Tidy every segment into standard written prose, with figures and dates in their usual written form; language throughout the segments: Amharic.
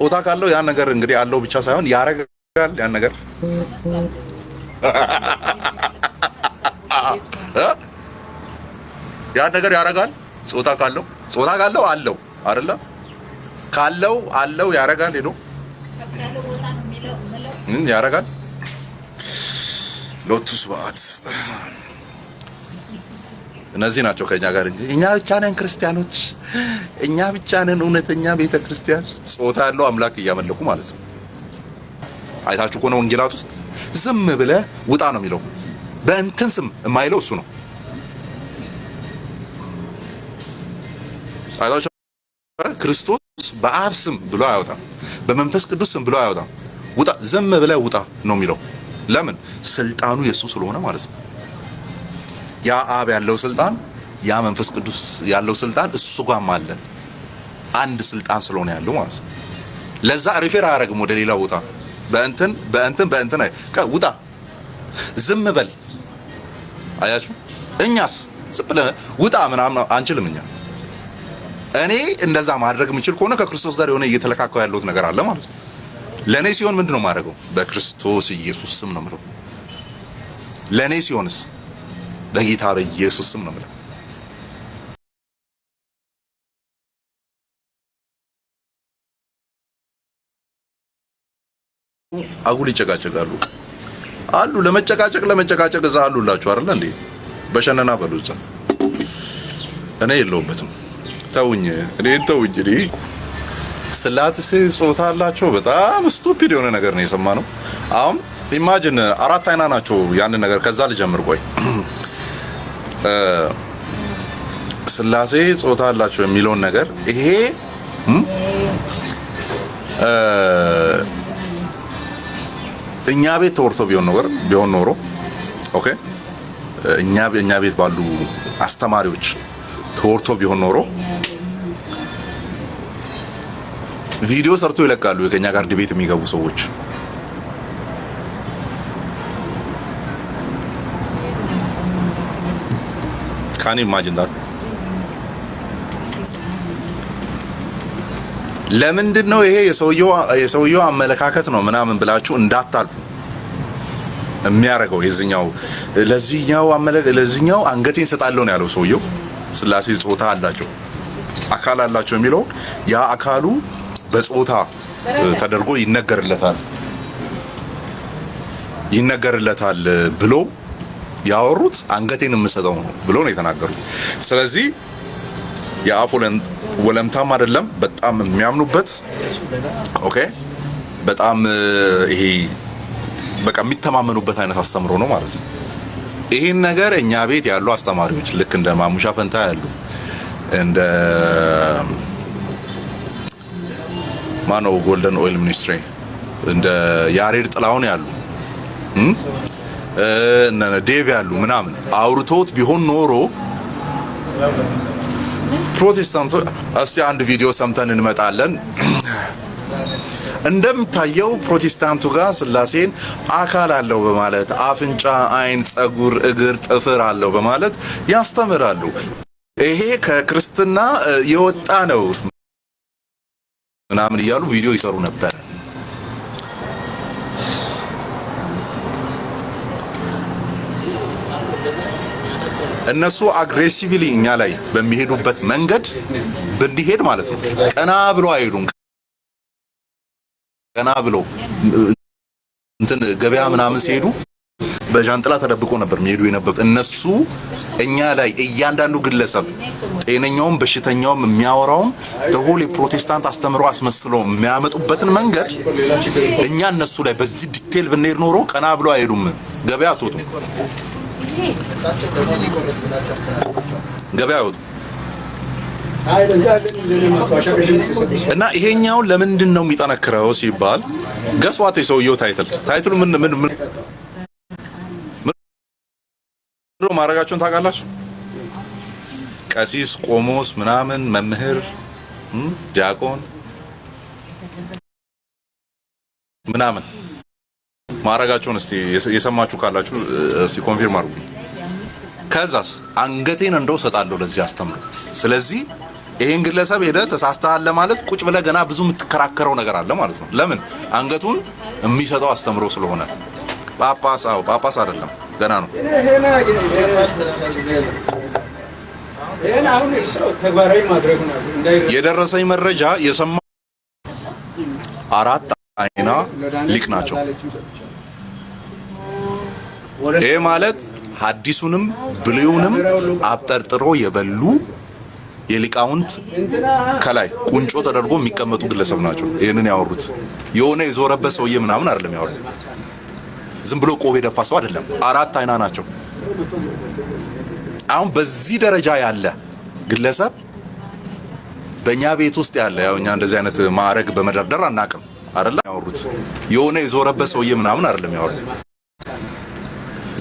ጾታ ካለው ያን ነገር እንግዲህ አለው ብቻ ሳይሆን ያረጋል ያን ነገር ያን ነገር ያረጋል። ጾታ ካለው አለው አይደለ? ካለው አለው ያረጋል ሄዶ ያረጋል። ሎቱ ስብሐት። እነዚህ ናቸው ከኛ ጋር እንጂ እኛ ብቻ ነን ክርስቲያኖች፣ እኛ ብቻ ነን እውነተኛ ቤተ ክርስቲያን። ጾታ ያለው አምላክ እያመለኩ ማለት ነው። አይታችሁ እኮ ነው ወንጌላት ውስጥ ዝም ብለህ ውጣ ነው የሚለው። በእንትን ስም የማይለው እሱ ነው። አይታችሁ ክርስቶስ በአብ ስም ብሎ አያወጣም፣ በመንፈስ ቅዱስ ስም ብሎ አያወጣም። ውጣ ዝም ብለህ ውጣ ነው የሚለው። ለምን? ስልጣኑ የሱ ስለሆነ ማለት ነው። ያ አብ ያለው ስልጣን፣ ያ መንፈስ ቅዱስ ያለው ስልጣን እሱ ጋርም አለ። አንድ ስልጣን ስለሆነ ያለው ማለት ነው። ለዛ ሪፌር አያደርግም ወደ ሌላ ቦታ። በእንትን አይ ውጣ ዝም በል። አያችሁ? እኛስ ዝም ብለህ ውጣ ምናምን አንችልም። እኔ እንደዛ ማድረግ የምችል ከሆነ ከክርስቶስ ጋር የሆነ እየተለካከው ያለውት ነገር አለ ማለት ነው። ለኔ ሲሆን ምንድነው ማድረገው? በክርስቶስ ኢየሱስ ስም ነው የምለው። ለኔ ሲሆንስ በጌታ በኢየሱስ ስም ነው የምለው። አጉል ይጨቃጨቃሉ አሉ። ለመጨቃጨቅ እዛ አሉላችሁ አይደል እንዴ? በሸነና በሉዛ እኔ የለውበትም። ተውኝ እኔ ስላሴ ጾታ አላቸው። በጣም ስቱፒድ የሆነ ነገር ነው የሰማነው። አሁን ኢማጂን አራት አይና ናቸው ያንን ነገር። ከዛ ልጀምር ቆይ። ስላሴ ጾታ አላቸው የሚለውን ነገር ይሄ እኛ ቤት ተወርቶ ቢሆን ኖሮ ኦኬ፣ እኛ ቤት ባሉ አስተማሪዎች ተወርቶ ቢሆን ኖሮ ቪዲዮ ሰርቶ ይለቃሉ። የከኛ ጋር ዲቤት የሚገቡ ሰዎች ካን ኢማጂን ዳት። ለምንድን ነው ይሄ የሰውየው አመለካከት ነው ምናምን ብላችሁ እንዳታልፉ የሚያደርገው ለዚህኛው አንገቴን ሰጣለሁ ነው ያለው ሰውየው። ስላሴ ጾታ አላቸው አካል አላቸው የሚለው ያ አካሉ በጾታ ተደርጎ ይነገርለታል ብሎ ያወሩት አንገቴን የምሰጠው ነው ብሎ ነው የተናገሩት። ስለዚህ የአፍ ወለምታም አይደለም፣ በጣም የሚያምኑበት ኦኬ፣ በጣም ይሄ በቃ የሚተማመኑበት አይነት አስተምሮ ነው ማለት ነው። ይሄን ነገር እኛ ቤት ያሉ አስተማሪዎች ልክ እንደ ማሙሻ ፈንታ ያሉ እንደ ማነው ጎልደን ኦይል ሚኒስትሪ እንደ ያሬድ ጥላውን ያሉ እነ ዴቭ ያሉ ምናምን አውርቶት ቢሆን ኖሮ ፕሮቴስታንቶች እስቲ አንድ ቪዲዮ ሰምተን እንመጣለን። እንደምታየው ፕሮቴስታንቱ ጋር ስላሴን አካል አለው በማለት አፍንጫ፣ አይን፣ ጸጉር፣ እግር፣ ጥፍር አለው በማለት ያስተምራሉ። ይሄ ከክርስትና የወጣ ነው ምናምን እያሉ ቪዲዮ ይሰሩ ነበር። እነሱ አግሬሲቭሊ እኛ ላይ በሚሄዱበት መንገድ ብንሄድ ማለት ነው። ቀና ብሎ አይሄዱም። ቀና ብሎ እንትን ገበያ ምናምን ሲሄዱ በጃንጥላ ተደብቆ ነበር የሚሄዱ የነበሩት እነሱ። እኛ ላይ እያንዳንዱ ግለሰብ ጤነኛውም በሽተኛውም የሚያወራውን ደሆል የፕሮቴስታንት አስተምሮ አስመስለው የሚያመጡበትን መንገድ እኛ እነሱ ላይ በዚህ ዲቴል ብንሄድ ኖሮ ቀና ብሎ አይሄዱም። ገበያ አትወጡም፣ ገበያ አትወጡም። እና ይሄኛውን ለምንድን ነው የሚጠነክረው ሲባል ገስዋት የሰውየው ታይትሉ ምን ማድረጋቸውን ታውቃላችሁ? ቀሲስ፣ ቆሞስ ምናምን መምህር፣ ዲያቆን ምናምን ማድረጋቸውን እስቲ የሰማችሁ ካላችሁ እስቲ ኮንፊርም አድርጉ። ከዛስ አንገቴን እንደው ሰጣለሁ ለዚህ አስተምሮ። ስለዚህ ይሄን ግለሰብ ሄደህ ተሳስተሃል ለማለት ቁጭ ብለህ ገና ብዙ የምትከራከረው ነገር አለ ማለት ነው። ለምን? አንገቱን የሚሰጠው አስተምሮ ስለሆነ። ጳጳስ አይደለም ገና ነው። የደረሰኝ መረጃ የሰማ 4 አይና ሊቅ ናቸው። ይሄ ማለት ሐዲሱንም ብሉይንም አብጠርጥሮ የበሉ የሊቃውንት ከላይ ቁንጮ ተደርጎ የሚቀመጡ ግለሰብ ናቸው። ይሄንን ያወሩት የሆነ የዞረበት ሰውዬ ምናምን አይደለም ያወሩት። ዝም ብሎ ቆብ የደፋ ሰው አይደለም። 4 አይና ናቸው። አሁን በዚህ ደረጃ ያለ ግለሰብ በእኛ ቤት ውስጥ ያለ ያው እኛ እንደዚህ አይነት ማዕረግ በመደርደር አናውቅም አይደለ? ያወሩት የሆነ የዞረበት ሰውዬ ምናምን አይደለም ያወሩት።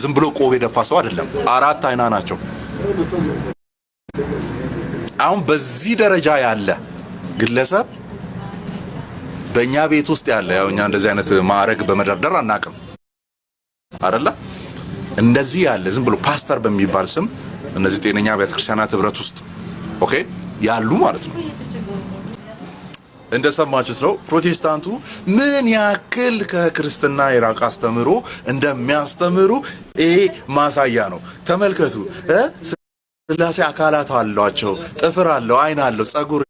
ዝም ብሎ ቆብ የደፋ ሰው አይደለም። 4 አይና ናቸው። አሁን በዚህ ደረጃ ያለ ግለሰብ በእኛ ቤት ውስጥ ያለ ያው እኛ እንደዚህ አይነት ማዕረግ በመደርደር አናውቅም አይደለ? እንደዚህ ያለ ዝም ብሎ ፓስተር በሚባል ስም እነዚህ ጤነኛ ቤተክርስቲያናት ህብረት ውስጥ ኦኬ ያሉ ማለት ነው። እንደሰማችሁት ነው። ፕሮቴስታንቱ ምን ያክል ከክርስትና የራቀ አስተምሮ እንደሚያስተምሩ ይሄ ማሳያ ነው። ተመልከቱ። ስላሴ አካላት አሏቸው፣ ጥፍር አለው፣ አይን አለው፣ ጸጉር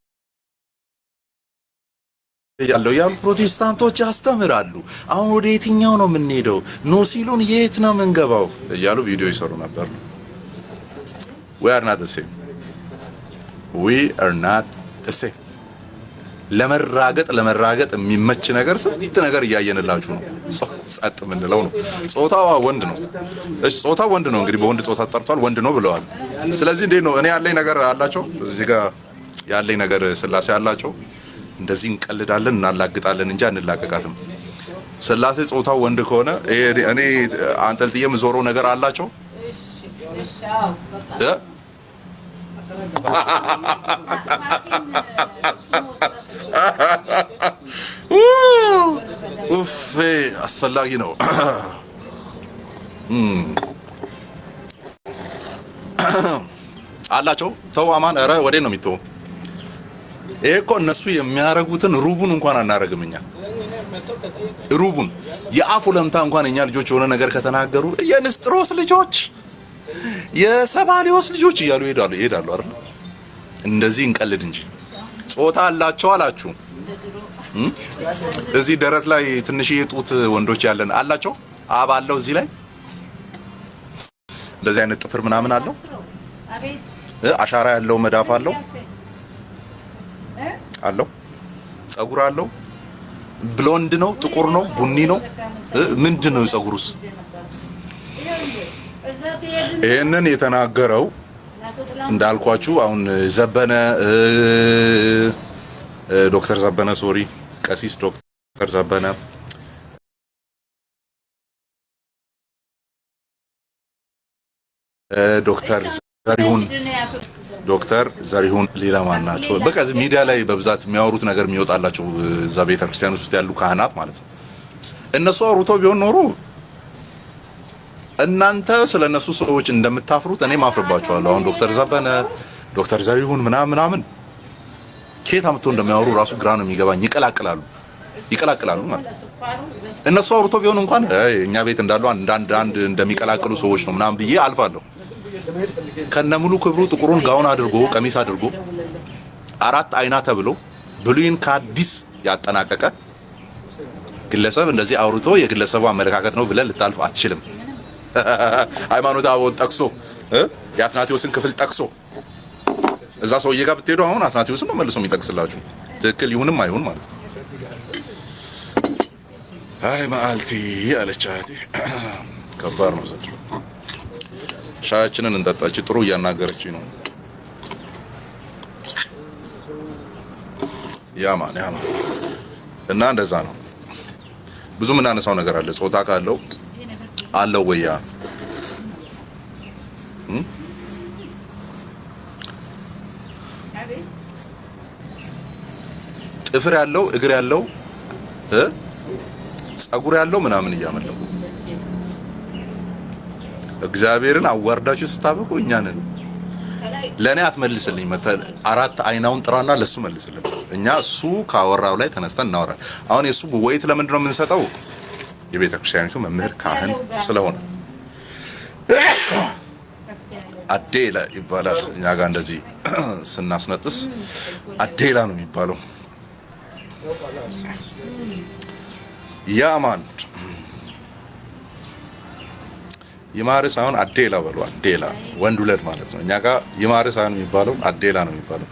ያለው ያም ፕሮቴስታንቶች ያስተምራሉ። አሁን ወደ የትኛው ነው የምንሄደው? ኖ ሲሉን የት ነው የምንገባው እያሉ ቪዲዮ ይሰሩ ነበር። we are not the same ለመራገጥ የሚመች ነገር ስንት ነገር እያየንላችሁ ነው። ጸጥ የምንለው ነው። ጾታው ወንድ ነው። እሺ ጾታው ወንድ ነው። እንግዲህ በወንድ ጾታ ተጠርቷል፣ ወንድ ነው ብለዋል። ስለዚህ እንዴት ነው እኔ ያለኝ ነገር አላቸው፣ እዚህ ጋር ያለኝ ነገር ስላሴ አላቸው። እንደዚህ እንቀልዳለን እናላግጣለን እንጂ አንላቀቃትም። ስላሴ ጾታው ወንድ ከሆነ እኔ አንጠልጥዬም ዞሮ ነገር አላቸው። ኡፍ አስፈላጊ ነው አላቸው። ተው አማን፣ ኧረ ወዴት ነው የሚተው? ይሄ እኮ እነሱ የሚያረጉትን ሩቡን እንኳን አናረግም እኛ። ሩቡን የአፉ ለምታ እንኳን እኛ ልጆች የሆነ ነገር ከተናገሩ የንስጥሮስ ልጆች የሰባሊዮስ ልጆች እያሉ ይሄዳሉ አይደል? እንደዚህ እንቀልድ እንጂ ጾታ አላቸው አላችሁ። እዚህ ደረት ላይ ትንሽዬ ጡት ወንዶች ያለን አላቸው። አብ አለው እዚህ ላይ እንደዚህ አይነት ጥፍር ምናምን አለው። አሻራ ያለው መዳፍ አለው ጸጉር አለው። ብሎንድ ነው? ጥቁር ነው? ቡኒ ነው? ምንድን ነው ጸጉሩስ? ይሄንን የተናገረው እንዳልኳችሁ አሁን ዘበነ ዶክተር ዘበነ ሶሪ ቀሲስ ዶክተር ዘበነ ዶክተር ዘሪሁን ሌላ ማን ናቸው? በቃ ሚዲያ ላይ በብዛት የሚያወሩት ነገር የሚወጣላቸው እዛ ቤተክርስቲያን ውስጥ ያሉ ካህናት ማለት ነው። እነሱ አውርተው ቢሆን ኖሮ እናንተ ስለነሱ ሰዎች እንደምታፍሩት እኔም አፍርባቸዋለሁ። አሁን ዶክተር ዘበነ ዶክተር ዘሪሁን ምናምን ኬት አምጥቶ እንደሚያወሩ ራሱ ግራ ነው የሚገባኝ። ይቀላቅላሉ ማለት ነው። እነሱ አውርተው ቢሆን እንኳን እኛ ቤት እንዳሉ አንድ እንደሚቀላቅሉ ሰዎች ነው ምናምን ብዬ አልፋለሁ። ከነሙሉ ክብሩ ጥቁሩን ጋውን አድርጎ ቀሚስ አድርጎ 4 አይና ተብሎ ብሉይን ከአዲስ ያጠናቀቀ ግለሰብ እንደዚህ አውርቶ የግለሰቡ አመለካከት ነው ብለን ልታልፍ አትችልም። ሃይማኖት አበውን ጠቅሶ የአትናቴዎስን ክፍል ጠቅሶ እዛ ሰውዬ ጋር ብትሄዱ አሁን አትናቴዎስን ነው መልሶ የሚጠቅስላችሁ። ትክክል ይሁንም አይሁን ማለት ነው። አይ ማልቲ አለቻት። ከባድ ነው ዘንድሮ። ሻያችንን እንጠጣች። ጥሩ እያናገረች ነው። ያማን እና እንደዛ ነው። ብዙ ምን አነሳው ነገር አለ። ጾታ ካለው አለው ወያ ጥፍር ያለው እግር ያለው ጸጉር ያለው ምናምን እያመለኩ እግዚአብሔርን አዋርዳችሁ ስታበቁ እኛንን ለኔ አትመልስልኝ። አራት አይናውን ጥራና ለሱ መልስለት። እኛ እሱ ካወራው ላይ ተነስተን እናወራለን። አሁን የሱ ወይት ለምንድን ነው የምንሰጠው? የቤተ ክርስቲያኒቱ መምህር ካህን ስለሆነ አዴላ ይባላል። እኛ ጋር እንደዚህ ስናስነጥስ አዴላ ነው የሚባለው። ያማን ይማር ሳይሆን አዴላ በሉ። አዴላ ወንድ ሁለት ማለት ነው። እኛ ጋር ይማር ሳይሆን የሚባለው አዴላ ነው የሚባለው።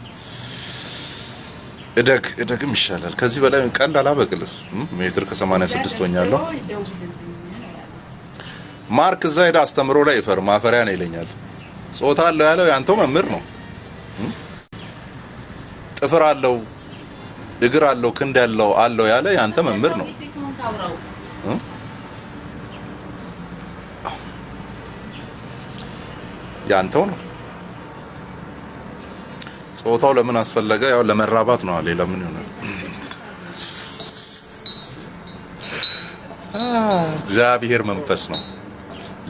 እደግም ይሻላል። ከዚህ በላይ ቀንድ አላበቅል። ሜትር ከ86 ሆኛለሁ። ማርክ እዛ ሄዳ አስተምሮ ላይ ይፈር ማፈሪያ ነው ይለኛል። ጾታ አለው ያለው ያንተው መምህር ነው። ጥፍር አለው እግር አለው ክንድ አለው ያለ ያንተ መምህር ነው። ያንተው ነው። ጾታው ለምን አስፈለገ? ያው ለመራባት ነው። ሌላ ምን ይሆናል? እግዚአብሔር መንፈስ ነው።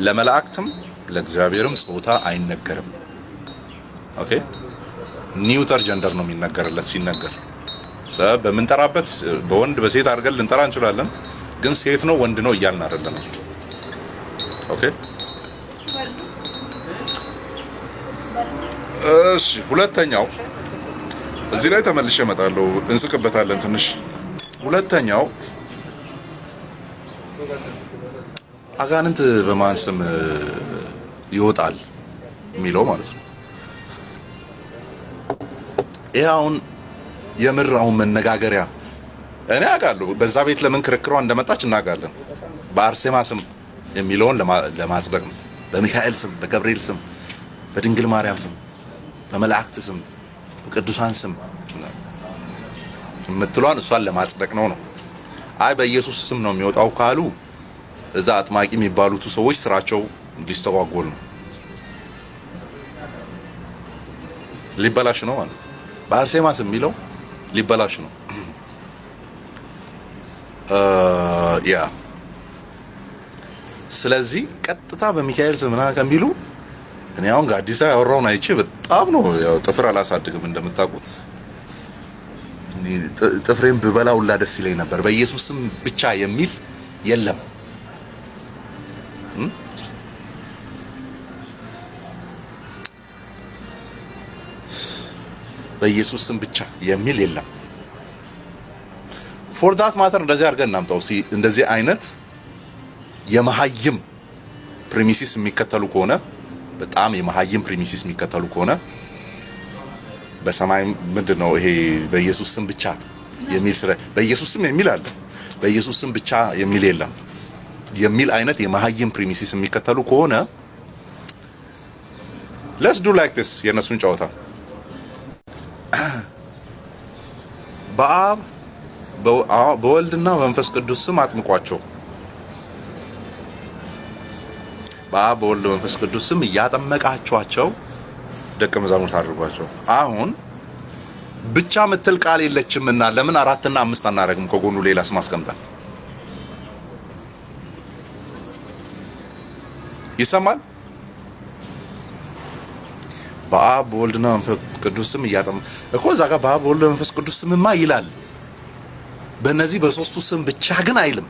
ለመላእክትም ለእግዚአብሔርም ጾታ አይነገርም። ኦኬ ኒውተር ጀንደር ነው የሚነገርለት። ሲነገር በምንጠራበት በወንድ በሴት አድርገን ልንጠራ እንችላለን፣ ግን ሴት ነው ወንድ ነው እያልን አይደለም። ኦኬ እሺ፣ ሁለተኛው እዚህ ላይ ተመልሼ እመጣለሁ፣ እንስቅበታለን ትንሽ። ሁለተኛው አጋንንት በማን ስም ይወጣል የሚለው ማለት ነው። ይሄ አሁን የምራውን መነጋገሪያ እኔ አውቃለሁ። በዛ ቤት ለምን ክርክሯ እንደመጣች እናውቃለን። በአርሴማ ስም የሚለውን ለማጽደቅ ነው። በሚካኤል ስም፣ በገብርኤል ስም፣ በድንግል ማርያም ስም፣ በመላእክት ስም፣ በቅዱሳን ስም የምትሏን እሷን ለማጽደቅ ነው። አይ በኢየሱስ ስም ነው የሚወጣው ካሉ እዛ አጥማቂ የሚባሉት ሰዎች ስራቸው ሊስተጓጎል ነው፣ ሊበላሽ ነው ማለት ነው። በአርሴማ ስም የሚለው ሊበላሽ ነው። ያ ስለዚህ ቀጥታ በሚካኤል ስም ምናምን ከሚሉ እኔ አሁን ጋዲሳ ያወራውን አይቼ በጣም ነው ያው ጥፍር አላሳድግም እንደምታውቁት። ጥፍሬን ብበላ ሁላ ደስ ይለኝ ነበር። በኢየሱስ ስም ብቻ የሚል የለም። በኢየሱስ ስም ብቻ የሚል የለም። ፎር ዳት ማተር እንደዚህ አድርገን እናምጣው። እንደዚህ አይነት የመሀይም ፕሪሚሲስ የሚከተሉ ከሆነ በጣም የመሀይም ፕሪሚሲስ የሚከተሉ ከሆነ በሰማይ ምንድነው ይሄ በኢየሱስ ስም ብቻ የሚል በኢየሱስ ስም የሚል አለ፣ በኢየሱስ ስም ብቻ የሚል የለም የሚል አይነት የመሀይም ፕሪሚሲስ የሚከተሉ ከሆነ let's do like this የነሱን ጨዋታ በአብ በወልድና በመንፈስ ቅዱስ ስም አጥምቋቸው። በአብ በወልድ በመንፈስ ቅዱስ ስም እያጠመቃቸዋቸው ደቀ መዛሙርት አድርጓቸው። አሁን ብቻ ምትል ቃል የለችምና ለምን 4 እና 5 አናረግም? ከጎኑ ሌላ ስም አስቀምጠን ይሰማል። በአብ በወልድና በመንፈስ ቅዱስ ስም እኮ እዛ ጋር በአብ በወልድ በመንፈስ ቅዱስ ስምማ ይላል። በእነዚህ በሶስቱ ስም ብቻ ግን አይልም።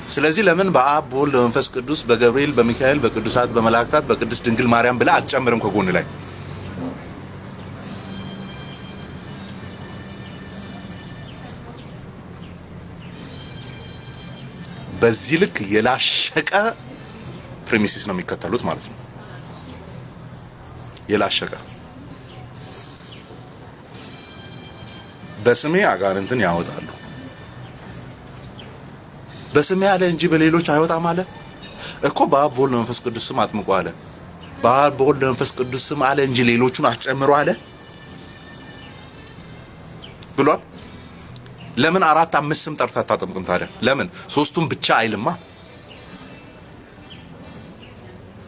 ስለዚህ ለምን በአብ በወልድ በመንፈስ ቅዱስ በገብርኤል በሚካኤል በቅዱሳት በመላእክታት በቅድስት ድንግል ማርያም ብላ አትጨምርም ከጎን ላይ? በዚህ ልክ የላሸቀ ፕሪሚሲስ ነው የሚከተሉት ማለት ነው። የላሸቀ በስሜ አጋንንትን ያወጣሉ። በስሜ አለ እንጂ በሌሎች አይወጣም አለ እኮ። በአብ በወልድ በመንፈስ ቅዱስ ስም አጥምቆ አለ። በአብ በወልድ በመንፈስ ቅዱስ ስም አለ እንጂ ሌሎቹን አትጨምሩ አለ ብሏል። ለምን 4 5 ስም ጠርታ አታጠምቅም ታዲያ? ለምን ሶስቱም ብቻ አይልማ?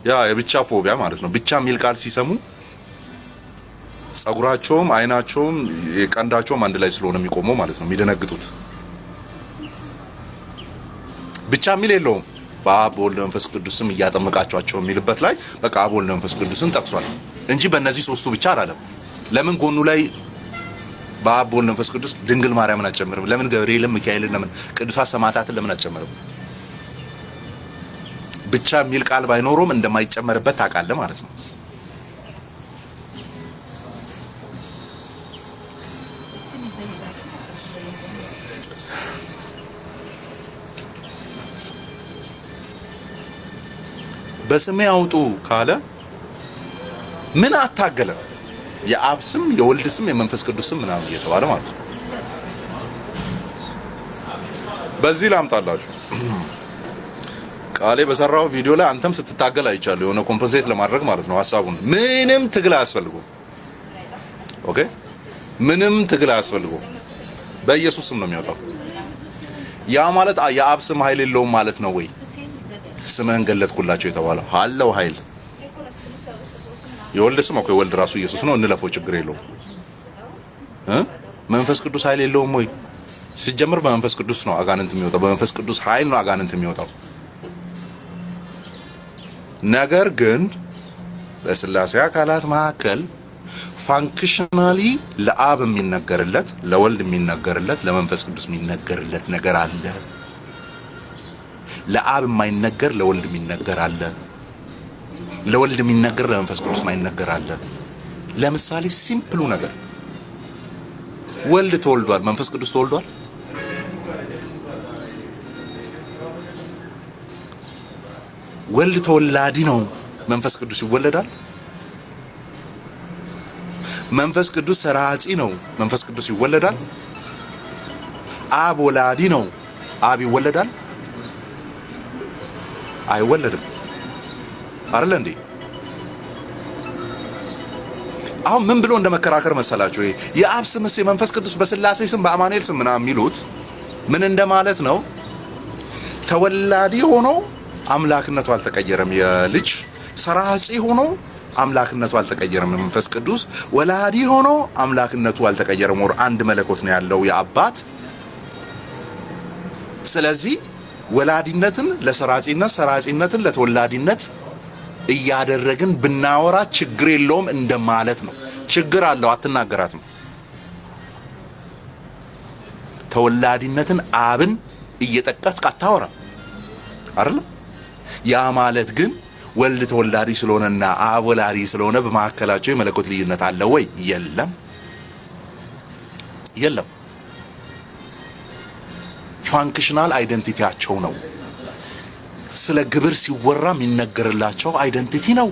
ያ የብቻ ፎቢያ ማለት ነው። ብቻ የሚል ቃል ሲሰሙ ጸጉራቸውም አይናቸውም የቀንዳቸውም አንድ ላይ ስለሆነ የሚቆመው ማለት ነው የሚደነግጡት። ብቻ የሚል የለውም። በአብ በወልድ በመንፈስ ቅዱስም እያጠመቃቸዋቸው የሚልበት ላይ በቃ አብ ወልድ መንፈስ ቅዱስን ጠቅሷል እንጂ በእነዚህ ሶስቱ ብቻ አላለም። ለምን ጎኑ ላይ በአብ በወልድ መንፈስ ቅዱስ ድንግል ማርያምን አትጨምርም? ለምን ገብርኤልን፣ ሚካኤልን፣ ለምን ቅዱሳት ሰማዕታትን ለምን አትጨምርም? ብቻ የሚል ቃል ባይኖሩም እንደማይጨመርበት ታውቃለህ ማለት ነው። በስሜ አውጡ ካለ ምን አታገለ? የአብ ስም፣ የወልድ ስም፣ የመንፈስ ቅዱስ ስም ምናምን እየተባለ ማለት ነው። በዚህ ላምጣላችሁ። ቃሌ በሰራው ቪዲዮ ላይ አንተም ስትታገል አይቻለሁ። የሆነ ኮምፐንሴት ለማድረግ ማለት ነው ሐሳቡን። ምንም ትግል አያስፈልገው። ኦኬ፣ ምንም ትግል አያስፈልገው። በኢየሱስ ስም ነው የሚወጣው። ያ ማለት የአብ ስም ኃይል የለውም ማለት ነው ወይ? ስምህን ገለጥኩላቸው የተባለው አለው ኃይል። የወልድ ስም እኮ የወልድ ራሱ ኢየሱስ ነው። እንለፈው፣ ችግር የለውም። መንፈስ ቅዱስ ኃይል የለውም ወይ? ሲጀምር በመንፈስ ቅዱስ ነው አጋንንት የሚወጣው። በመንፈስ ቅዱስ ኃይል ነው አጋንንት የሚወጣው። ነገር ግን በስላሴ አካላት መካከል ፋንክሽናሊ ለአብ የሚነገርለት፣ ለወልድ የሚነገርለት፣ ለመንፈስ ቅዱስ የሚነገርለት ነገር አለ። ለአብ የማይነገር ለወልድ የሚነገር አለ። ለወልድ የሚነገር ለመንፈስ ቅዱስ የማይነገር አለ። ለምሳሌ ሲምፕሉ ነገር ወልድ ተወልዷል፣ መንፈስ ቅዱስ ተወልዷል። ወልድ ተወላዲ ነው፣ መንፈስ ቅዱስ ይወለዳል። መንፈስ ቅዱስ ሰራጺ ነው፣ መንፈስ ቅዱስ ይወለዳል። አብ ወላዲ ነው፣ አብ ይወለዳል? አይወለድም። አይደል እንዴ? አሁን ምን ብሎ እንደመከራከር መሰላችሁ? የአብ ስምስ የመንፈስ ቅዱስ በስላሴ ስም በአማኑኤል ስም ምናምን የሚሉት ምን እንደማለት ነው? ተወላዲ ሆኖ አምላክነቱ አልተቀየረም። የልጅ ሰራጺ ሆኖ አምላክነቱ አልተቀየረም። መንፈስ ቅዱስ ወላዲ ሆኖ አምላክነቱ አልተቀየረም። ወር አንድ መለኮት ነው ያለው የአባት። ስለዚህ ወላዲነትን ለሰራጺነት፣ ሰራጺነትን ለተወላዲነት እያደረግን ብናወራ ችግር የለውም እንደማለት ነው። ችግር አለው፣ አትናገራትም። ተወላዲነትን አብን እየጠቀስክ አታወራም አይደል? ያ ማለት ግን ወልድ ተወላዲ ስለሆነና አብ ወላዲ ስለሆነ በመካከላቸው የመለኮት ልዩነት አለ ወይ? የለም፣ የለም። ፋንክሽናል አይደንቲቲያቸው ነው። ስለ ግብር ሲወራ የሚነገርላቸው አይደንቲቲ ነው።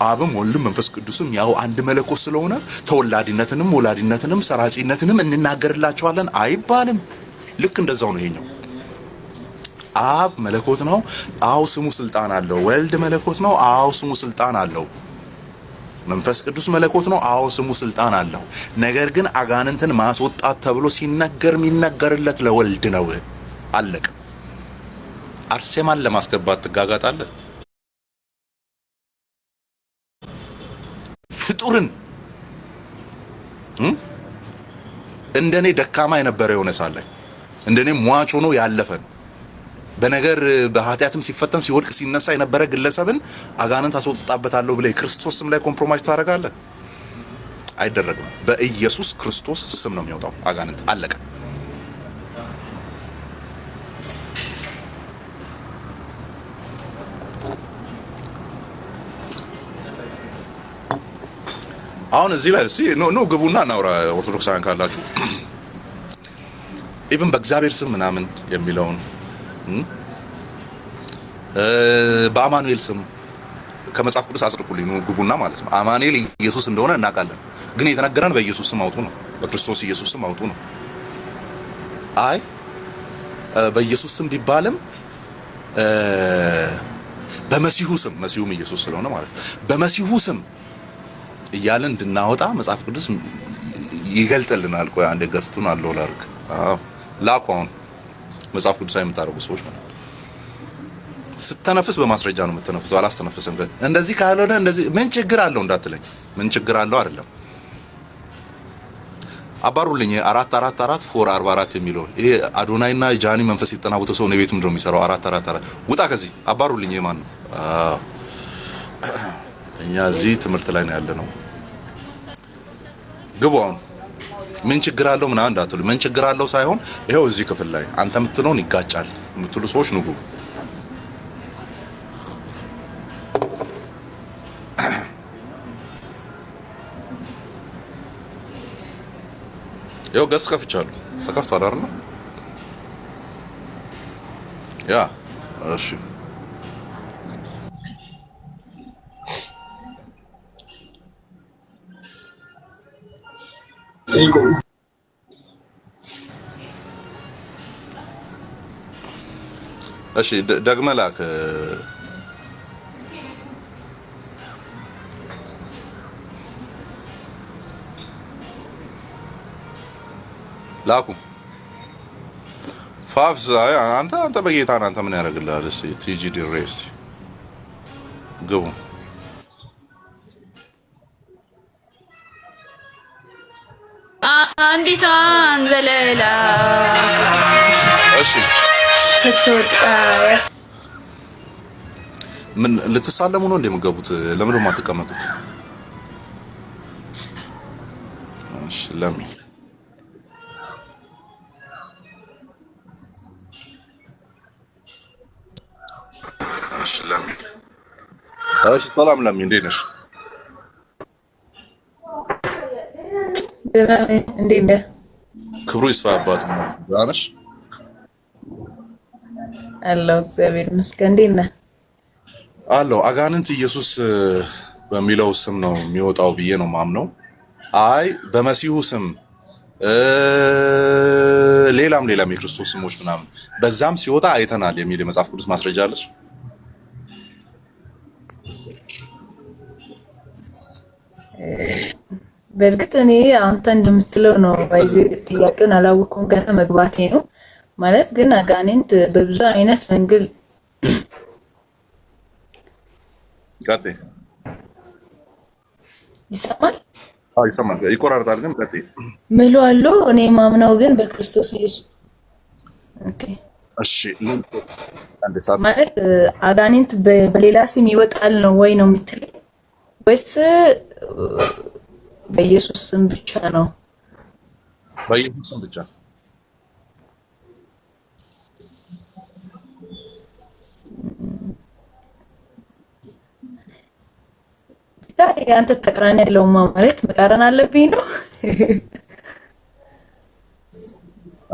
አብም ወልድም መንፈስ ቅዱስም ያው አንድ መለኮት ስለሆነ ተወላዲነትንም ወላዲነትንም ሰራጺነትንም እንናገርላቸዋለን አይባልም። ልክ እንደዛው ነው ይሄኛው። አብ መለኮት ነው፣ አው ስሙ ስልጣን አለው። ወልድ መለኮት ነው፣ አው ስሙ ስልጣን አለው። መንፈስ ቅዱስ መለኮት ነው፣ አው ስሙ ስልጣን አለው። ነገር ግን አጋንንትን ማስወጣት ተብሎ ሲነገር የሚነገርለት ለወልድ ነው። አለቀ። አርሴማን ለማስገባት ትጋጋጣለህ። ፍጡርን እንደኔ ደካማ የነበረ የሆነ ሳለ እንደኔ ሟች ሆኖ ያለፈን በነገር በኃጢአትም ሲፈተን ሲወድቅ ሲነሳ የነበረ ግለሰብን አጋንንት አስወጣበታለሁ ብለህ ክርስቶስ ስም ላይ ኮምፕሮማይዝ ታደርጋለህ? አይደረግም። በኢየሱስ ክርስቶስ ስም ነው የሚወጣው አጋንንት። አለቀ። አሁን እዚህ ላይ እስቲ ኖ ግቡና እናውራ። ኦርቶዶክሳውያን ካላችሁ ኢቭን በእግዚአብሔር ስም ምናምን የሚለውን በአማኑኤል ስም ከመጽሐፍ ቅዱስ አጽድቁልኝ ነው ግቡና ማለት ነው። አማኑኤል ኢየሱስ እንደሆነ እናውቃለን፣ ግን የተነገረን በኢየሱስ ስም አውጡ ነው፣ በክርስቶስ ኢየሱስ ስም አውጡ ነው። አይ በኢየሱስ ስም ቢባልም በመሲሁ ስም፣ መሲሁም ኢየሱስ ስለሆነ ማለት ነው፣ በመሲሁ ስም እያለን እንድናወጣ መጽሐፍ ቅዱስ ይገልጥልናል። ቆይ አንዴ ገስቱን አለው ላርግ። ላኩ። አሁን መጽሐፍ ቅዱስ የምታደርጉ ሰዎች ማለት ስተነፍስ በማስረጃ ነው የምትነፍሰው። አላስተነፍስም ግን እንደዚህ ካልሆነ እንደዚህ ምን ችግር አለው እንዳትለኝ። ምን ችግር አለው አይደለም። አባሩልኝ 444 444 የሚለው ይሄ አዶናይና ጃኒ መንፈስ የተናወጠ ሰው ነው። ቤት ምንድነው የሚሰራው? 444 ውጣ ከዚህ አባሩልኝ። ማን ነው? እኛ እዚህ ትምህርት ላይ ነው ያለነው። ግቡ። አሁን ምን ችግር አለው ምናምን እንዳትሉ። ምን ችግር አለው ሳይሆን ይሄው እዚህ ክፍል ላይ አንተ የምትለውን ይጋጫል የምትሉ ሰዎች ንጉ። ይኸው ገጽ ከፍቻለሁ። ተከፍቷል አይደል? ያ እሺ እሺ ደግመህ ላክ። ላኩ ፋፍስ አንተ በጌታ አንተ ምን ያደርግልሃል? እስኪ ቲጂ ዲሬስ ግቡ። አንዲቷ አንዘለላ እሺ ስትወጣ ምን ልትሳለሙ ነው እንደምገቡት? ለምን ነው የማትቀመጡት? እሺ ለሚ እሺ ሰላም ለሚ፣ እንዴት ነሽ? እንዴት ነህ? ክብሩ ይስፋ አባት ነው። ደህና ነሽ? አለሁ እግዚአብሔር ይመስገን። እንዴት ነህ? አለሁ። አጋንንት ኢየሱስ በሚለው ስም ነው የሚወጣው ብዬ ነው ማምነው። አይ በመሲሁ ስም ሌላም የክርስቶስ ስሞች ምናምን በዛም ሲወጣ አይተናል የሚል የመጽሐፍ ቅዱስ ማስረጃ አለሽ? በእርግጥ እኔ አንተ እንደምትለው ነው። በዚህ ጥያቄውን አላወኩም፣ ገና መግባቴ ነው። ማለት ግን አጋንንት በብዙ አይነት መንገድ ቀጥይ። ይሰማል? አዎ ይሰማል። ይቆራርጣል ግን ቀጥይ። ምሉ አሉ። እኔ ማምነው ግን በክርስቶስ ኢየሱስ። ኦኬ እሺ ማለት አጋንንት በሌላ ስም ይወጣል ነው ወይ ነው የምትለኝ? ወይስ በኢየሱስ ስም ብቻ ነው? በኢየሱስ ስም ብቻ። አንተ ተቃራኒ ያለው ማለት መቃረን አለብኝ ነው?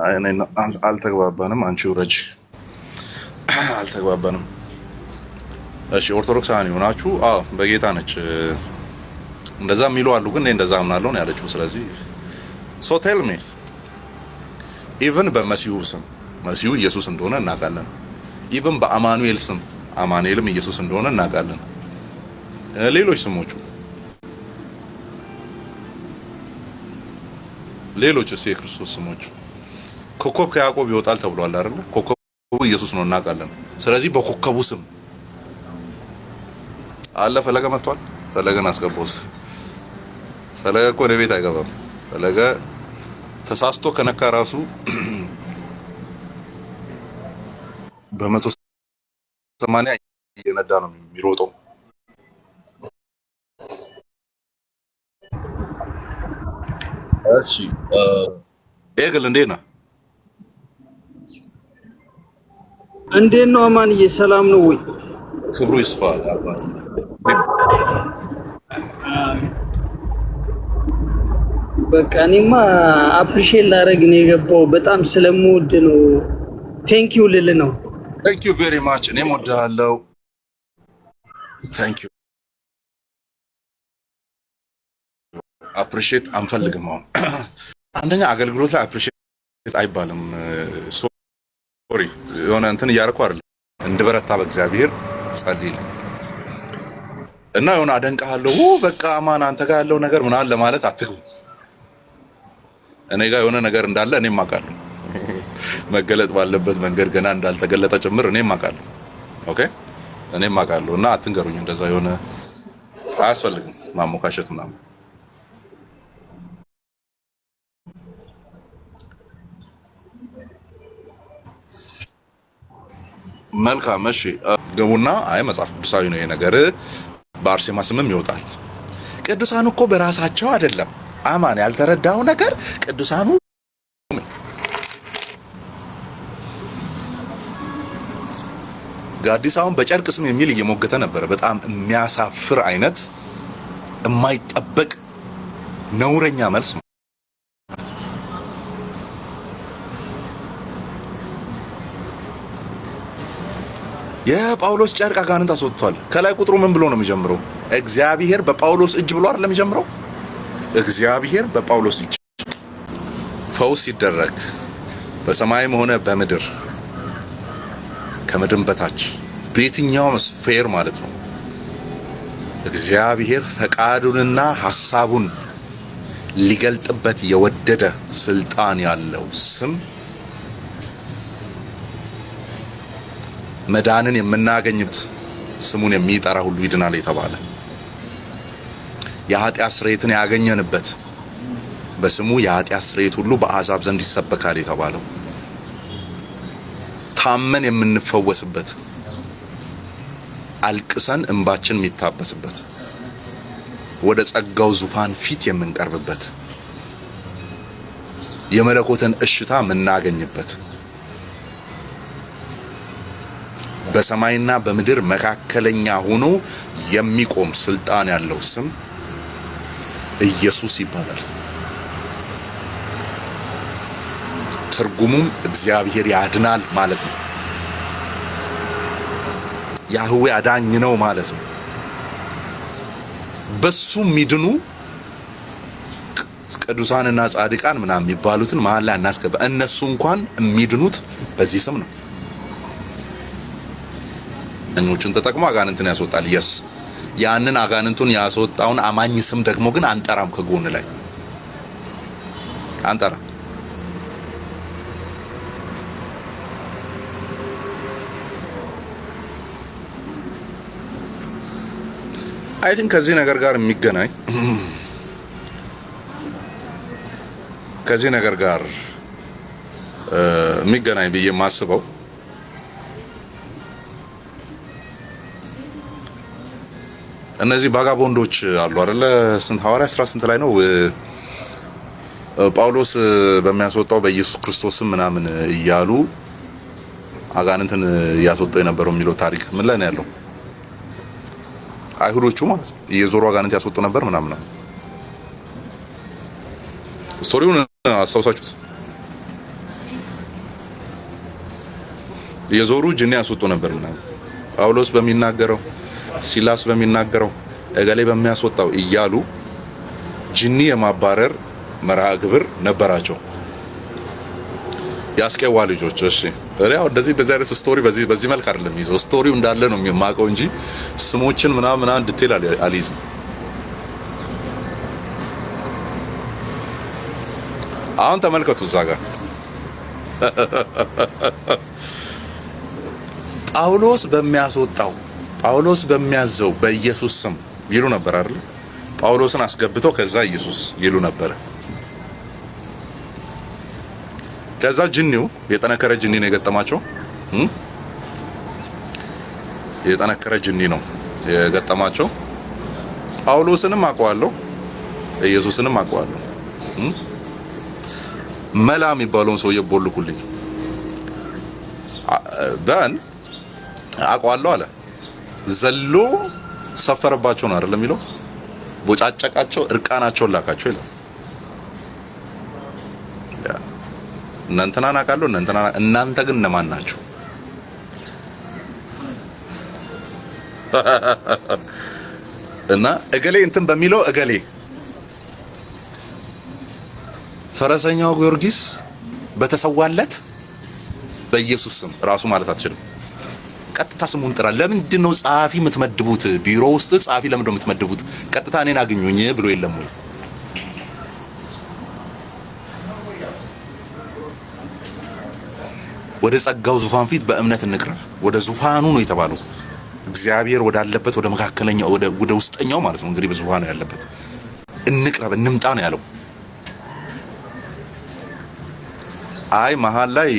አይ እኔ አልተግባባንም። አንቺ ውረጅ። አልተግባባንም። እሺ ኦርቶዶክሳውያን ሆናችሁ በጌታ ነች እንደዛ የሚሉ አሉ፣ ግን እኔ እንደዛ አምናለሁ ነው ያለችው። ስለዚህ ሶ ቴል ሚ ኢቭን በመሲሁ ስም መሲሁ ኢየሱስ እንደሆነ እናውቃለን። ኢቭን በአማኑኤል ስም አማኑኤልም ኢየሱስ እንደሆነ እናውቃለን። ሌሎች ስሞቹ ሌሎች የክርስቶስ ስሞች ኮከብ ከያዕቆብ ይወጣል ተብሏል አይደል? ኮከቡ ኢየሱስ ነው እናውቃለን። ስለዚህ በኮከቡ ስም አለ። ፈለገ መጥቷል። ፈለገን አስገባውስ። ፈለገ እኮ ወደ ቤት አይገባም። ፈለገ ተሳስቶ ከነካ ራሱ በ180 እየነዳ ነው የሚሮጠው። እሺ ኤግል እንዴት ነህ? እንዴት ነው? አማንዬ ሰላም ነው ወይ? ክብሩ ይስፋ አባት። በቃ እኔማ አፕሪሼት ላደርግ ነው የገባው። በጣም ስለምወድ ነው። ቴንክ ዩ ልል ነው። ቴንክ ዩ ቬሪ ማች። እኔም ወድሃለሁ። ቴንክ ዩ። አፕሪሼት አንፈልግም። አሁን አንደኛ አገልግሎት ላይ አፕሪሼት አይባልም። ሶሪ የሆነ እንትን እያደረኩ አይደለም። እንድበረታ በእግዚአብሔር ጸልይልኝ እና የሆነ አደንቅሃለሁ በቃ አማን አንተ ጋር ያለው ነገር ምን አለ ማለት አትግቡ። እኔ ጋር የሆነ ነገር እንዳለ እኔም አውቃለሁ። መገለጥ ባለበት መንገድ ገና እንዳልተገለጠ ጭምር እኔም አውቃለሁ። ኦኬ እኔም አውቃለሁ እና አትንገሩኝ። እንደዛ የሆነ አያስፈልግም ማሞካሸት ምናምን። መልካም እሺ፣ ገቡና አይ መጽሐፍ ቅዱሳዊ ነው ይሄ ነገር በአርሴማ ስምም ይወጣል። ቅዱሳኑ እኮ በራሳቸው አይደለም። አማን ያልተረዳው ነገር ቅዱሳኑ ጋዲሳውን በጨርቅ ስም የሚል እየሞገተ ነበር። በጣም የሚያሳፍር አይነት የማይጠበቅ ነውረኛ መልስ። የጳውሎስ ጨርቅ አጋንንት አስወጥቷል። ከላይ ቁጥሩ ምን ብሎ ነው የሚጀምረው? እግዚአብሔር በጳውሎስ እጅ ብሎ አይደለም የሚጀምረው? እግዚአብሔር በጳውሎስ እጅ ፈውስ ሲደረግ በሰማይም ሆነ በምድር ከምድርም በታች በየትኛውም ስፌር ማለት ነው እግዚአብሔር ፈቃዱንና ሐሳቡን ሊገልጥበት የወደደ ስልጣን ያለው ስም መዳንን የምናገኝበት ስሙን የሚጠራ ሁሉ ይድናል የተባለ የኃጢአት ስርየትን ያገኘንበት በስሙ የኃጢአት ስርየት ሁሉ በአሕዛብ ዘንድ ይሰበካል የተባለው ታመን የምንፈወስበት አልቅሰን እንባችን የሚታበስበት ወደ ጸጋው ዙፋን ፊት የምንቀርብበት የመለኮትን እሽታ የምናገኝበት በሰማይና በምድር መካከለኛ ሆኖ የሚቆም ስልጣን ያለው ስም ኢየሱስ ይባላል። ትርጉሙም እግዚአብሔር ያድናል ማለት ነው። ያህዌ አዳኝ ነው ማለት ነው። በሱ ሚድኑ ቅዱሳንና ጻድቃን ምናምን የሚባሉትን መሀል ላይ እናስገባ። እነሱ እንኳን የሚድኑት በዚህ ስም ነው። እኞቹን ተጠቅሞ አጋንንትን ያስወጣል። ያንን አጋንንቱን ያስወጣውን አማኝ ስም ደግሞ ግን አንጠራም። ከጎን ላይ አንጠራም። አይ ቲንክ ከዚህ ነገር ጋር የሚገናኝ ብዬ የማስበው እነዚህ ባጋቦንዶች አሉ አይደለ? ስንት ሐዋርያ 10 ስንት ላይ ነው ጳውሎስ በሚያስወጣው በኢየሱስ ክርስቶስም ምናምን እያሉ አጋንንትን ያስወጣው የነበረው የሚለው ታሪክ ምን ላይ ነው ያለው? አይሁዶቹ ማለት ነው እየዞሩ አጋንንት ያስወጡ ነበር ምናምን። ስቶሪውን አስታውሳችሁት? እየዞሩ ጅኒ ያስወጡ ነበር ምናምን። ጳውሎስ በሚናገረው ሲላስ በሚናገረው እገሌ በሚያስወጣው እያሉ ጅኒ የማባረር መርሃ ግብር ነበራቸው የአስቄዋ ልጆች። እሺ ያው እንደዚህ በዚህ አይነት ስቶሪ በዚህ መልክ አይደለም ይዘው ስቶሪው እንዳለ ነው የማውቀው እንጂ ስሞችን ምናምን ዲቴል አልይዝም። አሁን ተመልከቱ እዛ ጋር ጳውሎስ በሚያዘው በኢየሱስ ስም ይሉ ነበር አይደል? ጳውሎስን አስገብተው ከዛ ኢየሱስ ይሉ ነበር። ከዛ ጅኒው የጠነከረ ጅኒ ነው የገጠማቸው። የጠነከረ ጅኒ ነው የገጠማቸው። ጳውሎስንም አውቀዋለሁ ኢየሱስንም አውቀዋለሁ። መላ የሚባለውን ሰውዬ ቦልኩልኝ ባን አውቀዋለሁ አለ። ዘሎ ሰፈረባቸው ነው አይደል የሚለው? ቦጫጨቃቸው፣ እርቃናቸውን ላካቸው ይላል። እናንተን አውቃለሁ እናንተ ግን እነማን ናችሁ? እና እገሌ እንትን በሚለው እገሌ ፈረሰኛው ጊዮርጊስ በተሰዋለት በኢየሱስ ስም ራሱ ማለት አትችልም። ቀጥታ ስሙን ጥራ። ለምንድን ነው ጸሐፊ የምትመድቡት? ቢሮ ውስጥ ጸሐፊ ለምንድን ነው የምትመድቡት? ቀጥታ እኔን አግኙኝ ብሎ የለም ወይ? ወደ ጸጋው ዙፋን ፊት በእምነት እንቅረብ። ወደ ዙፋኑ ነው የተባለው። እግዚአብሔር ወዳለበት ወደ መካከለኛው ወደ ውስጠኛው ማለት ነው እንግዲህ በዙፋኑ ያለበት እንቅረብ እንምጣ ነው ያለው። አይ መሀል ላይ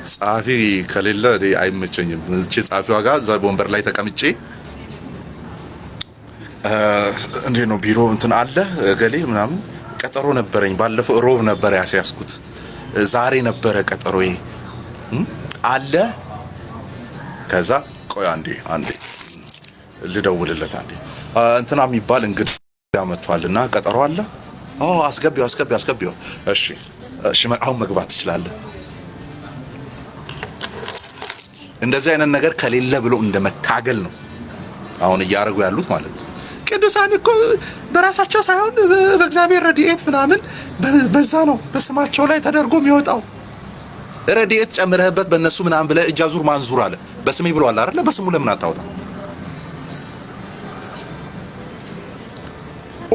ጸሐፊ ከሌለ አይመቸኝም። እቺ ጸሐፊዋ ጋር እዛ ወንበር ላይ ተቀምጬ እንዴ ነው ቢሮ እንትን አለ ገሌ ምናምን ቀጠሮ ነበረኝ ባለፈው ሮብ ነበር ያስያዝኩት ዛሬ ነበረ ቀጠሮዬ አለ ከዛ ቆይ አንዴ ልደውልለት አንዴ እንትና የሚባል እንግዳ መጥቷልና ቀጠሮ አለ አስገቢው እሺ አሁን መግባት ትችላለህ እንደዚህ አይነት ነገር ከሌለ ብሎ እንደመታገል ነው አሁን እያረጉ ያሉት ማለት ነው ቅዱሳን እኮ በራሳቸው ሳይሆን በእግዚአብሔር ረድኤት ምናምን በዛ ነው በስማቸው ላይ ተደርጎ የሚወጣው ረድኤት ጨምረህበት በእነሱ ምናምን ብለህ እጅ አዙር ማንዙር አለ በስሜ ብለዋል አይደል በስሙ ለምን አታወጣ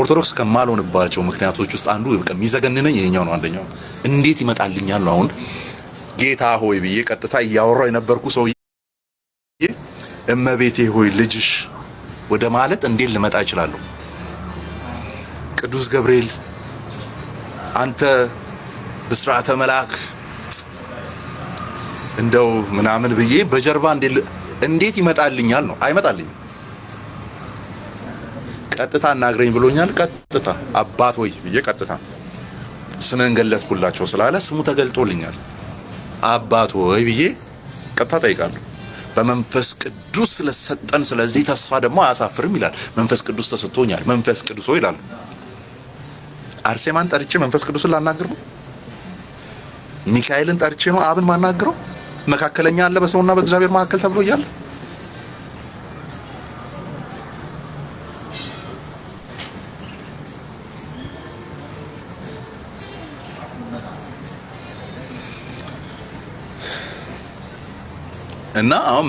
ኦርቶዶክስ ከማልሆንባቸው ምክንያቶች ውስጥ አንዱ በቃ የሚዘገንነኝ ይሄኛው ነው አንደኛው እንዴት ይመጣልኛል ነው አሁን ጌታ ሆይ ብዬ ቀጥታ እያወራው የነበርኩ ሰው እመቤቴ ሆይ ልጅሽ ወደ ማለት እንዴት ልመጣ እችላለሁ ቅዱስ ገብርኤል አንተ ብስራተ መልአክ እንደው ምናምን ብዬ በጀርባ እንዴት ይመጣልኛል ነው አይመጣልኝም ቀጥታ እናግረኝ ብሎኛል ቀጥታ አባት ሆይ ብዬ ቀጥታ ስምን ገለጥኩላቸው ስላለ ስሙ ተገልጦልኛል አባት ሆይ ብዬ ቀጥታ ጠይቃለሁ በመንፈስ ቅዱስ ስለሰጠን ስለዚህ ተስፋ ደግሞ አያሳፍርም ይላል መንፈስ ቅዱስ ተሰጥቶኛል መንፈስ ቅዱስ ሆይ ይላል አርሴማን ጠርቼ መንፈስ ቅዱስን ላናግር ነው ሚካኤልን ጠርቼ ነው አብን ማናግረው መካከለኛ አለ በሰውና በእግዚአብሔር መካከል ተብሎ ይያል እና አሁን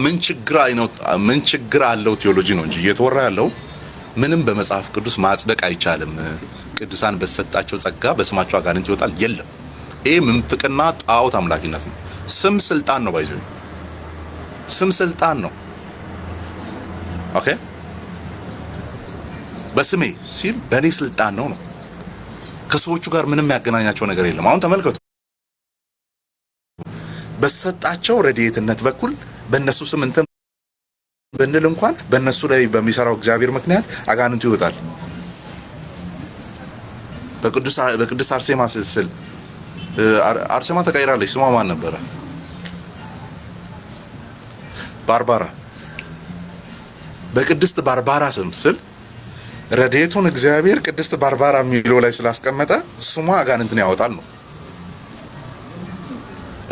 ምን ችግር አለው ቴዎሎጂ ነው እንጂ እየተወራ ያለው ምንም በመጽሐፍ ቅዱስ ማጽደቅ አይቻልም ቅዱሳን በተሰጣቸው ጸጋ በስማቸው አጋንንት ይወጣል የለም ይሄ ምንፍቅና ጣዖት አምላኪነት ነው ስም ስልጣን ነው ባይዘው ስም ስልጣን ነው ኦኬ በስሜ ሲል በኔ ስልጣን ነው ከሰዎቹ ጋር ምንም ያገናኛቸው ነገር የለም አሁን ተመልከቱ በተሰጣቸው ረድኤትነት በኩል በእነሱ ስም እንትን ብንል እንኳን በእነሱ ላይ በሚሰራው እግዚአብሔር ምክንያት አጋንንቱ ይወጣል በቅዱስ አርሴማ ስል አርሴማ ተቀይራለች ስሟ ማን ነበረ ባርባራ በቅድስት ባርባራ ስም ስል ረድኤቱን እግዚአብሔር ቅድስት ባርባራ የሚለው ላይ ስላስቀመጠ ስሟ አጋንንትን ያወጣል ነው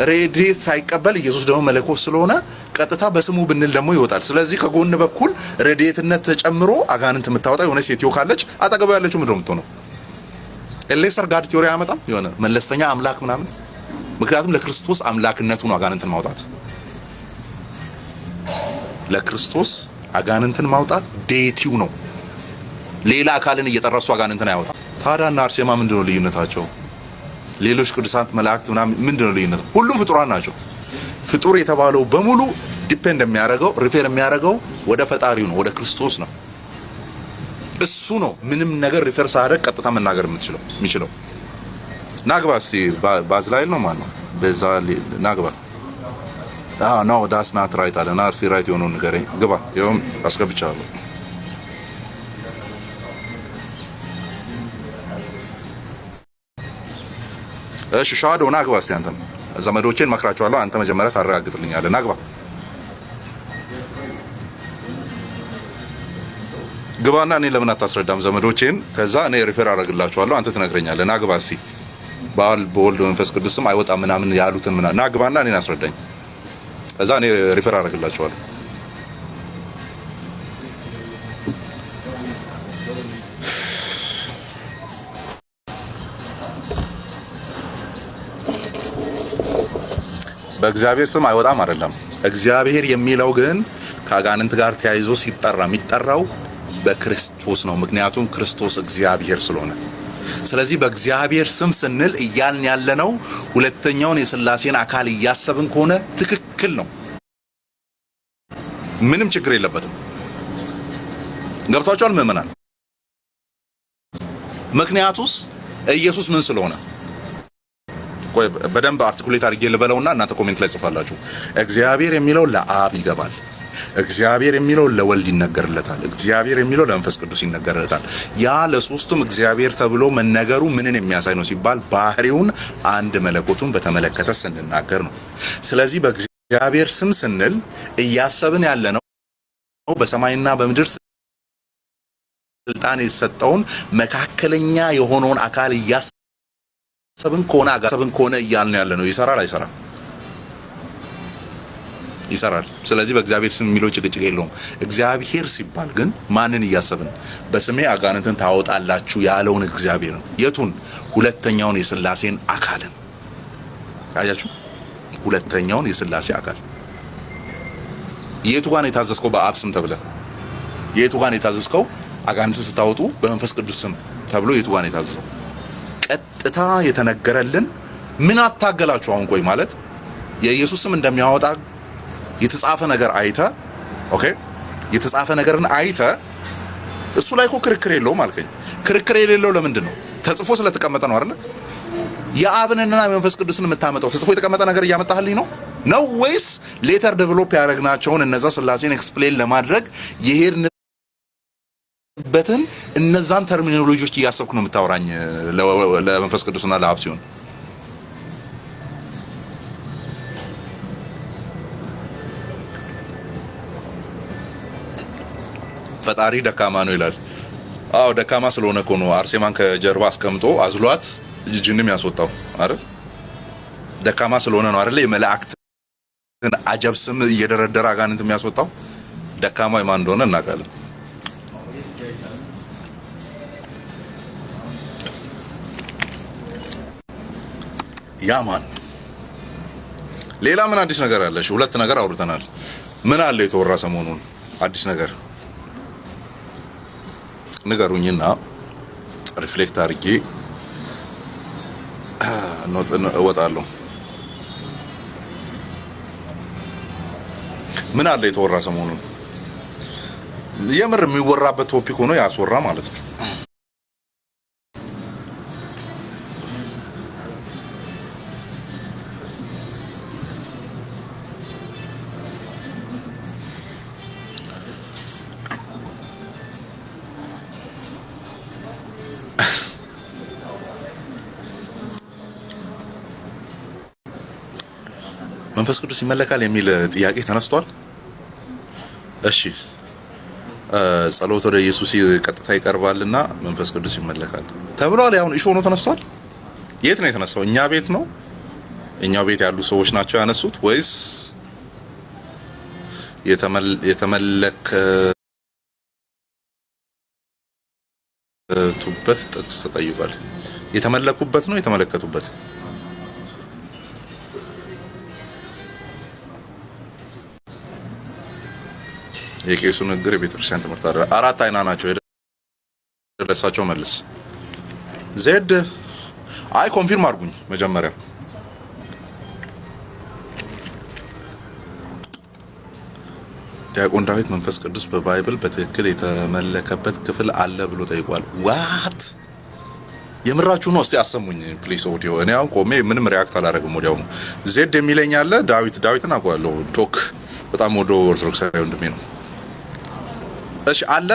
ረድኤት ሳይቀበል ኢየሱስ ደግሞ መለኮት ስለሆነ ቀጥታ በስሙ ብንል ደግሞ ይወጣል ስለዚህ ከጎን በኩል ረድኤትነት ተጨምሮ አጋንንት የምታወጣ የሆነ ሴትዮ ካለች አጠገቡ ያለችው ምንድነው የምትሆነው ኤሌሰር ጋድ ቲዮሪ ያመጣም የሆነ መለስተኛ አምላክ ምናምን ምክንያቱም ለክርስቶስ አምላክነቱ ነው አጋንንትን ማውጣት ለክርስቶስ አጋንንትን ማውጣት ዴቲው ነው ሌላ አካልን እየጠራሱ አጋንንትን ያወጣ ታዲያና አርሴማ ምንድነው ልዩነታቸው ሌሎች ቅዱሳት መላእክት ምንድነው ልዩነቱ ሁሉም ፍጡራን ናቸው ፍጡር የተባለው በሙሉ ዲፔንድ የሚያደርገው ሪፌር የሚያደርገው ወደ ፈጣሪው ነው ወደ ክርስቶስ ነው እሱ ነው ምንም ነገር ሪፈር ሳያደርግ ቀጥታ መናገር የሚችለው ናግባ እስቲ ባዝላይል ነው ማለት ነው በዛ ናግባ ኖ ዳስ ናት ራይት አለና እስቲ ራይት የሆነው ነገር ግባ ይሁን አስገብቻለሁ እሺ ሻዶ ናግባ እስቲ አንተ ዘመዶቼን መክራቸዋለሁ አንተ መጀመሪያ ታረጋግጥልኛለህ ናግባ ግባና እኔ ለምን አታስረዳም ዘመዶቼን ከዛ እኔ ሪፈር አደርግላችኋለሁ አንተ ትነግረኛለህ ናግባ እስቲ በወልድ መንፈስ ቅዱስ ስም አይወጣ ምናምን ያሉትን ናግባና እኔን አስረዳኝ ከዛ እኔ ሪፈር አደርግላችኋለሁ በእግዚአብሔር ስም አይወጣም አይደለም እግዚአብሔር የሚለው ግን ከአጋንንት ጋር ተያይዞ ሲጠራ የሚጠራው በክርስቶስ ነው ምክንያቱም ክርስቶስ እግዚአብሔር ስለሆነ ስለዚህ በእግዚአብሔር ስም ስንል እያልን ያለነው ሁለተኛውን የሥላሴን አካል እያሰብን ከሆነ ትክክል ነው ምንም ችግር የለበትም ገብታችኋል ምእመናን ምክንያቱስ ኢየሱስ ምን ስለሆነ ቆይ በደንብ አርቲኩሌት አድርጌ ልበለውና እናንተ ኮሜንት ላይ ጽፋላችሁ እግዚአብሔር የሚለው ለአብ ይገባል እግዚአብሔር የሚለው ለወልድ ይነገርለታል፣ እግዚአብሔር የሚለው ለመንፈስ ቅዱስ ይነገርለታል። ያ ለሶስቱም እግዚአብሔር ተብሎ መነገሩ ምንን የሚያሳይ ነው ሲባል ባህሪውን አንድ መለኮቱን በተመለከተ ስንናገር ነው። ስለዚህ በእግዚአብሔር ስም ስንል እያሰብን ያለነው በሰማይና በምድር ስልጣን የተሰጠውን መካከለኛ የሆነውን አካል እያሰብን ከሆነ እያልን ያለነው ይሰራል አይሰራም? ይሰራል። ስለዚህ በእግዚአብሔር ስም የሚለው ጭቅጭቅ የለውም። እግዚአብሔር ሲባል ግን ማንን እያሰብን? በስሜ አጋንንትን ታወጣላችሁ ያለውን እግዚአብሔር ነው። የቱን? ሁለተኛውን የሥላሴን አካልን። አያችሁ? ሁለተኛውን የሥላሴ አካል። የቱ ጋር ነው የታዘዝከው? በአብ ስም ተብለ። የቱ ጋር ነው የታዘዝከው? አጋንንትን ስታወጡ በመንፈስ ቅዱስ ስም ተብሎ የቱ ጋር ነው የታዘዘው? ቀጥታ የተነገረልን ምን አታገላችሁ? አሁን ቆይ ማለት የኢየሱስ ስም እንደሚያወጣ የተጻፈ ነገር አይተ፣ ኦኬ፣ የተጻፈ ነገርን አይተ እሱ ላይ እኮ ክርክር የለውም አልከኝ። ክርክር የሌለው ለምንድን ነው? ተጽፎ ስለተቀመጠ ነው አይደል? የአብንና የመንፈስ ቅዱስን የምታመጣው ተጽፎ የተቀመጠ ነገር እያመጣህልኝ ነው ወይስ ሌተር ዴቨሎፕ ያደረግናቸውን እነዛ ሥላሴን ኤክስፕሌን ለማድረግ የሄድንበትን እነዛን ተርሚኖሎጂዎች እያሰብኩ ነው የምታወራኝ ለመንፈስ ቅዱስና ለአብ ሲሆን? ፈጣሪ ደካማ ነው ይላል። አዎ ደካማ ስለሆነ እኮ ነው አርሴማን ከጀርባ አስቀምጦ አዝሏት ጅንም ያስወጣው አይደል? ደካማ ስለሆነ ነው አይደል? የመላእክትን አጀብ ስም እየደረደረ አጋንንት የሚያስወጣው ደካማ ማን እንደሆነ እናውቃለን። ያማን ሌላ ምን አዲስ ነገር አለሽ? ሁለት ነገር አውርተናል። ምን አለ የተወራ ሰሞኑን አዲስ ነገር ንገሩኝና ሪፍሌክት አድርጌ እወጣለሁ። ምን አለ የተወራ ሰሞኑን? የምር የሚወራበት ቶፒክ ሆኖ ያስወራ ማለት ነው። መንፈስ ቅዱስ ይመለካል የሚል ጥያቄ ተነስቷል። እሺ ጸሎት ወደ ኢየሱስ ቀጥታ ይቀርባልና መንፈስ ቅዱስ ይመለካል ተብሏል። ያው ኢሹ ሆኖ ተነስቷል። የት ነው የተነሳው? እኛ ቤት ነው? እኛው ቤት ያሉ ሰዎች ናቸው ያነሱት ወይስ የተመለከቱበት ጥቅስ ተጠይቋል? የተመለኩበት ነው የተመለከቱበት? የቄሱ ንግግር የቤተክርስቲያን ትምህርት አራት አይና ናቸው። የደረሳቸው መልስ ዜድ አይ ኮንፊርም አድርጉኝ መጀመሪያ። ዲያቆን ዳዊት መንፈስ ቅዱስ በባይብል በትክክል የተመለከበት ክፍል አለ ብሎ ጠይቋል። ዋት የምራችሁ ነው? እስቲ አሰሙኝ ፕሊስ ኦዲዮ። እኔ አሁን ቆሜ ምንም ሪያክት አላደርግም። ወዲያው ነው ዜድ የሚለኝ አለ። ዳዊትን አውቀዋለሁ። ቶክ በጣም ወደ ኦርቶዶክሳዊ ወንድሜ ነው። እሺ አለ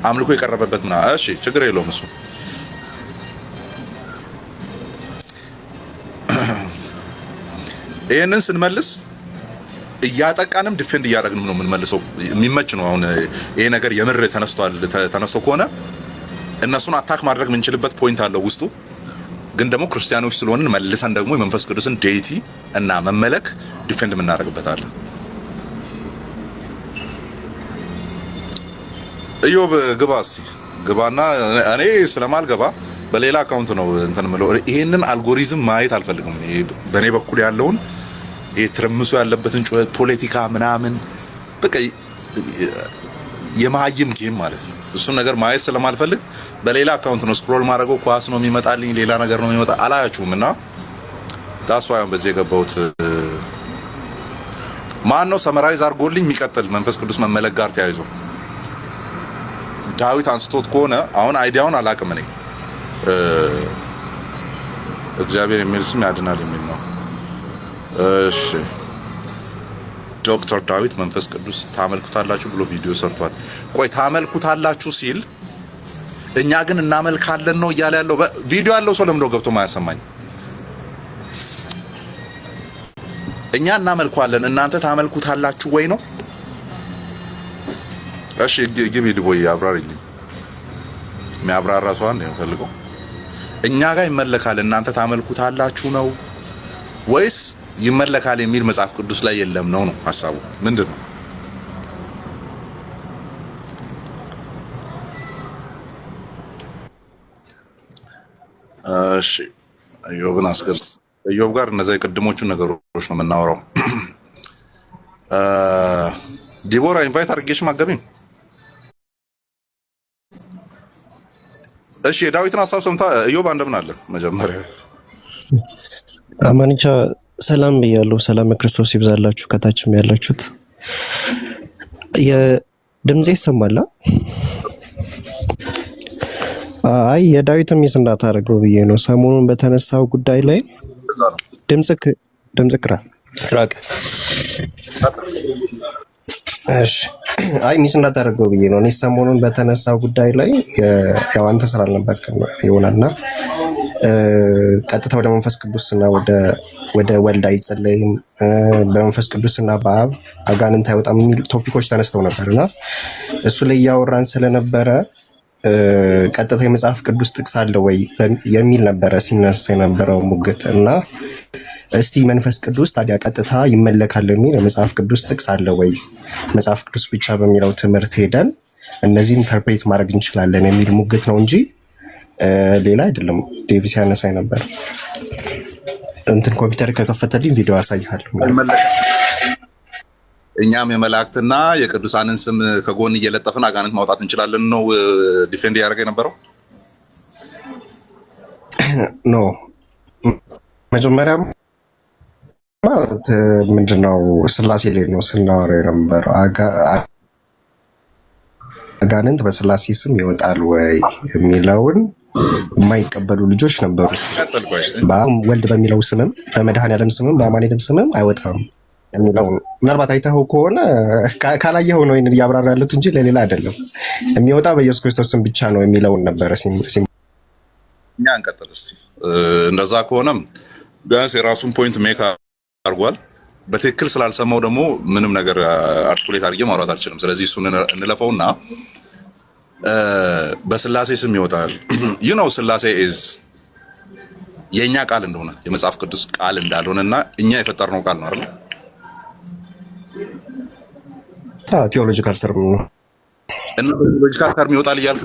አምልኮ የቀረበበት ምና እሺ ችግር የለውም እሱ። ይሄንን ስንመልስ እያጠቃንም ዲፌንድ እያደረግንም ነው የምንመልሰው። የሚመች ነው። አሁን ይሄ ነገር የምር ተነስቶ ከሆነ እነሱን አታክ ማድረግ የምንችልበት ፖይንት አለው ውስጡ። ግን ደግሞ ክርስቲያኖች ስለሆንን መልሰን ደግሞ የመንፈስ ቅዱስን ዴይቲ እና መመለክ ዲፌንድ የምናደርግበት አለ። ኢዮብ ግባና እኔ ስለማልገባ በሌላ አካውንት ነው እንትን ምለው። ይሄንን አልጎሪዝም ማየት አልፈልግም። እኔ በኔ በኩል ያለውን የትርምሱ ያለበትን ጩኸት ፖለቲካ ምናምን በቃ የማይም ጌም ማለት ነው። እሱን ነገር ማየት ስለማልፈልግ በሌላ አካውንት ነው ስክሮል ማድረገው። ኳስ ነው የሚመጣልኝ፣ ሌላ ነገር ነው የሚመጣ አላያችሁም። እና ዳስ ዋይ በዚህ የገባሁት ማን ነው ሰመራይዝ አድርጎልኝ የሚቀጥል መንፈስ ቅዱስ መመለክ ጋር ተያይዞ ዳዊት አንስቶት ከሆነ አሁን አይዲያውን አላቅም እኔ እግዚአብሔር የሚል ስም ያድናል የሚል ነው። እሺ ዶክተር ዳዊት መንፈስ ቅዱስ ታመልኩታላችሁ ብሎ ቪዲዮ ሰርቷል። ቆይ ታመልኩታላችሁ ሲል እኛ ግን እናመልካለን ነው እያለ ያለው? ቪዲዮ ያለው ሰው ለምን ገብቶ ማያሰማኝ? እኛ እናመልኳለን እናንተ ታመልኩታላችሁ ወይ ነው? እሺ ግቢ ልቦይ አብራሪልኝ። የሚያብራራ ሰው አንዴ ነው ፈልገው። እኛ ጋር ይመለካል እናንተ ታመልኩታላችሁ ነው ወይስ ይመለካል የሚል መጽሐፍ ቅዱስ ላይ የለም ነው ሐሳቡ? ምንድነው? እሺ ኢዮብን አስገባ። ኢዮብ ጋር እነዛ የቅድሞቹን ነገሮች ነው የምናወራው። ዲቦራ ኢንቫይት አድርጌሽ ማገቢኝ። እሺ የዳዊትን ሐሳብ ሰምታ ኢዮብ እንደምን አለ? መጀመሪያ አማንቻ ሰላም ብያለሁ። ሰላም ክርስቶስ ይብዛላችሁ። ከታችም ያላችሁት የድምጼ ይሰማል? አይ የዳዊት ሚስ እንዳታረገው ብዬ ነው። ሰሞኑን በተነሳው ጉዳይ ላይ ድምጽ ራቅ። እሺ አይ ሚስ እንዳታረገው ብዬ ነው። እኔ ሰሞኑን በተነሳው ጉዳይ ላይ ያው አንተ ስላልነበርክ ይሆናልና ቀጥታ ወደ መንፈስ ቅዱስና ወደ ወልድ አይጸለይም፣ በመንፈስ ቅዱስና በአብ አጋንንት አይወጣም የሚል ቶፒኮች ተነስተው ነበርና እሱ ላይ እያወራን ስለነበረ ቀጥታ የመጽሐፍ ቅዱስ ጥቅስ አለ ወይ የሚል ነበረ ሲነሳ የነበረው ሙግት እና እስቲ መንፈስ ቅዱስ ታዲያ ቀጥታ ይመለካል የሚል የመጽሐፍ ቅዱስ ጥቅስ አለ ወይ፣ መጽሐፍ ቅዱስ ብቻ በሚለው ትምህርት ሄደን እነዚህ ኢንተርፕሬት ማድረግ እንችላለን የሚል ሙግት ነው እንጂ ሌላ አይደለም። ዴቪስ ያነሳኝ ነበር። እንትን ኮምፒውተር ከከፈተልኝ ቪዲዮ አሳይሃለሁ። እኛም የመላእክትና የቅዱሳንን ስም ከጎን እየለጠፍን አጋንንት ማውጣት እንችላለን ነው ዲፌንድ ያደረገ የነበረው? ኖ መጀመሪያም ማለት ምንድነው ስላሴ ላይ ነው ስናወራ የነበረው። አጋንንት በስላሴ ስም ይወጣል ወይ የሚለውን የማይቀበሉ ልጆች ነበሩ። ወልድ በሚለው ስምም በመድኃኔዓለም ስምም በአማኑኤልም ስምም አይወጣም የሚለው ምናልባት አይተኸው ከሆነ ካላየኸው ነው ይሄን እያብራራ ያሉት እንጂ ለሌላ አይደለም። የሚወጣ በኢየሱስ ክርስቶስ ስም ብቻ ነው የሚለውን ነበረ። እኛ እንቀጥል እስቲ። እንደዛ ከሆነም ቢያንስ የራሱን ፖይንት ሜክ አድርጓል። በትክክል ስላልሰማው ደግሞ ምንም ነገር አርቲኩሌት አድርጌ ማውራት አልችልም። ስለዚህ እሱን እንለፈውና በስላሴ ስም ይወጣል ስላሴ ኢዝ የኛ ቃል እንደሆነ የመጽሐፍ ቅዱስ ቃል እንዳልሆነና እኛ የፈጠርነው ቃል ነው አይደል? ቲዮሎጂካል ተርም ነው እና ቲዮሎጂካል ተርም ይወጣል እያልክ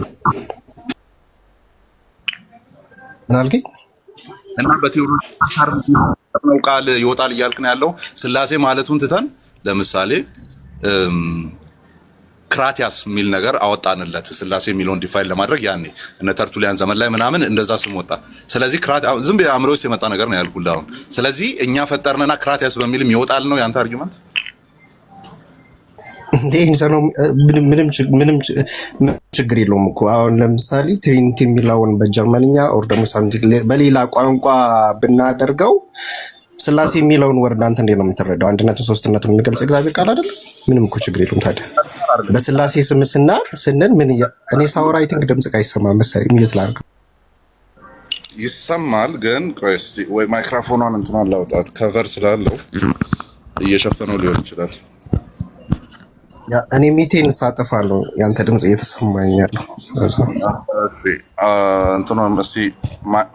ምናልከኝ? እና በቲዮሎጂካል ተርም ነው ቃል ይወጣል እያልክ ነው ያለው። ስላሴ ማለቱን ትተን ለምሳሌ ክራቲያስ የሚል ነገር አወጣንለት ስላሴ የሚለውን ዲፋይን ለማድረግ ያኔ እነ ተርቱሊያን ዘመን ላይ ምናምን እንደዛ ስም ወጣ። ስለዚህ ዝም ብዬ አእምሮ ውስጥ የመጣ ነገር ነው ያልኩልህ አሁን። ስለዚህ እኛ ፈጠርንና ክራቲያስ በሚልም ይወጣል ነው ያንተ አርጊመንት? ምንም ችግር የለውም እኮ አሁን ለምሳሌ ትሪኒቲ የሚለውን በጀርመንኛ ኦር ደግሞ በሌላ ቋንቋ ብናደርገው ስላሴ የሚለውን ወርድ አንተ እንዴት ነው የምትረዳው? አንድነቱን ሶስትነቱን የሚገልጽ እግዚአብሔር ቃል አይደል? ምንም እኮ ችግር የለውም። ታዲያ በስላሴ ስም ስንል ምን እኔ ሳወራ አይ ቲንክ ድምጽ አይሰማ መሰለኝ። ምን ይላል? ይሰማል ግን ቆይ እስኪ ወይ ማይክሮፎኗን እንትን አላውጣት ከቨር ስላለው እየሸፈነው ሊሆን ይችላል። እኔ ሚቴን ሳጠፋለሁ ያንተ ድምጽ እየተሰማኝ ያለው። እሺ እንትኑን እስኪ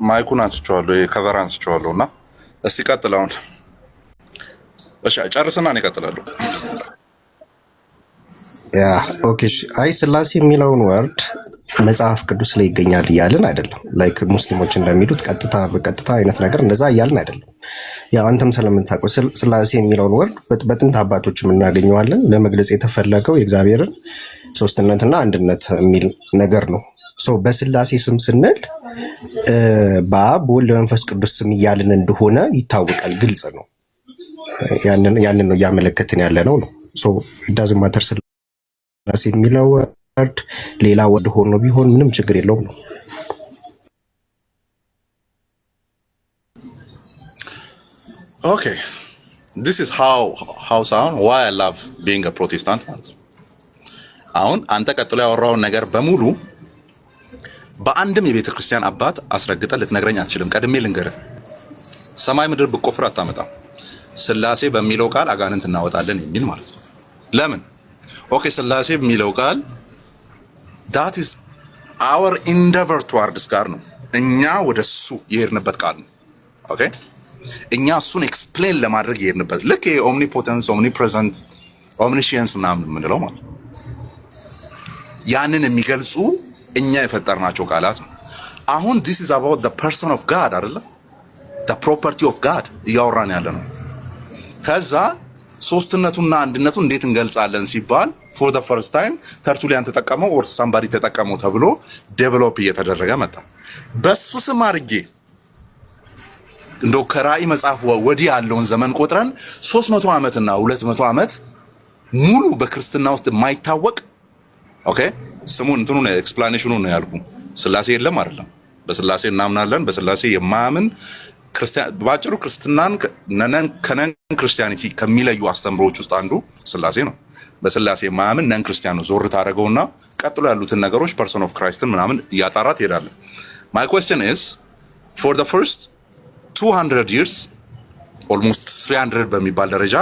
ማይኩን አንስቼዋለሁ የከቨር አንስቼዋለሁ እና እስቲ ቀጥል አሁን። እሺ ጨርስና እኔ እቀጥላለሁ። ኦኬ አይ ስላሴ የሚለውን ወርድ መጽሐፍ ቅዱስ ላይ ይገኛል እያልን አይደለም። ላይክ ሙስሊሞች እንደሚሉት በቀጥታ አይነት ነገር እንደዛ እያልን አይደለም። ያው አንተም ስለምታውቀው ስላሴ የሚለውን ወርድ በጥንት አባቶችም እናገኘዋለን። ለመግለጽ የተፈለገው የእግዚአብሔርን ሶስትነትና አንድነት የሚል ነገር ነው። በስላሴ ስም ስንል በአብ በወልድ በመንፈስ ቅዱስ ስም እያልን እንደሆነ ይታወቃል፣ ግልጽ ነው። ያንን ነው እያመለከትን ያለ ነው። ዳዝ ማተር ስላሴ የሚለው ወርድ ሌላ ወርድ ሆኖ ቢሆን ምንም ችግር የለውም ነው። ኦኬ this is how sound why I love being a Protestant ማለት ነው። አሁን አንተ ቀጥሎ ያወራውን ነገር በሙሉ በአንድም የቤተ ክርስቲያን አባት አስረግጠህ ልትነግረኝ አትችልም። ቀድሜ ልንገርህ፣ ሰማይ ምድር ብቆፍር አታመጣም። ስላሴ በሚለው ቃል አጋንንት እናወጣለን የሚል ማለት ነው። ለምን? ኦኬ ስላሴ በሚለው ቃል that is our endeavor towards God ነው። እኛ ወደሱ የሄድንበት ቃል ነው። ኦኬ እኛ እሱን ኤክስፕሌን ለማድረግ የሄድንበት ልክ ኦምኒፖተንስ፣ ኦምኒፕሬዘንት፣ ኦምኒሺየንስ ምናምን የምንለው ማለት ያንን የሚገልጹ እኛ የፈጠርናቸው ቃላት ነው። አሁን this is about the person of God አይደለ? the property of God እያወራን ያለ ነው። ከዛ ሶስትነቱና አንድነቱ እንዴት እንገልጻለን ሲባል for the first time ተርቱሊያን ተጠቀመው or somebody ተጠቀመው ተብሎ ዴቨሎፕ እየተደረገ መጣ። በሱ ስም አድርጌ እንደው ከራእይ መጽሐፍ ወዲህ ያለውን ዘመን ቆጥረን 300 ዓመትና 200 ዓመት ሙሉ በክርስትና ውስጥ የማይታወቅ ኦኬ ስሙን እንትኑ ነው ኤክስፕላኔሽኑ ነው ያልኩ። ስላሴ የለም አይደለም። በስላሴ እናምናለን። በስላሴ የማያምን ክርስቲያን ባጭሩ ክርስትናን ነን ከነን ክርስቲያኒቲ ከሚለዩ አስተምሮች ውስጥ አንዱ ስላሴ ነው። በስላሴ የማያምን ነን ክርስቲያን ነው። ዞር ታደርገውና ቀጥሎ ያሉትን ነገሮች ፐርሰን ኦፍ ክራይስትን ምናምን እያጣራት ይሄዳል። my question is for the first 200 years almost 300 በሚባል ደረጃ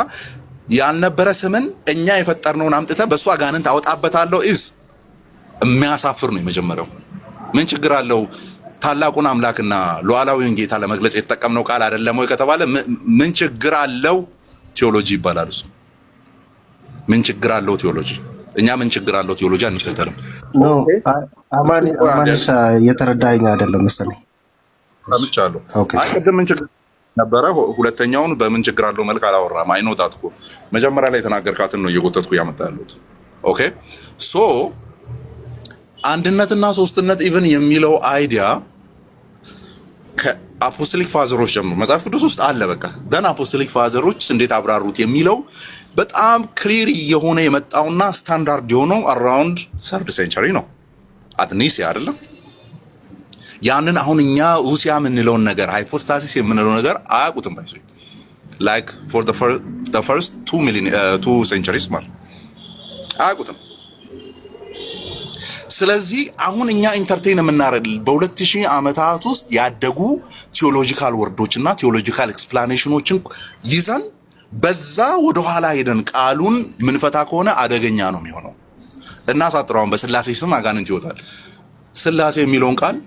ያልነበረ ስምን እኛ የፈጠርነውን አምጥተህ በሱ አጋንንት አወጣበታለሁ is የሚያሳፍር ነው። የመጀመሪያው ምን ችግር አለው? ታላቁን አምላክና ሉዓላዊውን ጌታ ለመግለጽ የተጠቀምነው ቃል አይደለም ወይ ከተባለ ምን ችግር አለው? ቴዎሎጂ ይባላል እሱ። ምን ችግር አለው ቴዎሎጂ? እኛ ምን ችግር አለው ቴዎሎጂ አንከተልም። ኖ አማንሻ እየተረዳኸኝ አይደለም መሰለኝ። ሰምቻለሁ። ቅድም ምን ችግር ነበረ? ሁለተኛውን በምን ችግር አለው መልክ አላወራም። አይ ኖ ዳት እኮ መጀመሪያ ላይ የተናገርካትን ነው እየጎተትኩ ያመጣ ያለሁት። ኦኬ ሶ አንድነትና ሶስትነት ኢቭን የሚለው አይዲያ ከአፖስቶሊክ ፋዘሮች ጀምሮ መጽሐፍ ቅዱስ ውስጥ አለ። በቃ ደን አፖስቶሊክ ፋዘሮች እንዴት አብራሩት የሚለው በጣም ክሊር የሆነ የመጣውና ስታንዳርድ የሆነው አራውንድ 3rd ሴንቸሪ ነው። አትኒሲያ አይደለም። ያንን አሁን እኛ ሩሲያ የምንለውን ነገር ሃይፖስታሲስ የምንለው ነገር አያውቁትም። ባይዘ ላይክ ፎር the first 2 centuries ማለት አያውቁትም። ስለዚህ አሁን እኛ ኢንተርቴይን የምናረግ በ2000 ዓመታት ውስጥ ያደጉ ቲዮሎጂካል ወርዶችና ቲዮሎጂካል ኤክስፕላኔሽኖችን ይዘን በዛ ወደ ኋላ ሄደን ቃሉን ምንፈታ ከሆነ አደገኛ ነው የሚሆነው። እና ሳጥራውን በስላሴ ስም አጋንንት ይወጣል። ስላሴ የሚለውን ቃል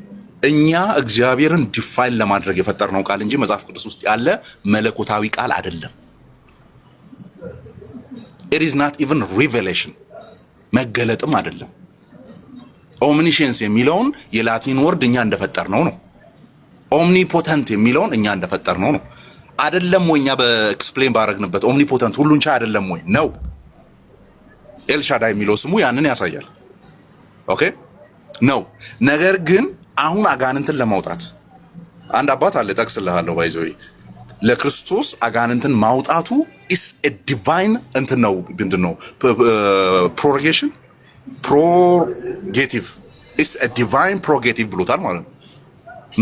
እኛ እግዚአብሔርን ዲፋይን ለማድረግ የፈጠርነው ቃል እንጂ መጽሐፍ ቅዱስ ውስጥ ያለ መለኮታዊ ቃል አይደለም። it is not even revelation መገለጥም አይደለም። ኦምኒሽንስ የሚለውን የላቲን ወርድ እኛ እንደፈጠርነው ነው። ኦምኒፖተንት የሚለውን እኛ እንደፈጠርነው ነው። አይደለም ወይ? እኛ በኤክስፕሌን ባረግንበት ኦምኒፖተንት ሁሉን ቻይ አይደለም ወይ? ነው። ኤልሻዳይ የሚለው ስሙ ያንን ያሳያል። ኦኬ ነው። ነገር ግን አሁን አጋንንትን ለማውጣት አንድ አባት አለ ጠቅስልሃለሁ። ባይዘው ለክርስቶስ አጋንንትን ማውጣቱ is a divine እንትን ነው። ምንድነው? ፕሮጌቲቭ is a divine prerogative ብሎታል ማለት ነው።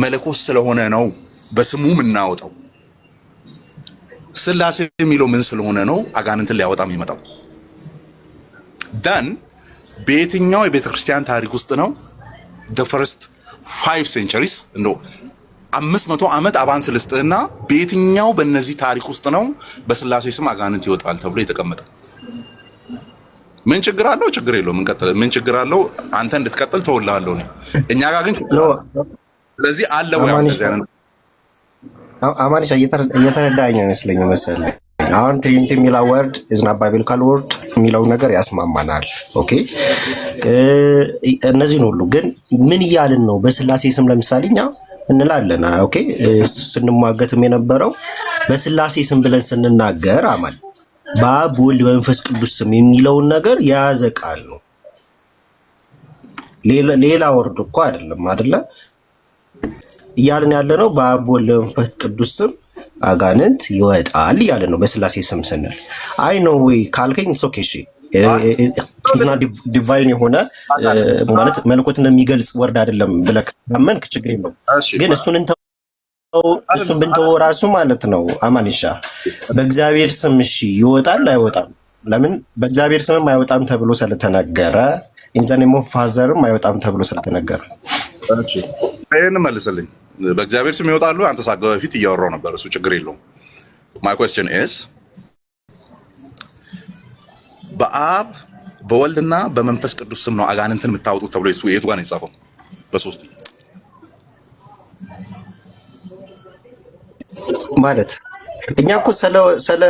መለኮት ስለሆነ ነው በስሙ የምናወጣው። ስላሴ የሚለው ምን ስለሆነ ነው አጋንንትን ሊያወጣ የሚመጣው? ደን በየትኛው የቤተክርስቲያን ታሪክ ውስጥ ነው the first 5 centuries እንደው 500 ዓመት አቫንስ ልስጥና በየትኛው በእነዚህ ታሪክ ውስጥ ነው በስላሴ ስም አጋንንት ይወጣል ተብሎ የተቀመጠ? ምን ችግር አለው? ችግር የለውም። ምን ችግር አለው? አንተ እንድትቀጥል ተወልሃለሁ ነው። እኛ ጋር ግን ስለዚህ አለው ያው እንደዚህ አይነት አማንሻ እየተረዳኸኝ አይመስለኝም መሰለኝ። አሁን ትሪኒቲ የሚለው ወርድ is not biblical word የሚለው ነገር ያስማማናል። ኦኬ እነዚህን ሁሉ ግን ምን እያልን ነው? በስላሴ ስም ለምሳሌ እኛ እንላለን። ኦኬ ስንሟገትም የነበረው በስላሴ ስም ብለን ስንናገር አማን በአብ ወልድ በመንፈስ ቅዱስ ስም የሚለውን ነገር የያዘ ቃል ነው። ሌላ ወርድ እኮ አይደለም አይደለ? እያልን ያለ ነው በአብ ወልድ በመንፈስ ቅዱስ ስም አጋንንት ይወጣል እያልን ነው በስላሴ ስም ስንል። አይ ነው ወይ ካልከኝ ኦኬ እሺ ኢዝና ዲቫይን የሆነ ማለት መለኮትን የሚገልጽ ወርድ አይደለም ብለህ ካመንክ ችግር የለውም። ግን እሱን እሱን ብንተወው ራሱ ማለት ነው አማንሻ በእግዚአብሔር ስም እሺ ይወጣል አይወጣም? ለምን በእግዚአብሔር ስምም አይወጣም ተብሎ ስለተነገረ ኢንዘኔሞ ፋዘርም አይወጣም ተብሎ ስለተነገረ። እሺ ይሄን መልስልኝ። በእግዚአብሔር ስም ይወጣሉ። አንተ ሳገባ በፊት እያወራው ነበር። እሱ ችግር የለውም። ማይ ኩዌስችን ኢዝ በአብ በወልድና በመንፈስ ቅዱስ ስም ነው አጋንንትን የምታወጡት ተብሎ የቱ ጋር ነው የተጻፈው? በሶስቱ ማለት እኛ እኮ ስለ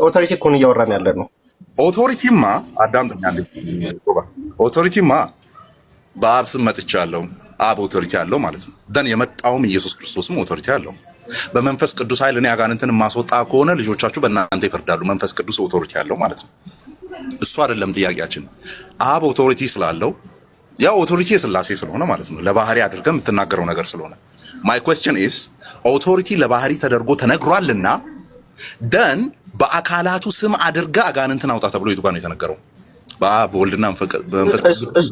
ኦቶሪቲ እኮ ነው እያወራን ያለ ነው። ኦቶሪቲማ አዳምጠኛል። ኦቶሪቲማ በአብ ስም መጥቻለሁ፣ አብ ኦቶሪቲ አለው ማለት ነው። ደን የመጣውም ኢየሱስ ክርስቶስም ኦቶሪቲ አለው። በመንፈስ ቅዱስ ኃይል እኔ አጋንንትን ማስወጣ ከሆነ ልጆቻችሁ በእናንተ ይፈርዳሉ። መንፈስ ቅዱስ ኦቶሪቲ አለው ማለት ነው። እሱ አይደለም ጥያቄያችን። አብ ኦቶሪቲ ስላለው ያው ኦቶሪቲ የሥላሴ ስለሆነ ማለት ነው። ለባህሪ አድርገህ የምትናገረው ነገር ስለሆነ ማይ ኩዌስችን ኢዝ ኦቶሪቲ ለባህሪ ተደርጎ ተነግሯልና ደን በአካላቱ ስም አድርገህ አጋንንትን አውጣ ተብሎ የቱ ጋር ነው የተነገረው? በአብ በወልድና በመንፈስ ቅዱስ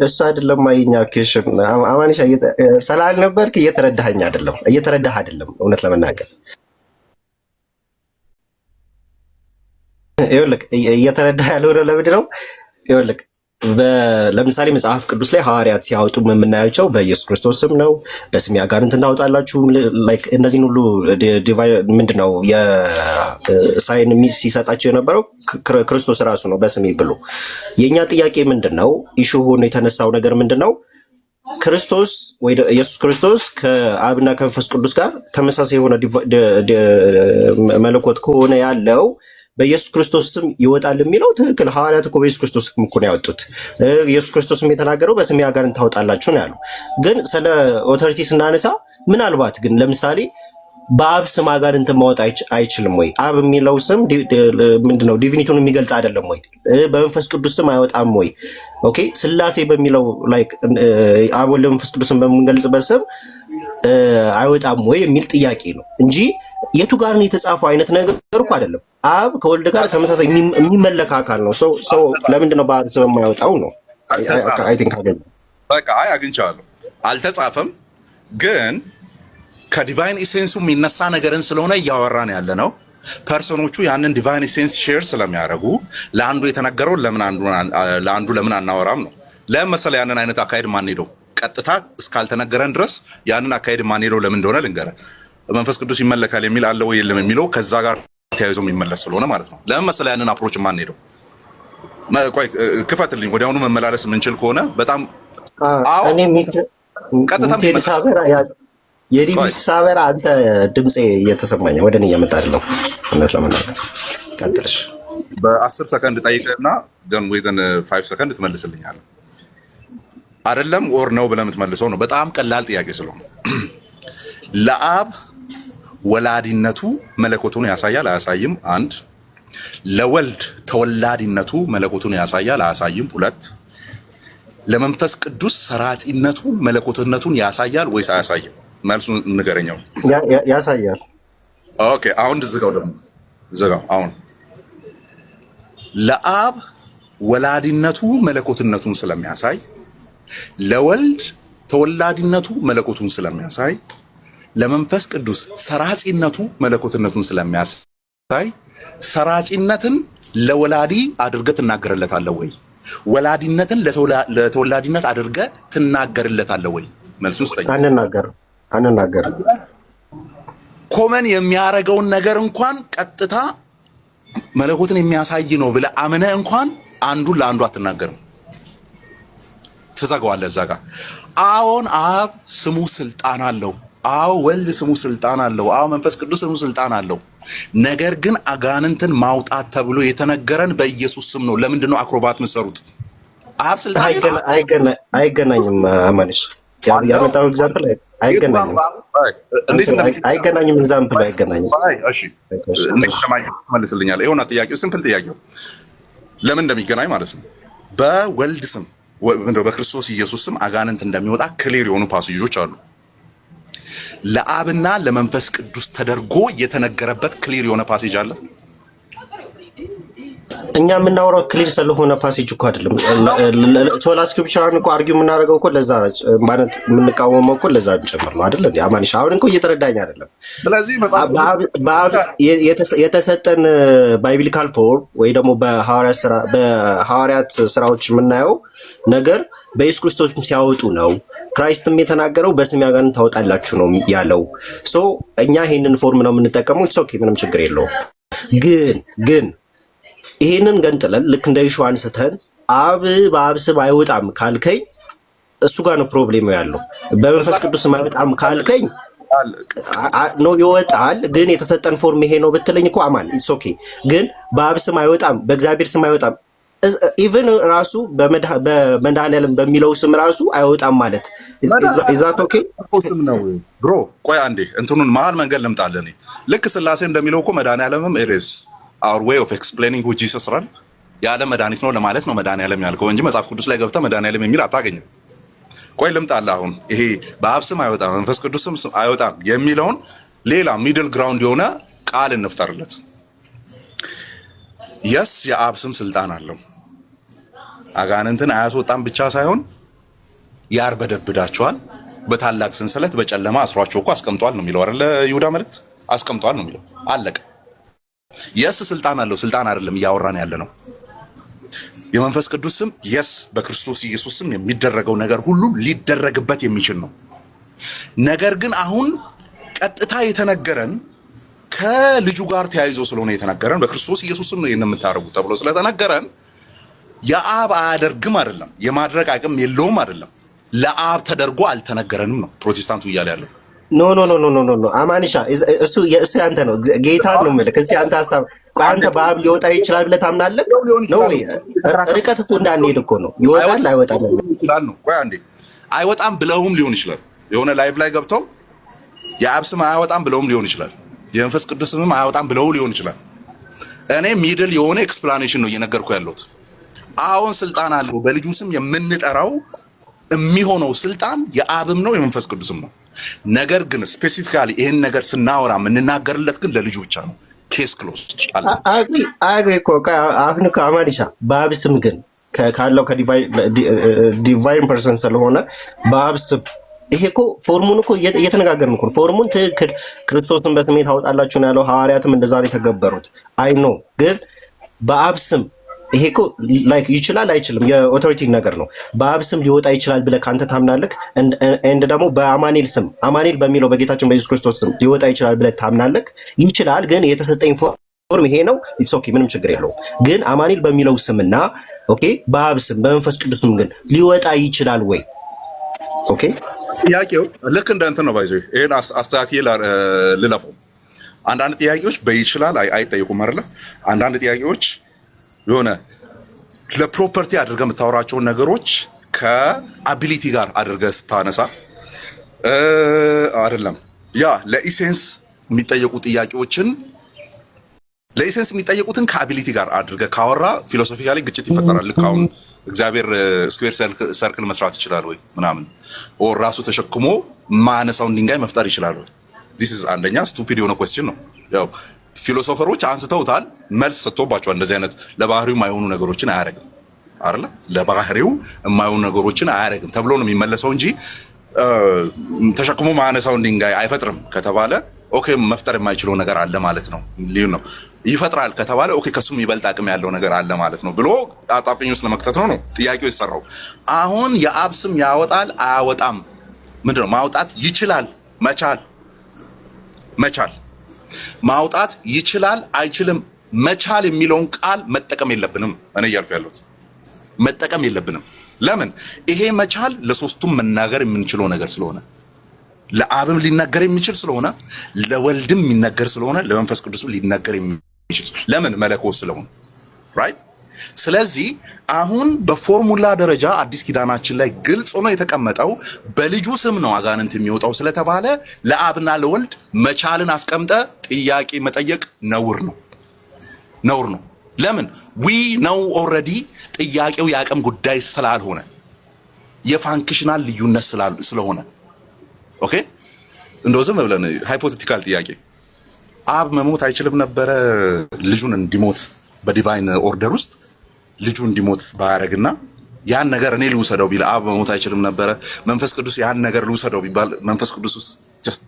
እሱ አይደለም። ማይኛ ኬሽን አማንሻ ስላልነበርክ እየተረዳኸኝ አይደለም፣ እየተረዳህ አይደለም። እውነት ለመናገር ይኸውልህ እየተረዳህ ያልሆነ ለምንድን ነው? ይኸውልህ ለምሳሌ መጽሐፍ ቅዱስ ላይ ሐዋርያት ሲያወጡ የምናያቸው በኢየሱስ ክርስቶስ ስም ነው። በስሜ አጋንንት እንዳወጣላችሁ ላይክ እነዚህን ሁሉ ዲቫይን ምንድነው የሳይን ሚስ ሲሰጣቸው የነበረው ክርስቶስ ራሱ ነው በስሜ ብሎ። የኛ ጥያቄ ምንድነው? ኢሹ ሆኖ የተነሳው ነገር ምንድነው? ክርስቶስ ወይ ኢየሱስ ክርስቶስ ከአብና ከመንፈስ ቅዱስ ጋር ተመሳሳይ የሆነ መለኮት ከሆነ ያለው በኢየሱስ ክርስቶስ ስም ይወጣል የሚለው ትክክል። ሐዋርያት እኮ በኢየሱስ ክርስቶስ ስም እኮ ነው ያወጡት። ኢየሱስ ክርስቶስም የተናገረው በስሜ አጋንንት ታወጣላችሁ ነው ያለው። ግን ስለ ኦቶሪቲ ስናነሳ ምናልባት ግን ለምሳሌ በአብ ስም አጋንንትን ማወጥ አይችልም ወይ? አብ የሚለው ስም ምንድነው ዲቪኒቲውን የሚገልጽ አይደለም ወይ? በመንፈስ ቅዱስ ስም አይወጣም ወይ? ኦኬ ስላሴ በሚለው ላይክ አብ ወልድ መንፈስ ቅዱስን በምንገልጽበት ስም አይወጣም ወይ የሚል ጥያቄ ነው እንጂ የቱ ጋር ነው የተጻፈው አይነት ነገር እኮ አይደለም። አብ ከወልድ ጋር ተመሳሳይ የሚመለክ አካል ነው። ሰው ለምንድን ነው በአብ ስም የማይወጣው ነው? አይ ቲንክ በቃ አግኝቻለሁ። አልተጻፈም፣ ግን ከዲቫይን ኢሴንሱ የሚነሳ ነገርን ስለሆነ እያወራን ያለ ነው። ፐርሰኖቹ ያንን ዲቫይን ኢሴንስ ሼር ስለሚያደርጉ ለአንዱ የተነገረው ለአንዱ ለምን አናወራም ነው። ለምን መሰለህ ያንን አይነት አካሄድ ማንሄደው? ቀጥታ እስካልተነገረን ድረስ ያንን አካሄድ ማንሄደው ለምን እንደሆነ ልንገርህ። መንፈስ ቅዱስ ይመለካል የሚል አለ ወይ የለም የሚለው ከዛ ጋር ተያይዞ የሚመለስ ስለሆነ ማለት ነው። ለምን መሰለህ ያንን አፕሮች ማንሄደው? ቆይ ክፈትልኝ። ወዲያውኑ መመላለስ የምንችል ከሆነ በጣም እኔ ቀጥታ የዲቪት ሳበራ አንተ ድምጼ እየተሰማኝ ወደ እኔ እየመጣ አይደለም። እውነት ለመናገር ቀጥልሽ። በ10 ሰከንድ ጠይቀህና ዘን ዊዝን 5 ሰከንድ ትመልስልኛለህ። አይደለም ኦር ነው ብለህ የምትመልሰው ነው። በጣም ቀላል ጥያቄ ስለሆነ ለአብ ወላዲነቱ መለኮቱን ያሳያል አያሳይም? አንድ ለወልድ ተወላዲነቱ መለኮቱን ያሳያል አያሳይም? ሁለት ለመንፈስ ቅዱስ ሰራጺነቱ መለኮትነቱን ያሳያል ወይስ አያሳይም? መልሱን ንገረኛው። ያሳያል። ኦኬ አሁን ዝጋው፣ ደግሞ ዝጋው። አሁን ለአብ ወላዲነቱ መለኮትነቱን ስለሚያሳይ፣ ለወልድ ተወላዲነቱ መለኮቱን ስለሚያሳይ፣ ለመንፈስ ቅዱስ ሰራጺነቱ መለኮትነቱን ስለሚያሳይ ሰራጺነትን ለወላዲ አድርገህ ትናገርለታለህ ወይ? ወላዲነትን ለተወላዲነት አድርገህ ትናገርለታለህ ወይ? መልሱን ስጠኝ። አንናገርም። ኮመን የሚያደርገውን ነገር እንኳን ቀጥታ መለኮትን የሚያሳይ ነው ብለህ አምነህ እንኳን አንዱን ለአንዱ አትናገርም፣ ትዘጋዋለህ እዛ ጋር። አዎን አብ ስሙ ስልጣን አለው። አዎ ወልድ ስሙ ስልጣን አለው። አዎ መንፈስ ቅዱስ ስሙ ስልጣን አለው። ነገር ግን አጋንንትን ማውጣት ተብሎ የተነገረን በኢየሱስ ስም ነው። ለምንድን ነው አክሮባት የምትሰሩት? አብ ስልጣን አይገናኝም። አማንሽ ያመጣው ኤግዛምፕል አይገናኝም። ኤግዛምፕል አይገናኝም። እሺ እንዴት ትመልስልኛለህ? ይኸውና ጥያቄው ሲምፕል ጥያቄው ለምን እንደሚገናኝ ማለት ነው። በወልድ ስም በክርስቶስ ኢየሱስ ስም አጋንንት እንደሚወጣ ክሊር የሆኑ ፓሴጆች አሉ። ለአብና ለመንፈስ ቅዱስ ተደርጎ የተነገረበት ክሊር የሆነ ፓሴጅ አለ። እኛ የምናወራው ክሊር ስለሆነ ፓሴጅ እኮ አይደለም። ሶላ ስክሪፕቸርን እኮ አርጊው የምናደርገው እኮ ለዛ ማለት የምንቃወመው እኮ ለዛ ጭምር ነው አይደል? አማንሽ አሁን እኮ እየተረዳኝ አይደለም። ስለዚህ የተሰጠን ባይብሊካል ፎርም ወይ ደግሞ በሐዋርያት ስራዎች የምናየው ነገር በኢየሱስ ክርስቶስ ሲያወጡ ነው። ክራይስትም የተናገረው በስሜ አጋንንት ታወጣላችሁ ነው ያለው። ሶ እኛ ይሄንን ፎርም ነው የምንጠቀመው። ኢትስ ኦኬ፣ ምንም ችግር የለውም። ግን ይሄንን ገንጥለን ልክ እንደ ኢሹ አንስተን አብ በአብ ስም አይወጣም ካልከኝ እሱ ጋር ነው ፕሮብሌሙ ያለው። በመንፈስ ቅዱስ አይወጣም ካልከኝ ነው ይወጣል፣ ግን የተሰጠን ፎርም ይሄ ነው ብትለኝ እኮ አማን ኢትስ ኦኬ። ግን በአብ ስም አይወጣም፣ በእግዚአብሔር ስም አይወጣም፣ ኢቭን ራሱ በመድኃኒዓለም በሚለው ስም ራሱ አይወጣም ማለት ኢዛት ኦኬ ስም ነው ብሮ። ቆይ አንዴ እንትኑን መሀል መንገድ ልምጣለህ። ልክ ስላሴ እንደሚለው እኮ መድኃኒዓለምም ኢዝ our way of explaining who Jesus ራል ያለ መድኃኒት ነው ለማለት ነው መድኃኒዓለም ያልከው እንጂ መጽሐፍ ቅዱስ ላይ ገብተህ መድኃኒዓለም የሚል አታገኝም። ቆይ ልምጣለህ። አሁን ይሄ በአብ ስም አይወጣም መንፈስ ቅዱስ ስም አይወጣም የሚለውን ሌላ ሚድል ግራውንድ የሆነ ቃል እንፍጠርለት። የስ የአብ ስም ስልጣን አለው። አጋንንትን አያስወጣም ብቻ ሳይሆን ያርበደብዳቸዋል፣ በታላቅ ሰንሰለት በጨለማ አስሯቸው እኮ አስቀምጧል ነው የሚለው አይደለ? ይሁዳ መልእክት አስቀምጧል ነው የሚለው። አለቀ። የስ ስልጣን አለው። ስልጣን አይደለም እያወራን ያለ ነው። የመንፈስ ቅዱስ ስም የስ በክርስቶስ ኢየሱስ ስም የሚደረገው ነገር ሁሉ ሊደረግበት የሚችል ነው። ነገር ግን አሁን ቀጥታ የተነገረን ከልጁ ጋር ተያይዞ ስለሆነ የተነገረን በክርስቶስ ኢየሱስ ስም ነው የምታረጉ ተብሎ ስለተነገረን የአብ አያደርግም አይደለም፣ የማድረግ አቅም የለውም አይደለም፣ ለአብ ተደርጎ አልተነገረንም ነው ፕሮቴስታንቱ እያለ ያለው። ኖ አማኒሻ እሱ ያንተ ነው። ጌታ ነው ማለት ከዚህ አንተ ሐሳብ አንተ በአብ ሊወጣ ይችላል ብለህ ታምናለህ ነው ወይ? ርቀት እኮ እንዳንሄድ እኮ ነው። ይወጣል አይወጣም ይችላል ነው። ቆይ አንዴ አይወጣም ብለውም ሊሆን ይችላል። የሆነ ላይቭ ላይ ገብተው የአብ ስም አይወጣም ብለውም ሊሆን ይችላል። የመንፈስ ቅዱስ ስምም አይወጣም ብለው ሊሆን ይችላል። እኔ ሚድል የሆነ ኤክስፕላኔሽን ነው እየነገርኩ ያለሁት። አሁን ስልጣን አለው በልጁ ስም የምንጠራው የሚሆነው ስልጣን የአብም ነው የመንፈስ ቅዱስም ነው። ነገር ግን ስፔሲፊካሊ ይሄን ነገር ስናወራ የምንናገርለት ግን ለልጁ ብቻ ነው። ኬስ ክሎዝ አለ። አግሪ እኮ አሁን ከአማዲሻ በአብ ስም ግን ካለው ከዲቫይን ፐርሰን ስለሆነ በአብ ስም ይሄ እኮ ፎርሙን እኮ እየተነጋገርን እኮ ፎርሙን ትክክል ክርስቶስን በስሜ ታወጣላችሁ ነው ያለው። ሐዋርያትም እንደዛ ነው የተገበሩት። አይ ኖ ግን በአብ ስም ይሄ እኮ ላይክ ይችላል አይችልም የኦቶሪቲ ነገር ነው። በአብ ስም ሊወጣ ይችላል ብለህ ካንተ ታምናለህ። እንደ ደግሞ በአማኑኤል ስም አማኑኤል በሚለው በጌታችን በኢየሱስ ክርስቶስ ስም ሊወጣ ይችላል ብለህ ታምናለህ። ይችላል ግን የተሰጠኝ ፎርም ይሄ ነው። ኢትስ ኦኬ ምንም ችግር የለውም። ግን አማኑኤል በሚለው ስምና ኦኬ በአብ ስም በመንፈስ ቅዱስ ስም ግን ሊወጣ ይችላል ወይ? ኦኬ ጥያቄው ልክ እንደ እንትን ነው። ባይዘው ይሄን አስተካክዬ ልለፈው። አንዳንድ ጥያቄዎች በይችላል አይጠይቁም አይደለ? አንዳንድ ጥያቄዎች የሆነ ለፕሮፐርቲ አድርገህ የምታወራቸውን ነገሮች ከአቢሊቲ ጋር አድርገህ ስታነሳ አይደለም። ያ ለኢሴንስ የሚጠየቁ ጥያቄዎችን ለኢሴንስ የሚጠየቁትን ከአቢሊቲ ጋር አድርገህ ካወራ ፊሎሶፊካሊ ግጭት ይፈጠራል። ልክ አሁን እግዚአብሔር ስኩዌር ሰርክል መስራት ይችላል ወይ ምናምን ኦር ራሱ ተሸክሞ ማነሳውን ድንጋይ መፍጠር ይችላል ወይ? ዲስ ኢዝ አንደኛ ስቱፒድ የሆነ ኩዌስችን ነው። ያው ፊሎሶፈሮች አንስተውታል፣ መልስ ሰጥቶባቸዋል። እንደዚህ አይነት ለባህሪው የማይሆኑ ነገሮችን አያደርግም አይደለ? ለባህሪው የማይሆኑ ነገሮችን አያደርግም ተብሎ ነው የሚመለሰው እንጂ ተሸክሞ ማነሳውን ድንጋይ አይፈጥርም ከተባለ ኦኬ መፍጠር የማይችለው ነገር አለ ማለት ነው። ሊዩ ነው ይፈጥራል ከተባለ ኦኬ ከሱም ይበልጥ አቅም ያለው ነገር አለ ማለት ነው ብሎ አጣብቂኝ ውስጥ ለመክተት ነው ጥያቄው የተሰራው። አሁን የአብ ስም ያወጣል አያወጣም? ምንድነው ማውጣት ይችላል? መቻል ማውጣት ይችላል አይችልም? መቻል የሚለውን ቃል መጠቀም የለብንም። እኔ እያልኩ ያለሁት መጠቀም የለብንም። ለምን? ይሄ መቻል ለሶስቱም መናገር የምንችለው ነገር ስለሆነ፣ ለአብም ሊናገር የሚችል ስለሆነ፣ ለወልድም የሚናገር ስለሆነ፣ ለመንፈስ ቅዱስም ሊናገር የሚችል ለምን? መለኮት ስለሆነ ራይት። ስለዚህ አሁን በፎርሙላ ደረጃ አዲስ ኪዳናችን ላይ ግልጽ ሆኖ የተቀመጠው በልጁ ስም ነው አጋንንት የሚወጣው ስለተባለ ለአብና ለወልድ መቻልን አስቀምጠ ጥያቄ መጠየቅ ነውር ነው። ለምን? ዊ ነው ኦልሬዲ ጥያቄው የአቅም ጉዳይ ስላልሆነ የፋንክሽናል ልዩነት ስለሆነ ኦኬ። እንደው ዝም ብለን ሃይፖቴቲካል ጥያቄ አብ መሞት አይችልም ነበረ ልጁን እንዲሞት በዲቫይን ኦርደር ውስጥ ልጁ እንዲሞት ባያደርግና ያን ነገር እኔ ልውሰደው ቢል አብ መሞት አይችልም ነበረ። መንፈስ ቅዱስ ያን ነገር ልውሰደው ቢባል መንፈስ ቅዱስ ውስጥ ጀስት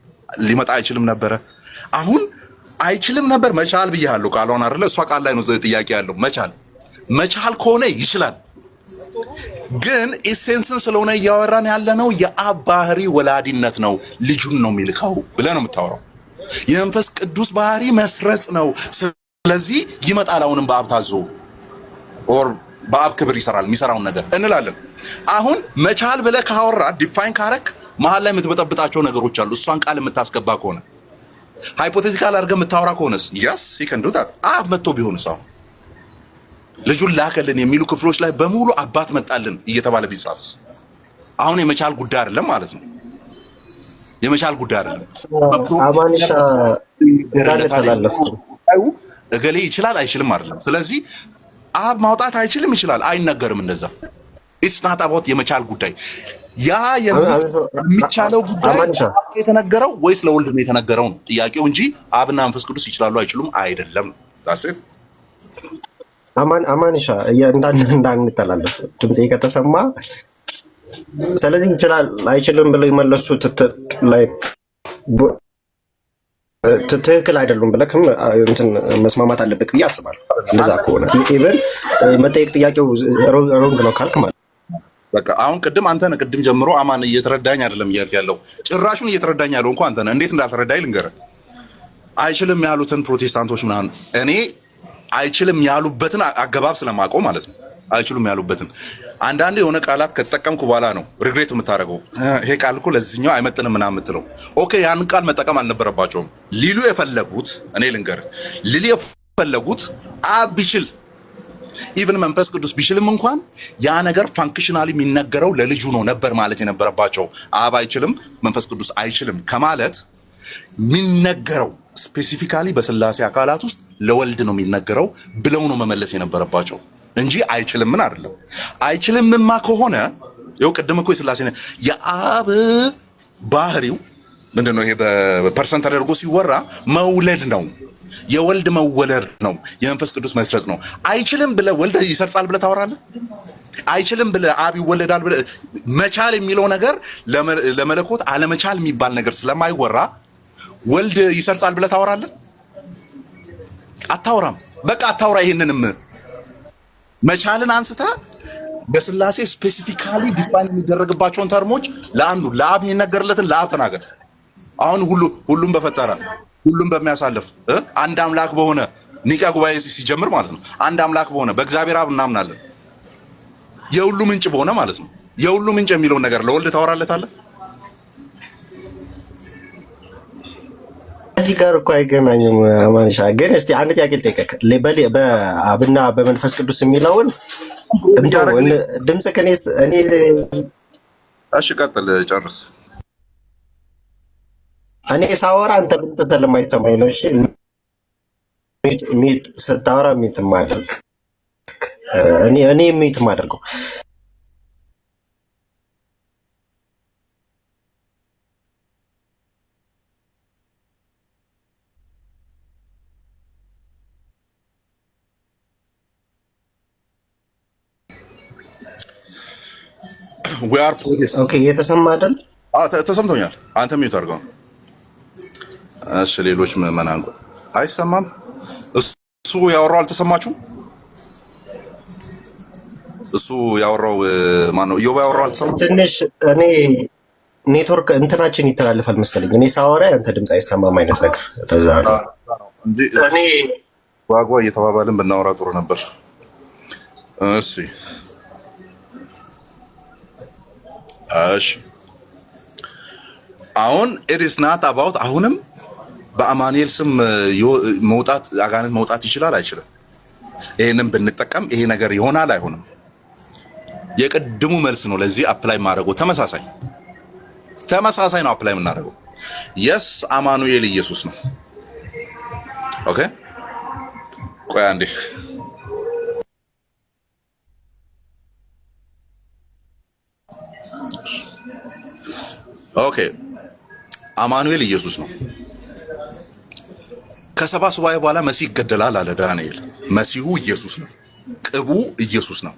ሊመጣ አይችልም ነበረ። አሁን አይችልም ነበር መቻል ብያለሁ። ቃሏን አይደለ? እሷ ቃል ላይ ነው ጥያቄ ያለው። መቻል ከሆነ ይችላል። ግን ኢሴንስን ስለሆነ እያወራን ያለነው የአብ ባህሪ ወላዲነት ነው። ልጁን ነው የሚልከው ብለህ ነው የምታወራው። የመንፈስ ቅዱስ ባህሪ መስረጽ ነው። ስለዚህ ይመጣል አሁንም በአብ ታዞ ኦር በአብ ክብር ይሰራል የሚሰራውን ነገር እንላለን። አሁን መቻል ብለህ ካወራ ዲፋይን ካረክ መሀል ላይ የምትበጠብጣቸው ነገሮች አሉ። እሷን ቃል የምታስገባ ከሆነ ሃይፖቴቲካል አድርገህ የምታወራ ከሆነስ yes he can do that። አብ መጥቶ ቢሆንስ አሁን ልጁን ላከልን የሚሉ ክፍሎች ላይ በሙሉ አባት መጣልን እየተባለ ቢጻፍስ አሁን የመቻል ጉዳይ አይደለም ማለት ነው። የመቻል ጉዳይ አይደለም። አማንሻ እንዳለ ተላለፍኩ እገሌ ይችላል አይችልም አይደለም። ስለዚህ አብ ማውጣት አይችልም ይችላል አይነገርም እንደዛ። ኢትስ ናት አባውት የመቻል ጉዳይ። ያ የሚቻለው ጉዳይ የተነገረው ወይስ ለወልድ ነው የተነገረው ነው ጥያቄው እንጂ አብና መንፈስ ቅዱስ ይችላሉ አይችሉም አይደለም። ታስብ አማንሻ እንዳንተላለፍ ድምጼ ከተሰማ ስለዚህ ይችላል አይችልም ብለው ይመለሱት ላይ ትክክል አይደሉም ብለህም እንትን መስማማት አለብህ ብዬ አስባለሁ። እንደዛ ከሆነ ኢቨን መጠየቅ ጥያቄው ሮንግ ነው ካልክ ማለት በቃ አሁን ቅድም ጀምሮ አማን እየተረዳኝ አይደለም እያልክ ያለው ጭራሹን እየተረዳኝ ያለው እንኳን አንተ ነህ። እንዴት እንዳልተረዳኝ ልንገርህ። አይችልም ያሉትን ፕሮቴስታንቶች ምናምን እኔ አይችልም ያሉበትን አገባብ ስለማውቀው ማለት ነው። አይችሉም ያሉበትን አንዳንዴ የሆነ ቃላት ከተጠቀምኩ በኋላ ነው ሪግሬት የምታደርገው። ይሄ ቃል እኮ ለዚህኛው አይመጥንም ምናምን የምትለው ኦኬ፣ ያንን ቃል መጠቀም አልነበረባቸውም። ሊሉ የፈለጉት እኔ ልንገርህ፣ ሊሉ የፈለጉት አብ ቢችል ኢቭን መንፈስ ቅዱስ ቢችልም እንኳን ያ ነገር ፋንክሽናሊ የሚነገረው ለልጁ ነው ነበር ማለት የነበረባቸው። አብ አይችልም መንፈስ ቅዱስ አይችልም ከማለት የሚነገረው ስፔሲፊካሊ በስላሴ አካላት ውስጥ ለወልድ ነው የሚነገረው ብለው ነው መመለስ የነበረባቸው እንጂ አይችልም ምን አይደለም። አይችልምማ ከሆነ ይኸው ቅድም እኮ የስላሴ የአብ ባህሪው ምንድነው? ይሄ በፐርሰንት ተደርጎ ሲወራ መውለድ ነው፣ የወልድ መወለድ ነው፣ የመንፈስ ቅዱስ መስረጽ ነው። አይችልም ብለህ ወልድ ይሰርጻል ብለህ ታወራለህ? አይችልም ብለህ አብ ይወለዳል ብለህ መቻል የሚለው ነገር ለመለኮት አለመቻል የሚባል ነገር ስለማይወራ ወልድ ይሰርጻል ብለህ ታወራለህ? አታወራም። በቃ አታወራ። ይሄንንም መቻልን አንስታ በስላሴ ስፔሲፊካሊ ዲፋይን የሚደረግባቸውን ተርሞች ለአንዱ ለአብ የሚነገርለትን ለአብ ተናገር። አሁን ሁሉም በፈጠረ ሁሉም በሚያሳልፍ አንድ አምላክ በሆነ ኒቂያ ጉባኤ ሲጀምር ማለት ነው። አንድ አምላክ በሆነ በእግዚአብሔር አብ እናምናለን፣ የሁሉ ምንጭ በሆነ ማለት ነው። የሁሉ ምንጭ የሚለውን ነገር ለወልድ ታወራለታለህ? እዚህ ጋር እኮ አይገናኝም። አማንሻ ግን እስቲ አንድ ጥያቄ ልጠይቅህ። በአብና በመንፈስ ቅዱስ የሚለውን ድምጽ ከኔስ እኔ እሺ፣ ቀጥል፣ ጨርስ። እኔ ሳወራ አንተ ድምጽ ስለማይሰማኝ ነው። እሺ፣ ሚት ስታወራ ሚት ማድረግ እኔ ሚት ማድረገው we are protestant። ኦኬ፣ የተሰማ አይደል? ተሰምቶኛል። አንተ ሚውት አድርገው። እሺ፣ ሌሎች ምዕመናን አይሰማም? እሱ ያወራው አልተሰማችሁም? እሱ ያወራው ማን ነው? ኢዮብ ያወራው አልተሰማም? ትንሽ እኔ ኔትወርክ እንትናችን ይተላለፋል መሰለኝ። እኔ ሳወራ አንተ ድምጽ አይሰማም አይነት ነገር ለዛ ነው እንጂ እኔ ዋጓ እየተባባልን ብናወራ ጥሩ ነበር። እሺ አሁን it is not about አሁንም በአማኑኤል ስም መውጣት አጋንንት መውጣት ይችላል አይችልም? ይሄንን ብንጠቀም ይሄ ነገር ይሆናል አይሆንም? የቅድሙ መልስ ነው ለዚህ አፕላይ ማድረገው ተመሳሳይ ነው አፕላይ የምናደርገው። የስ አማኑኤል ኢየሱስ ነው። ኦኬ፣ ቆይ አንዴ ኦኬ፣ አማኑኤል ኢየሱስ ነው። ከሰባ ሱባኤ በኋላ መሲህ ይገደላል አለ ዳንኤል። መሲሁ ኢየሱስ ነው። ቅቡ ኢየሱስ ነው።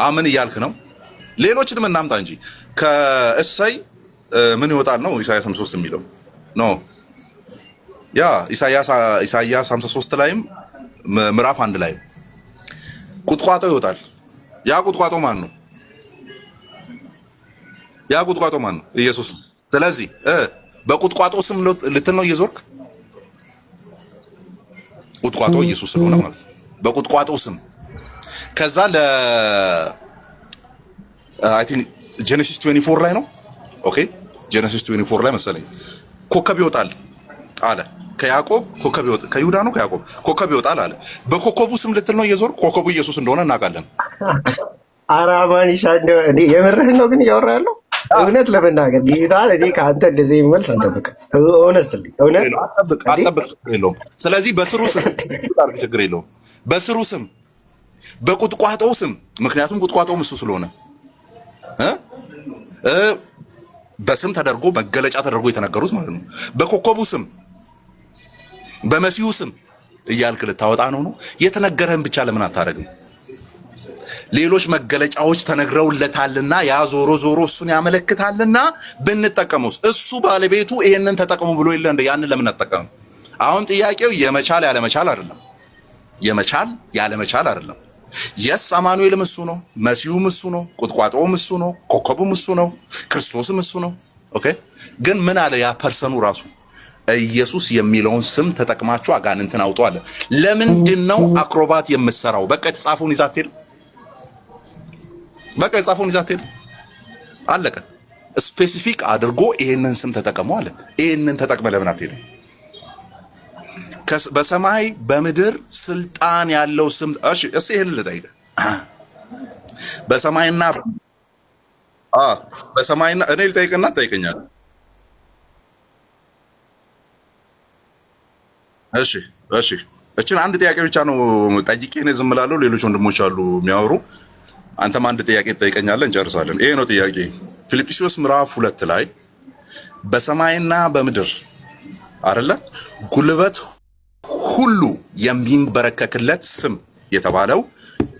አምን እያልክ ነው። ሌሎችንም እናምጣ እንጂ ከእሰይ ምን ይወጣል ነው ኢሳይያስ 53 የሚለው ነው። ያ ኢሳይያስ 53 ላይም ምዕራፍ 1 ላይ ቁጥቋጦ ይወጣል። ያ ቁጥቋጦ ማን ነው? ያ ቁጥቋጦ ማን ነው? ኢየሱስ ነው። ስለዚህ በቁጥቋጦ ስም ልትል ነው እየዞርክ ቁጥቋጦ ኢየሱስ ስለሆነ ማለት ነው። በቁጥቋጦ ስም ከዛ አይ ቲንክ ጄኔሲስ 24 ላይ ነው። ኦኬ ጄኔሲስ 24 ላይ መሰለኝ ኮከብ ይወጣል አለ። ከያዕቆብ ኮከብ ይወጣል፣ ከይሁዳ ነው ከያዕቆብ ኮከብ ይወጣል አለ። በኮከቡ ስም ልትል ነው እየዞርክ ኮከቡ ኢየሱስ እንደሆነ እናውቃለን። አራማኒሻ እንዴ የምርህን ነው ግን እያወራ ያለው? እውነት ለመናገር ጌታን እኔ ከአንተ እንደዚህ መልስ አልጠብቅም። ሆነስትሊ እውነት አጠብቅ የለውም። ስለዚህ በስሩ ስም ችግር የለውም። በስሩ ስም በቁጥቋጦው ስም፣ ምክንያቱም ቁጥቋጦው እሱ ስለሆነ በስም ተደርጎ መገለጫ ተደርጎ የተነገሩት ማለት ነው። በኮከቡ ስም በመሲሁ ስም እያልክ ልታወጣ ነው። የተነገረህን ብቻ ለምን አታረግም? ሌሎች መገለጫዎች ተነግረውለታልና ያ ዞሮ ዞሮ እሱን ያመለክታልና ብንጠቀመውስ? እሱ ባለቤቱ ይሄንን ተጠቅሙ ብሎ የለ እንደ ያንን ለምን አትጠቀምም? አሁን ጥያቄው የመቻል ያለመቻል አይደለም። የመቻል ያለመቻል አይደለም። የስ አማኑኤልም እሱ ነው፣ መሲሁም እሱ ነው፣ ቁጥቋጦውም እሱ ነው፣ ኮከቡም እሱ ነው፣ ክርስቶስም እሱ ነው። ኦኬ ግን ምን አለ ያ ፐርሰኑ ራሱ ኢየሱስ የሚለውን ስም ተጠቅማችሁ አጋንንትን አውጡ አለ። ለምንድን ነው አክሮባት የምትሰራው? በቃ የተጻፈውን ይዛ አትሄድ። በቃ የተጻፈውን ይዛ አትሄድ። አለቀ። ስፔሲፊክ አድርጎ ይሄንን ስም ተጠቀሙ አለ። ይሄንን ተጠቅመ ለምን አትሄድ? በሰማይ በምድር ስልጣን ያለው ስም እሺ፣ እሺ ይሄን ልጠይቅ። በሰማይና እኔ ልጠይቅና ትጠይቀኛለህ። እሺ እችን አንድ ጥያቄ ብቻ ነው ጠይቄ እኔ ዝም እላለሁ። ሌሎች ወንድሞች አሉ የሚያወሩ። አንተም አንድ ጥያቄ ትጠይቀኛለህ፣ እንጨርሳለን። ይሄ ነው ጥያቄ። ፊልጵስዩስ ምዕራፍ 2 ላይ በሰማይና በምድር አይደለ ጉልበት ሁሉ የሚንበረከክለት ስም የተባለው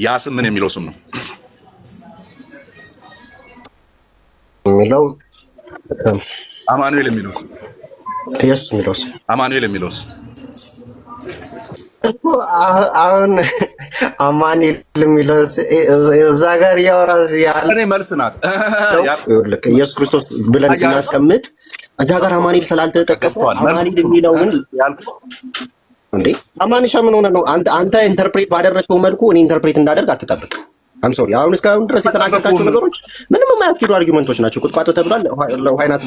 ያ ስም ምን የሚለው ስም ነው? የሚለው አማኑኤል የሚለው ስም፣ ኢየሱስ የሚለው ስም፣ አማኑኤል የሚለው ስም አሁን አማኑኤል የሚለው እዛ ጋር ያወራዝ ያለ እኔ መልስ ናት። ኢየሱስ ክርስቶስ ብለን ስናስቀምጥ እዛ ጋር አማኑኤል ስላልተጠቀሰ አማኑኤል የሚለው ግን እንዴ አማኑኤል ምን ሆነ ነው? አንተ ኢንተርፕሬት ባደረግከው መልኩ እኔ ኢንተርፕሬት እንዳደርግ አትጠብቅ። አም ሶሪ አሁን እስካሁን ድረስ የተናገርካቸው ነገሮች ምንም የማያስኬዱ አርጊመንቶች ናቸው። ቁጥቋጦ ተብሏል፣ ለውሃይናት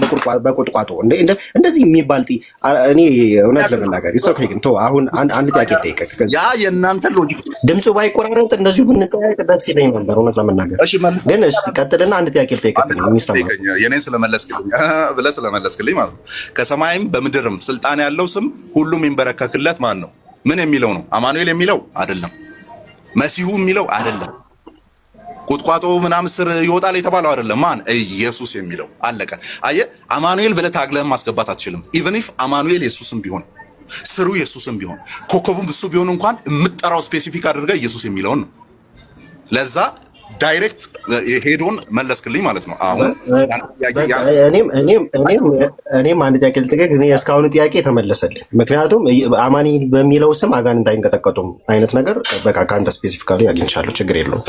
በቁጥቋጦ እንደዚህ የሚባል እኔ እውነት ለመናገር ይስኦኬ። ግን ቶ አሁን አንድ ጥያቄ ልጠይቅህ። ያ የእናንተ ሎጂክ ድምፁ ባይቆራረጥ እንደዚሁ ብንጠያየቅ ደስ ይለኝ ነበር እውነት ለመናገር። ግን እሺ ቀጥልና አንድ ጥያቄ ልጠይቅህ። የሚሰማ የኔን ስለመለስክልኝ ብለህ ስለመለስክልኝ ማለት ነው። ከሰማይም በምድርም ስልጣን ያለው ስም ሁሉም የሚንበረከክለት ማን ነው? ምን የሚለው ነው? አማኑኤል የሚለው አይደለም። መሲሁ የሚለው አይደለም። ቁጥቋጦ ምናምን ስር ይወጣል የተባለው አይደለም። ማን? ኢየሱስ የሚለው አለቀ። አየህ አማኑኤል ብለህ ታግለህም ማስገባት አትችልም። ኢቭን ኢፍ አማኑኤል ኢየሱስም ቢሆን ስሩ ኢየሱስም ቢሆን ኮከቡም እሱ ቢሆን እንኳን የምትጠራው ስፔሲፊክ አድርገህ ኢየሱስ የሚለውን ነው። ለዛ ዳይሬክት ሄዶን መለስክልኝ ማለት ነው። አሁን እኔም አንድ ጥያቄ ልጠይቅህ። እኔ እስካሁኑ ጥያቄ ተመለሰልኝ። ምክንያቱም አማኑኤል በሚለው ስም አጋንንት አይንቀጠቀጡም አይነት ነገር በቃ ከአንተ ስፔሲፊካሊ አግኝቻለሁ። ችግር የለውም።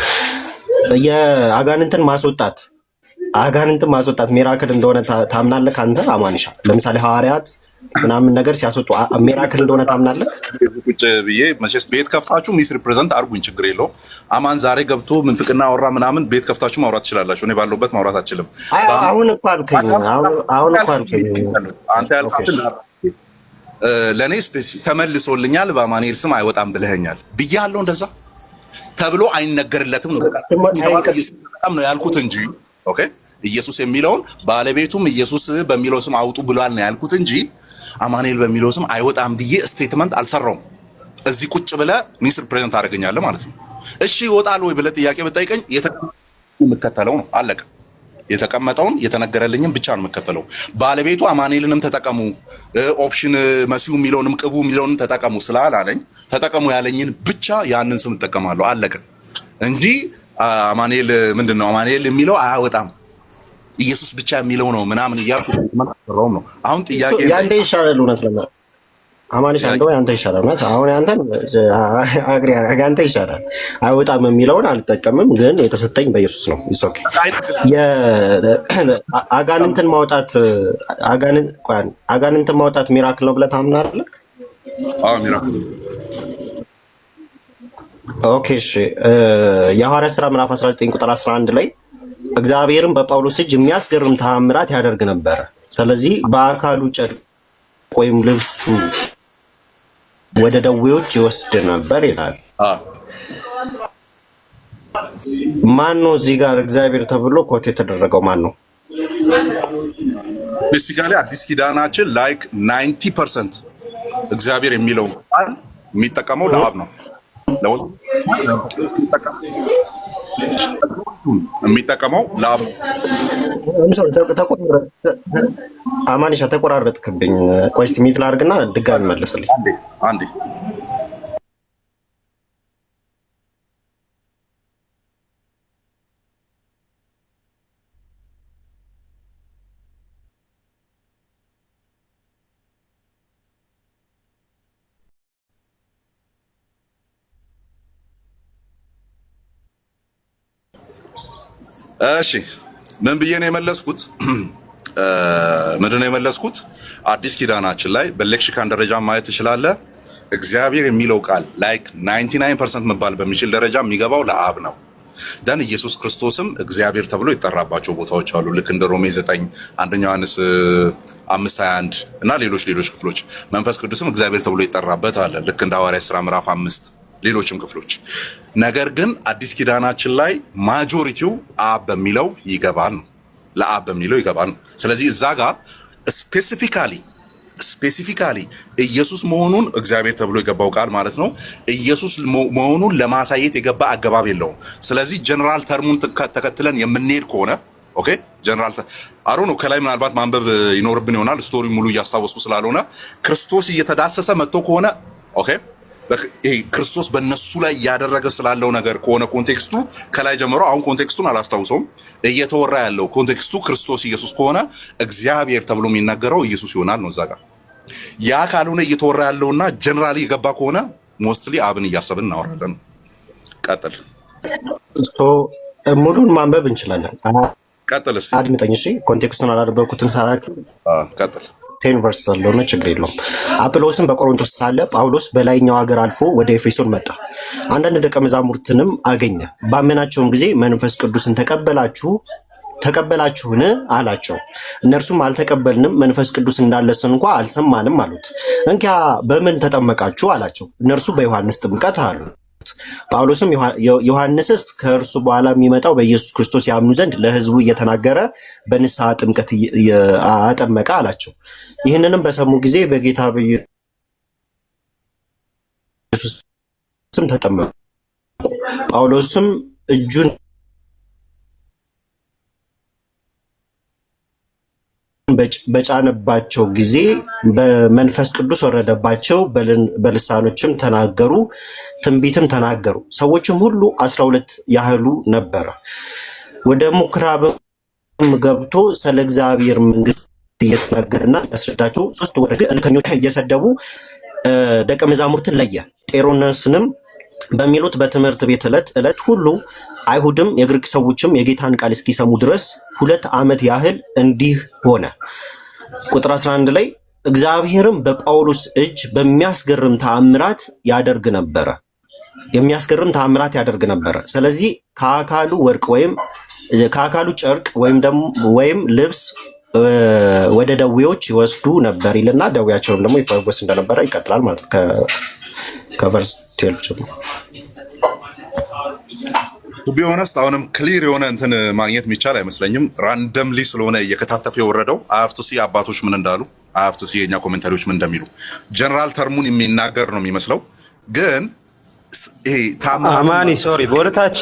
የአጋንንትን ማስወጣት ሜራክል እንደሆነ ታምናለህ አንተ አማኒሻ? ለምሳሌ ሐዋርያት ምናምን ነገር ሲያስወጡ ሜራክል እንደሆነ ታምናለህ? ቁጭ ብዬ መቼስ ቤት ከፍታችሁ ሚስ ሪፕሬዘንት አድርጉኝ፣ ችግር የለውም። አማን ዛሬ ገብቶ ምንፍቅና አወራ ምናምን ቤት ከፍታችሁ ማውራት ትችላላችሁ። እኔ ባለሁበት ማውራት አልችልም። አሁን እንኳን አንተ ያልካትን ለእኔ ስፔሲፊክ ተመልሶልኛል። በአማኑኤል ስም አይወጣም ብለኸኛል ብያለሁ። እንደዛ ተብሎ አይነገርለትም ነው በጣም ነው ያልኩት እንጂ ኦኬ ኢየሱስ የሚለውን ባለቤቱም ኢየሱስ በሚለው ስም አውጡ ብሏል ነው ያልኩት እንጂ አማኑኤል በሚለው ስም አይወጣም ብዬ ስቴትመንት አልሰራውም። እዚህ ቁጭ ብለህ ሚስ ሪፕሬዘንት አደረገኛለህ ማለት ነው። እሺ ይወጣል ወይ ብለህ ጥያቄ ብትጠይቀኝ የምከተለው ነው አለቀ። የተቀመጠውን የተነገረልኝም ብቻ ነው የምከተለው። ባለቤቱ አማኑኤልንም ተጠቀሙ ኦፕሽን መሲሁ የሚለውንም ቅቡ የሚለውንም ተጠቀሙ ስላላለኝ ተጠቀሙ ያለኝን ብቻ ያንን ስም እጠቀማለሁ። አለቀ እንጂ አማኑኤል ምንድነው አማኑኤል የሚለው አያወጣም ኢየሱስ ብቻ የሚለው ነው ምናምን እያልኩ ነው። አሁን ጥያቄ ያንተ ይሻላል እውነት ለማ አማንሽ አንደው ያንተ ይሻላል ማለት አሁን ያንተን አግሪ ያንተ ይሻላል አይወጣም የሚለውን አልጠቀምም፣ ግን የተሰጠኝ በኢየሱስ ነው። ኦኬ አጋንንትን ማውጣት ሚራክል ነው ብለህ ታምናለህ? አዎ ሚራክል። ኦኬ እሺ የሐዋርያት ሥራ ምዕራፍ 19 ቁጥር 11 ላይ እግዚአብሔርም በጳውሎስ እጅ የሚያስገርም ተአምራት ያደርግ ነበረ። ስለዚህ በአካሉ ጨርቅ ወይም ልብሱ ወደ ደዌዎች ይወስድ ነበር ይላል። ማን ነው እዚህ ጋር እግዚአብሔር ተብሎ ኮት የተደረገው ማን ነው? ስፔሲፊካሊ አዲስ ኪዳናችን ላይክ 90% እግዚአብሔር የሚለው ቃል የሚጠቀመው ለአብ ነው። የሚጠቀመው ለአብ አማንሻ ተቆራረጥክብኝ። ቆይ እስኪ ሚት ላድርግና ድጋሚ መልስልኝ አንዴ። እሺ ምን ብዬ ነው የመለስኩት? ምንድን ነው የመለስኩት? አዲስ ኪዳናችን ላይ በሌክሲካን ደረጃ ማየት ትችላለህ። እግዚአብሔር የሚለው ቃል ላይክ 99% መባል በሚችል ደረጃ የሚገባው ለአብ ነው። ደን ኢየሱስ ክርስቶስም እግዚአብሔር ተብሎ ይጠራባቸው ቦታዎች አሉ። ልክ እንደ ሮሜ 9 አንደኛ ዮሐንስ 5:21 እና ሌሎች ክፍሎች መንፈስ ቅዱስም እግዚአብሔር ተብሎ ይጠራበት አለ። ልክ እንደ ሐዋርያት ሥራ ምዕራፍ 5 ሌሎችም ክፍሎች። ነገር ግን አዲስ ኪዳናችን ላይ ማጆሪቲው አብ በሚለው ይገባል ነው፣ ለአብ በሚለው ይገባል ነው። ስለዚህ እዛ ጋር ስፔሲፊካሊ ኢየሱስ መሆኑን እግዚአብሔር ተብሎ የገባው ቃል ማለት ነው ኢየሱስ መሆኑን ለማሳየት የገባ አገባብ የለውም። ስለዚህ ጀነራል ተርሙን ተከትለን የምንሄድ ከሆነ ኦኬ ጀነራል አሮ ነው ከላይ ምናልባት ማንበብ ይኖርብን ይሆናል። ስቶሪ ሙሉ እያስታወስኩ ስላልሆነ ክርስቶስ እየተዳሰሰ መጥቶ ከሆነ ኦኬ ይሄ ክርስቶስ በእነሱ ላይ ያደረገ ስላለው ነገር ከሆነ ኮንቴክስቱ ከላይ ጀምሮ አሁን ኮንቴክስቱን አላስታውሰውም እየተወራ ያለው ኮንቴክስቱ ክርስቶስ ኢየሱስ ከሆነ እግዚአብሔር ተብሎ የሚናገረው ኢየሱስ ይሆናል ነው እዛ ጋር። ያ ካልሆነ እየተወራ ያለውና ጀነራሊ የገባ ከሆነ ሞስትሊ አብን እያሰብን እናወራለን። ቀጥል። ሙሉን ማንበብ እንችላለን። ቀጥል እስኪ አድምጠኝ እሺ። ኮንቴክስቱን አላደረኩትን ሳላችሁ ቀጥል። 10 ቨርስ ስለሆነ ችግር የለውም። አጵሎስም በቆሮንቶስ ሳለ ጳውሎስ በላይኛው ሀገር አልፎ ወደ ኤፌሶን መጣ። አንዳንድ ደቀ መዛሙርትንም አገኘ። ባመናቸውም ጊዜ መንፈስ ቅዱስን ተቀበላችሁን አላቸው። እነርሱም አልተቀበልንም፣ መንፈስ ቅዱስ እንዳለስ እንኳ አልሰማንም አሉት። እንኪያ በምን ተጠመቃችሁ አላቸው። እነርሱ በዮሐንስ ጥምቀት አሉት። ጳውሎስም ዮሐንስስ ከእርሱ በኋላ የሚመጣው በኢየሱስ ክርስቶስ ያምኑ ዘንድ ለሕዝቡ እየተናገረ በንስሐ ጥምቀት አጠመቀ አላቸው። ይህንንም በሰሙ ጊዜ በጌታ በኢየሱስ ስም ተጠመቁ። ጳውሎስም እጁን በጫነባቸው ጊዜ በመንፈስ ቅዱስ ወረደባቸው፣ በልሳኖችም ተናገሩ፣ ትንቢትም ተናገሩ። ሰዎችም ሁሉ 12 ያህሉ ነበረ። ወደ ምኩራብም ገብቶ ስለ እግዚአብሔር መንግሥት እየተናገረና ያስረዳቸው 3 ወር እልከኞች እየሰደቡ ደቀ መዛሙርትን ለየ። ጤሮነስንም በሚሉት በትምህርት ቤት ዕለት ሁሉ አይሁድም የግሪክ ሰዎችም የጌታን ቃል እስኪሰሙ ድረስ 2 ዓመት ያህል እንዲህ ሆነ። ቁጥር 11 ላይ እግዚአብሔርም በጳውሎስ እጅ በሚያስገርም ተአምራት ያደርግ ነበረ። ስለዚህ ከአካሉ ወርቅ ወይም ከአካሉ ጨርቅ ወይም ልብስ ወደ ደዌዎች ይወስዱ ነበር ይልና ደዌያቸውም ደግሞ ይፈወስ እንደነበረ ይቀጥላል ማለት ነው። ከቨርስ 12 ጀምሮ ቢ ሆነስት አሁንም ክሊር የሆነ እንትን ማግኘት የሚቻል አይመስለኝም። ራንደምሊ ስለሆነ እየከታተፈ የወረደው አፍቱሲ አባቶች ምን እንዳሉ አፍቱሲ የኛ ኮሜንታሪዎች ምን እንደሚሉ ጀነራል ተርሙን የሚናገር ነው የሚመስለው። ግን ይሄ ታምራት አማኒ ሶሪ በወደታች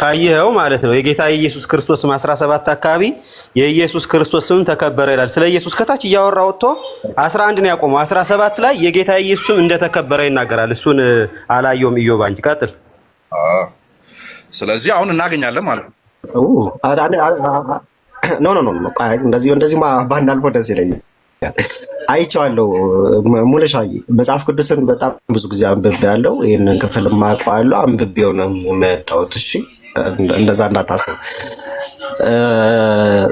ካየኸው ማለት ነው የጌታ ኢየሱስ ክርስቶስ 17 አካባቢ የኢየሱስ ክርስቶስ ስም ተከበረ ይላል። ስለ ኢየሱስ ከታች እያወራ ወጥቶ 11 ነው ያቆመው። 17 ላይ የጌታ ኢየሱስ ስም እንደተከበረ ይናገራል። እሱን አላየውም። ኢዮብ አንቺ ቀጥል። ስለዚህ አሁን እናገኛለን ማለት ነው። ኖ እንደዚህ ባናልፎ ደስ ይለኛል። አይቼዋለሁ። ሙለሻይ መጽሐፍ ቅዱስን በጣም ብዙ ጊዜ አንብቤያለሁ። ይሄንን ክፍል ማውቀዋለሁ። አንብቤው ነው የመጣሁት። እሺ እንደዛ እንዳታስብ።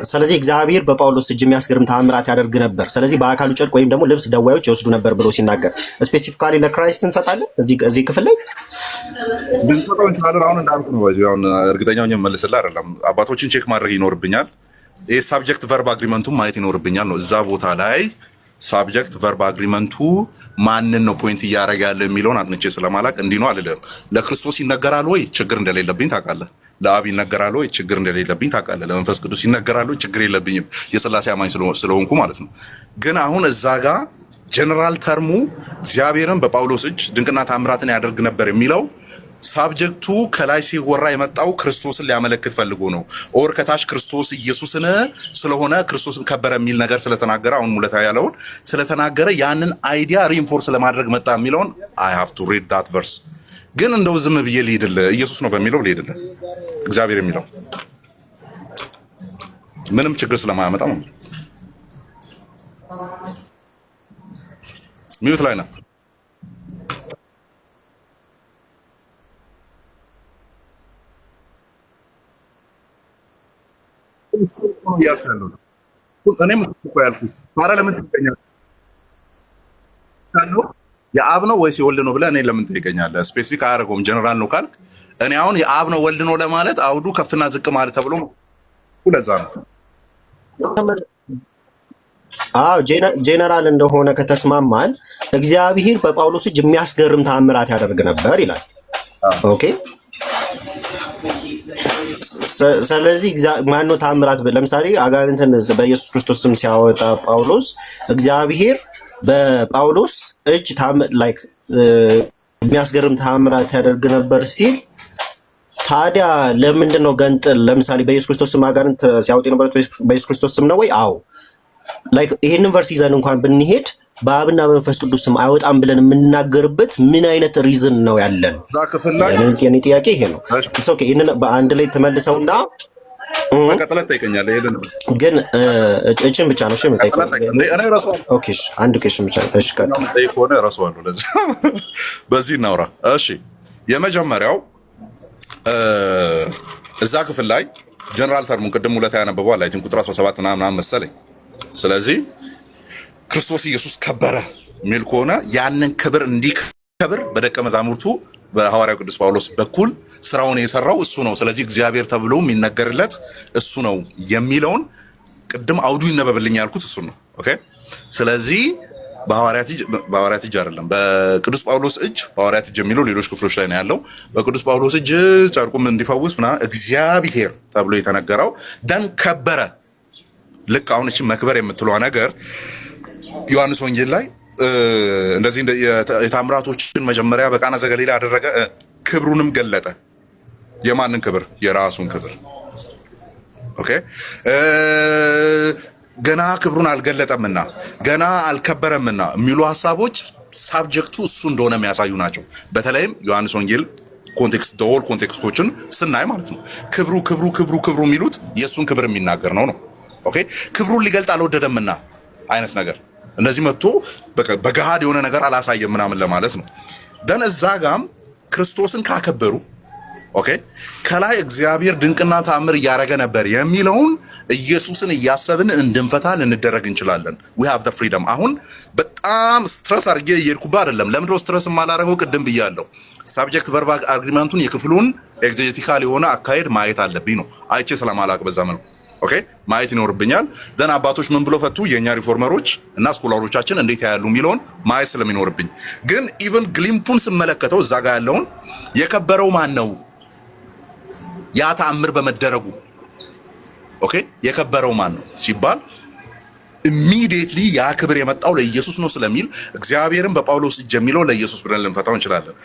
ስለዚህ እግዚአብሔር በጳውሎስ እጅ የሚያስገርም ተአምራት ያደርግ ነበር። ስለዚህ በአካሉ ጨርቅ ወይም ደግሞ ልብስ ደዌዎች ይወስዱ ነበር ብሎ ሲናገር ስፔሲፊካሊ ለክራይስት እንሰጣለን። እዚህ ክፍል ላይ ብንሰጠው እንችላለን። አሁን እንዳልኩ ነው። አሁን እርግጠኛ ሆኜ መልስልህ አይደለም። አባቶችን ቼክ ማድረግ ይኖርብኛል። ይሄ ሳብጀክት ቨርብ አግሪመንቱን ማየት ይኖርብኛል ነው። እዛ ቦታ ላይ ሳብጀክት ቨርብ አግሪመንቱ ማንን ነው ፖይንት እያደረገ ያለ የሚለውን አጥንቼ ስለማላቅ እንዲህ ነው አልልም። ለክርስቶስ ይነገራል ወይ ችግር እንደሌለብኝ ታውቃለህ። ለአብ ይነገራል ወይ ችግር እንደሌለብኝ ታውቃለህ። ለመንፈስ ቅዱስ ይነገራል ወይ ችግር የለብኝም የሥላሴ አማኝ ስለሆንኩ ማለት ነው። ግን አሁን እዛ ጋር ጀነራል ተርሙ እግዚአብሔርን በጳውሎስ እጅ ድንቅና ታምራትን ያደርግ ነበር የሚለው ሳብጀክቱ ከላይ ሲወራ የመጣው ክርስቶስን ሊያመለክት ፈልጎ ነው። ኦር ከታች ክርስቶስ ኢየሱስን ስለሆነ ክርስቶስን ከበረ የሚል ነገር ስለተናገረ አሁን ሙለታ ያለውን ስለተናገረ ያንን አይዲያ ሪኢንፎርስ ለማድረግ መጣ የሚለውን አይ ሃቭ ቱ ሪድ ዳት ቨርስ። ግን እንደው ዝም ብዬ ልሄድልህ ኢየሱስ ነው በሚለው ልሄድልህ እግዚአብሔር የሚለው ምንም ችግር ስለማያመጣ ነው። ሚዩት ላይ ነው። እኔም ለምን ትገኛለህ? የአብ ነው ወይስ የወልድ ነው ብለህ እኔ ለምን ትገኛለህ? ስፔሲፊክ አያደርገውም ጀነራል ነው ካልክ እኔ አሁን የአብ ነው ወልድ ነው ለማለት አውዱ ከፍና ዝቅ ማለት ተብሎ ለዛ ነው። ጄኔራል እንደሆነ ከተስማማን እግዚአብሔር በጳውሎስ እጅ የሚያስገርም ተአምራት ያደርግ ነበር ይላል። ኦኬ ስለዚህ ማነው ተአምራት? ለምሳሌ አጋንንትን በኢየሱስ ክርስቶስ ስም ሲያወጣ ጳውሎስ እግዚአብሔር በጳውሎስ እጅ የሚያስገርም ተአምራት ያደርግ ነበር ሲል ታዲያ ለምንድን ነው ገንጥል? ለምሳሌ በኢየሱስ ክርስቶስ ስም አጋንንት ሲያወጡ የነበሩት በኢየሱስ ክርስቶስ ስም ነው ወይ? አዎ። ይሄንን ቨርስ ይዘን እንኳን ብንሄድ በአብና በመንፈስ ቅዱስ ስም አይወጣም ብለን የምንናገርበት ምን አይነት ሪዝን ነው ያለን? የኔ ጥያቄ ይሄ ነው። ኦኬ ይሄንን በአንድ ላይ ተመልሰውና ቀጥለህ ትጠይቀኛለህ። ይሄን ግን እቺን ብቻ ነው እሺ የምጠይቀው። እኔ ራሱ ኦኬ እሺ አንድ ቄሽን ብቻ እሺ ቀጥል። ጠይቆነ ራሱ አሉ ለዚህ በዚህ እናውራ። እሺ የመጀመሪያው እዛ ክፍል ላይ ጀነራል ተርሙን ቅድም ሁለት ያነበበው አለ አይቲን ቁጥር 17 እና ምናምን መሰለኝ። ስለዚህ ክርስቶስ ኢየሱስ ከበረ ሚል ከሆነ ያንን ክብር እንዲከብር በደቀ መዛሙርቱ በሐዋርያው ቅዱስ ጳውሎስ በኩል ስራውን የሰራው እሱ ነው። ስለዚህ እግዚአብሔር ተብሎ የሚነገርለት እሱ ነው የሚለውን ቅድም አውዱ ይነበብልኝ ያልኩት እሱ ነው። ኦኬ ስለዚህ በሐዋርያት እጅ አይደለም በቅዱስ ጳውሎስ እጅ፣ በሐዋርያት እጅ የሚለው ሌሎች ክፍሎች ላይ ነው ያለው። በቅዱስ ጳውሎስ እጅ ጨርቁም እንዲፈውስ ምናምን እግዚአብሔር ተብሎ የተነገረው ደን ከበረ። ልክ አሁን እቺ መክበር የምትለዋ ነገር ዮሐንስ ወንጌል ላይ እንደዚህ የታምራቶችን መጀመሪያ በቃና ዘገሊላ አደረገ፣ ክብሩንም ገለጠ። የማንን ክብር? የራሱን ክብር። ኦኬ ገና ክብሩን አልገለጠምና ገና አልከበረምና የሚሉ ሐሳቦች ሳብጀክቱ እሱ እንደሆነ የሚያሳዩ ናቸው። በተለይም ዮሐንስ ወንጌል ኮንቴክስት ዶል ኮንቴክስቶችን ስናይ ማለት ነው ክብሩ ክብሩ ክብሩ ክብሩ የሚሉት የሱን ክብር የሚናገር ነው። ኦኬ ክብሩን ሊገልጥ አልወደደምና አይነት ነገር እንደዚህ መጥቶ በገሃድ የሆነ ነገር አላሳየም ምናምን ለማለት ነው። ደን እዛ ጋም ክርስቶስን ካከበሩ ኦኬ ከላይ እግዚአብሔር ድንቅና ተአምር እያደረገ ነበር የሚለውን ኢየሱስን እያሰብን እንድንፈታ ልንደረግ እንችላለን። we have the freedom። አሁን በጣም ስትረስ አድርጌ እየሄድኩብህ አይደለም። ለምንድነው ስትረስ የማላደርገው? ቅድም ብያለሁ። ሳብጀክት ቨርብ አግሪመንቱን የክፍሉን ኤግዜጀቲካል የሆነ አካሄድ ማየት አለብኝ ነው። አይቼ ስለማላቅ በዛ መልኩ ኦኬ ማየት ይኖርብኛል። ደን አባቶች ምን ብሎ ፈቱ? የኛ ሪፎርመሮች እና ስኮላሮቻችን እንዴት ያያሉ የሚለውን ማየት ስለሚኖርብኝ፣ ግን ኢቭን ግሊምፑን ስመለከተው እዛ ጋር ያለውን የከበረው ማን ነው? ያ ተአምር በመደረጉ ኦኬ የከበረው ማን ነው ሲባል ኢሚዲየትሊ ያ ክብር የመጣው ለኢየሱስ ነው ስለሚል እግዚአብሔርን በጳውሎስ እጅ የሚለው ለኢየሱስ ብለን ልንፈታው እንችላለን።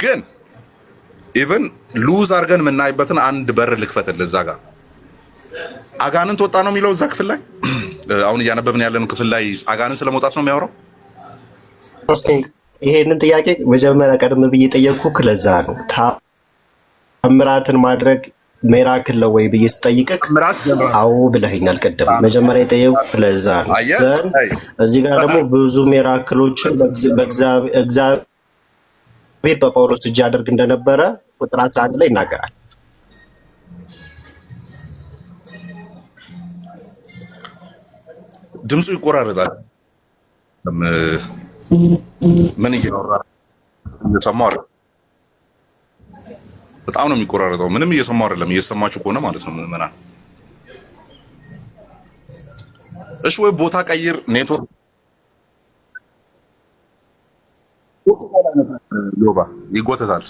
ግን ኢቭን ሉዝ አድርገን የምናይበትን አንድ በር ልክፈትልህ። እዛ ጋር አጋንንት ወጣ ነው የሚለው እዛ ክፍል ላይ አሁን እያነበብን ያለን ክፍል ላይ አጋንንት ስለመውጣት ነው የሚያወራው። ይሄንን ጥያቄ መጀመሪያ ቀደም ብዬ ጠየቅኩህ። ለዛ ነው ታምራትን ማድረግ ሜራክል ነው ወይ ብዬ ስጠይቅህ አዎ ብለኸኛል ቅድም። መጀመሪያ የጠየቅኩህ ለዛ ነው። እዚህ ጋር ደግሞ ብዙ ሜራክሎችን እግዚአብሔር በጳውሎስ እጅ ያደርግ እንደነበረ ቁጥር 11 ላይ ይናገራል። ድምፁ ይቆራረጣል። ምን እያወራ እየሰማሁ አይደል? በጣም ነው የሚቆራረጠው። ምንም እየሰማሁ አይደለም። እየሰማችሁ ከሆነ ማለት ነው ምዕመናን። እሺ ወይ ቦታ ቀይር። ኔትወርክ ሎባ ይጎተታል።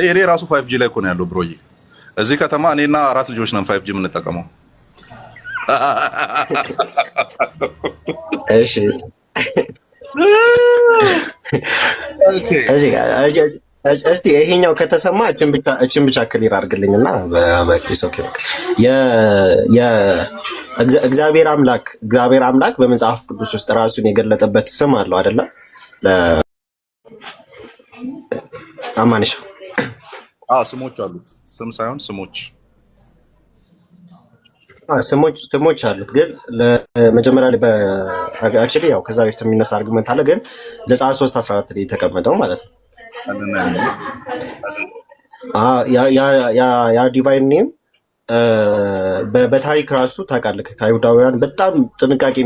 እኔ ራሱ 5G ላይ እኮ ነው ያለው ብሮዬ። እዚህ ከተማ እኔና 4 ልጆች ነን 5G የምንጠቀመው። እሺ እስቲ ይሄኛው ከተሰማ እችን ብቻ ክሊር አድርግልኝና እግዚአብሔር አምላክ በመጽሐፍ ቅዱስ ውስጥ ራሱን የገለጠበት ስም አለው አይደለ? አማንሻ ስሞች አሉት። ስም ሳይሆን ስሞች አሉት። ግን ለመጀመሪያ ላይ አክቹሊ ያው ከዛ በፊት የሚነሳ አርጉመንት አለ። ግን ዘጸአት 3:14 ላይ የተቀመጠው ማለት ነው ያ ዲቫይን ኔም በታሪክ ራሱ ታውቃለህ፣ ከአይሁዳውያን በጣም ጥንቃቄ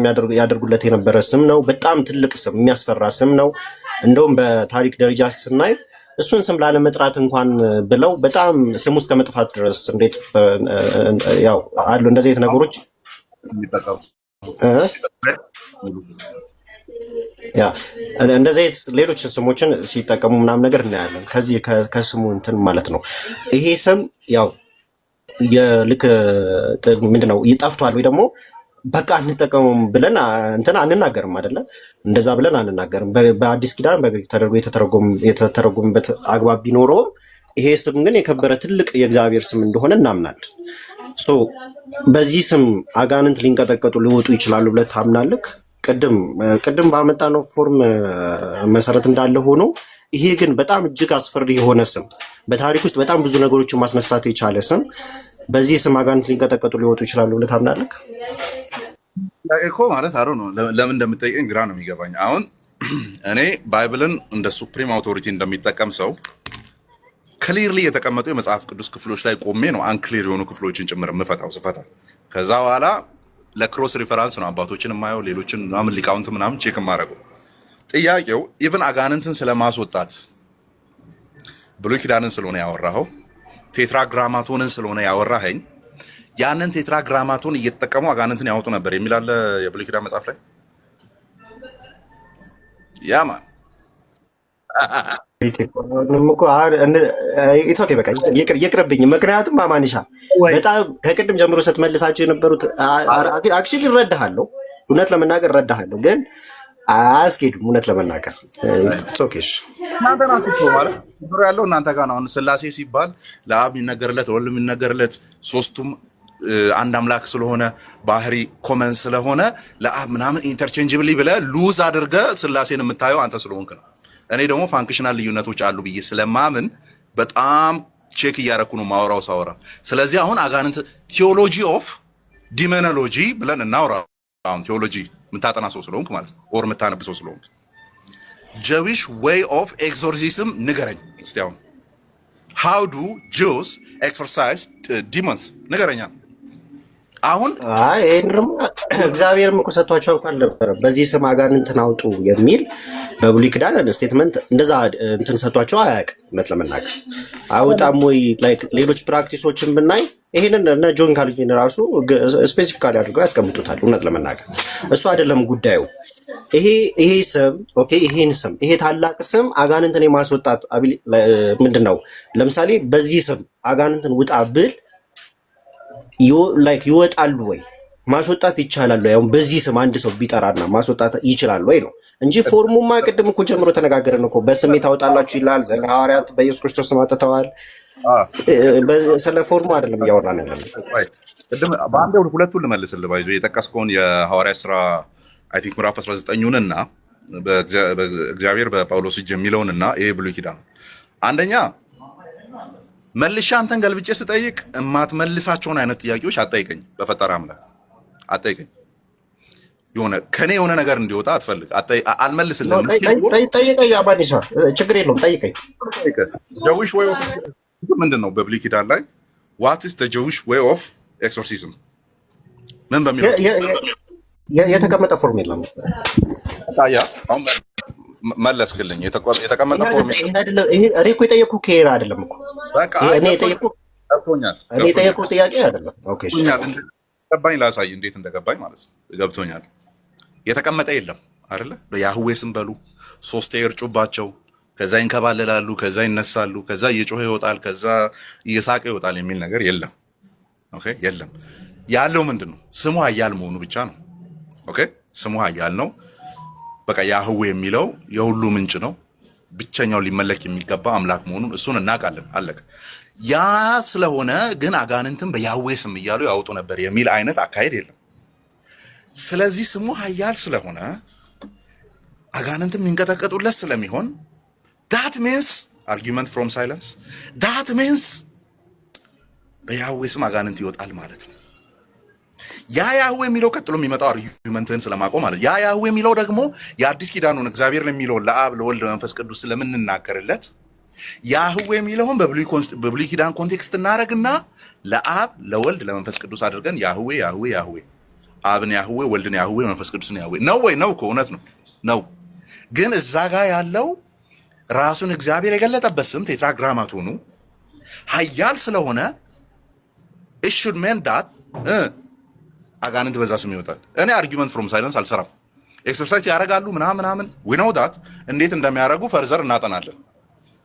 ያደርጉለት የነበረ ስም ነው። በጣም ትልቅ ስም፣ የሚያስፈራ ስም ነው። እንደውም በታሪክ ደረጃ ስናይ እሱን ስም ላለመጥራት እንኳን ብለው በጣም ስሙ እስከ መጥፋት ድረስ እንዴት ያው አሉ እንደዚህ አይነት ነገሮች ያ እንደዚህ አይነት ሌሎች ስሞችን ሲጠቀሙ ምናምን ነገር እናያለን። ከዚህ ከስሙ እንትን ማለት ነው። ይሄ ስም ያው የልክ ምንድነው ይጠፍቷል ወይ ደግሞ በቃ አንጠቀመውም ብለን እንትን አንናገርም አይደለ? እንደዛ ብለን አንናገርም። በአዲስ ኪዳን በግሪክ ተደርጎ የተተረጎመበት አግባብ ቢኖረውም ይሄ ስም ግን የከበረ ትልቅ የእግዚአብሔር ስም እንደሆነ እናምናለን። በዚህ ስም አጋንንት ሊንቀጠቀጡ ሊወጡ ይችላሉ ብለህ ታምናለህ? ቅድም ባመጣነው ፎርም መሰረት እንዳለ ሆኖ ይሄ ግን በጣም እጅግ አስፈሪ የሆነ ስም፣ በታሪክ ውስጥ በጣም ብዙ ነገሮችን ማስነሳት የቻለ ስም፣ በዚህ ስም አጋንንት ሊንቀጠቀጡ ሊወጡ ይችላሉ ብለህ ታምናለህ? እኮ ማለት አሮ ነው። ለምን እንደምጠይቀኝ ግራ ነው የሚገባኝ። አሁን እኔ ባይብልን እንደ ሱፕሪም አውቶሪቲ እንደሚጠቀም ሰው ክሊርሊ የተቀመጡ የመጽሐፍ ቅዱስ ክፍሎች ላይ ቆሜ ነው አንክሊር የሆኑ ክፍሎችን ጭምር ስፈታ። ከዛ በኋላ ለክሮስ ሪፈራንስ ነው አባቶችን የማየው፣ ሌሎችን ምናምን ሊቃውንት ምናምን ቼክ የማደርገው። ጥያቄው ኢቭን አጋንንትን ስለማስወጣት ብሉይ ኪዳንን ስለሆነ ያወራኸው፣ ቴትራግራማቶንን ስለሆነ ያወራኸኝ፣ ያንን ቴትራግራማቶን እየተጠቀሙ አጋንንትን ያወጡ ነበር የሚል አለ የብሉይ ኪዳን መጽሐፍ ላይ። ያማን ይቅርብኝ። ምክንያቱም አማንሻ በጣም ከቅድም ጀምሮ ስትመልሳቸው የነበሩት አክቹዋሊ እረዳሃለሁ፣ እውነት ለመናገር እረዳሃለሁ፣ ግን አያስኬዱም። እውነት ለመናገር ኦኬሽ እናንተ ናችሁ ማለት ብሮ ያለው እናንተ ጋር ነው። አሁን ስላሴ ሲባል ለአብ የሚነገርለት ወልድ የሚነገርለት ሶስቱም አንድ አምላክ ስለሆነ ባህሪ ኮመን ስለሆነ ለአብ ምናምን ኢንተርቼንጅብሊ ብለህ ሉዝ አድርገህ ስላሴን የምታየው አንተ ስለሆንክ ነው። እኔ ደግሞ ፋንክሽናል ልዩነቶች አሉ ብዬ ስለማምን በጣም ቼክ እያደረኩ ነው ማወራው ሳወራ። ስለዚህ አሁን አጋንንት ቲዮሎጂ ኦፍ ዲመኖሎጂ ብለን እናውራ። አሁን ቲዮሎጂ የምታጠና ሰው ስለሆንክ ማለት ነው፣ ኦር የምታነብ ሰው ስለሆንክ ጀዊሽ ዌይ ኦፍ ኤክሶርሲዝም ንገረኝ እስቲ። አሁን ሃው ዱ ጁስ ኤክሰርሳይዝ ዲመንስ ንገረኛ። አሁን እግዚአብሔርም እኮ ሰጥቷቸው እንኳን አልነበረ በዚህ ስም አጋንንትን አውጡ የሚል በብሉይ ኪዳን ስቴትመንት እንደዛ እንትን ሰጥቷቸው አያውቅም። እውነት ለመናገር አውጣም ወይ ላይክ ሌሎች ፕራክቲሶችን ብናይ ይሄንን እነ ጆን ካልቪን ራሱ ስፔሲፊካሊ አድርገው ያስቀምጡታል። እውነት ለመናገር እሱ አይደለም ጉዳዩ። ይሄ ስም ኦኬ፣ ይሄ ታላቅ ስም አጋንንትን የማስወጣት ምንድን ነው? ለምሳሌ በዚህ ስም አጋንንትን ውጣ ብል ላይክ ይወጣሉ ወይ ማስወጣት ይቻላል ወይ? አሁን በዚህ ስም አንድ ሰው ቢጠራና ማስወጣት ይችላል ወይ ነው እንጂ ፎርሙማ ቅድም እኮ ጀምሮ ተነጋገርን እኮ በስሜ ታወጣላችሁ ይላል። ሐዋርያት በኢየሱስ ክርስቶስ ስም አጥተዋል። ስለ ፎርሙ አይደለም እያወራን ያለነው። ቅድም በአንድ ሁለቱን ልመልስልህ ባይዞ የጠቀስከውን የሐዋርያት ሥራ አይ ቲንክ ምዕራፍ 19ና በእግዚአብሔር በጳውሎስ እጅ የሚለውንና ይሄ ብሉይ ኪዳን ነው። አንደኛ መልሼ አንተን ገልብጬ ስጠይቅ የማትመልሳቸውን አይነት ጥያቄዎች አትጠይቀኝ። በፈጠረ አምላክ አትጠይቀኝ። የሆነ ከኔ የሆነ ነገር እንዲወጣ አትፈልግ። አልመልስልህም። ጠይቀኝ አባኒሳ፣ ችግር የለውም ጠይቀኝ። ጀዊሽ ዌይ ኦፍ ምንድን ነው? በብሉይ ኪዳን ላይ ዋት ኢዝ ዘ ጀዊሽ ዌይ ኦፍ ኤክሶርሲዝም ምን በሚለው የተቀመጠ ፎርም የለም። ታያ አሁን መለስክልኝ። የተቀመጠ ፎርም ይሄ እኔ እኮ የጠየኩህ ከሄራ አይደለም እኮ በቃ እኔ የጠየኩህ ጥያቄ አይደለም። ኦኬ እሺ ገባኝ። ላሳይ እንዴት እንደገባኝ ማለት ነው። ገብቶኛል። የተቀመጠ የለም አይደለ? በያህዌ ስም በሉ ሶስት ይርጩባቸው፣ ከዛ ይንከባለላሉ፣ ከዛ ይነሳሉ፣ ከዛ እየጮኸ ይወጣል፣ ከዛ እየሳቀ ይወጣል የሚል ነገር የለም። ኦኬ የለም። ያለው ምንድነው? ስሙ ኃያል መሆኑ ብቻ ነው። ኦኬ ስሙ ኃያል ነው። በቃ ያህዌ የሚለው የሁሉ ምንጭ ነው። ብቸኛው ሊመለክ የሚገባ አምላክ መሆኑን እሱን እናውቃለን። አለቀ። ያ ስለሆነ ግን አጋንንትን በያህዌ ስም እያሉ ያወጡ ነበር የሚል አይነት አካሄድ የለም። ስለዚህ ስሙ ኃያል ስለሆነ አጋንንትን የሚንቀጠቀጡለት ስለሚሆን that means argument from silence that means በያህዌ ስም አጋንንት ይወጣል ማለት ነው። ያ ያህዌ የሚለው ቀጥሎ የሚመጣው አርጊመንትን ስለማቆም ማለት ያ ያህዌ የሚለው ደግሞ የአዲስ ኪዳኑን እግዚአብሔር ለሚለውን ለአብ ለወልድ ለመንፈስ ቅዱስ ስለምንናገርለት ያህዌ የሚለውን በብሉይ ኪዳን ኮንቴክስት እናደርግና ለአብ ለወልድ ለመንፈስ ቅዱስ አድርገን ያህዌ ያህዌ ያህዌ አብን ያህዌ ወልድን ያህዌ መንፈስ ቅዱስን ያህዌ ነው ወይ ነው እኮ እውነት ነው ነው። ግን እዛ ጋር ያለው ራሱን እግዚአብሔር የገለጠበት ስም ቴትራግራማቶኑ ኃያል ስለሆነ it should mean that አጋንንት በዛ ስም ይወጣል። እኔ አርጊመንት ፍሮም ሳይለንስ አልሰራም። ኤክሰርሳይዝ ያደርጋሉ ምናምን we know that እንዴት እንደሚያደርጉ ፈርዘር እናጠናለን።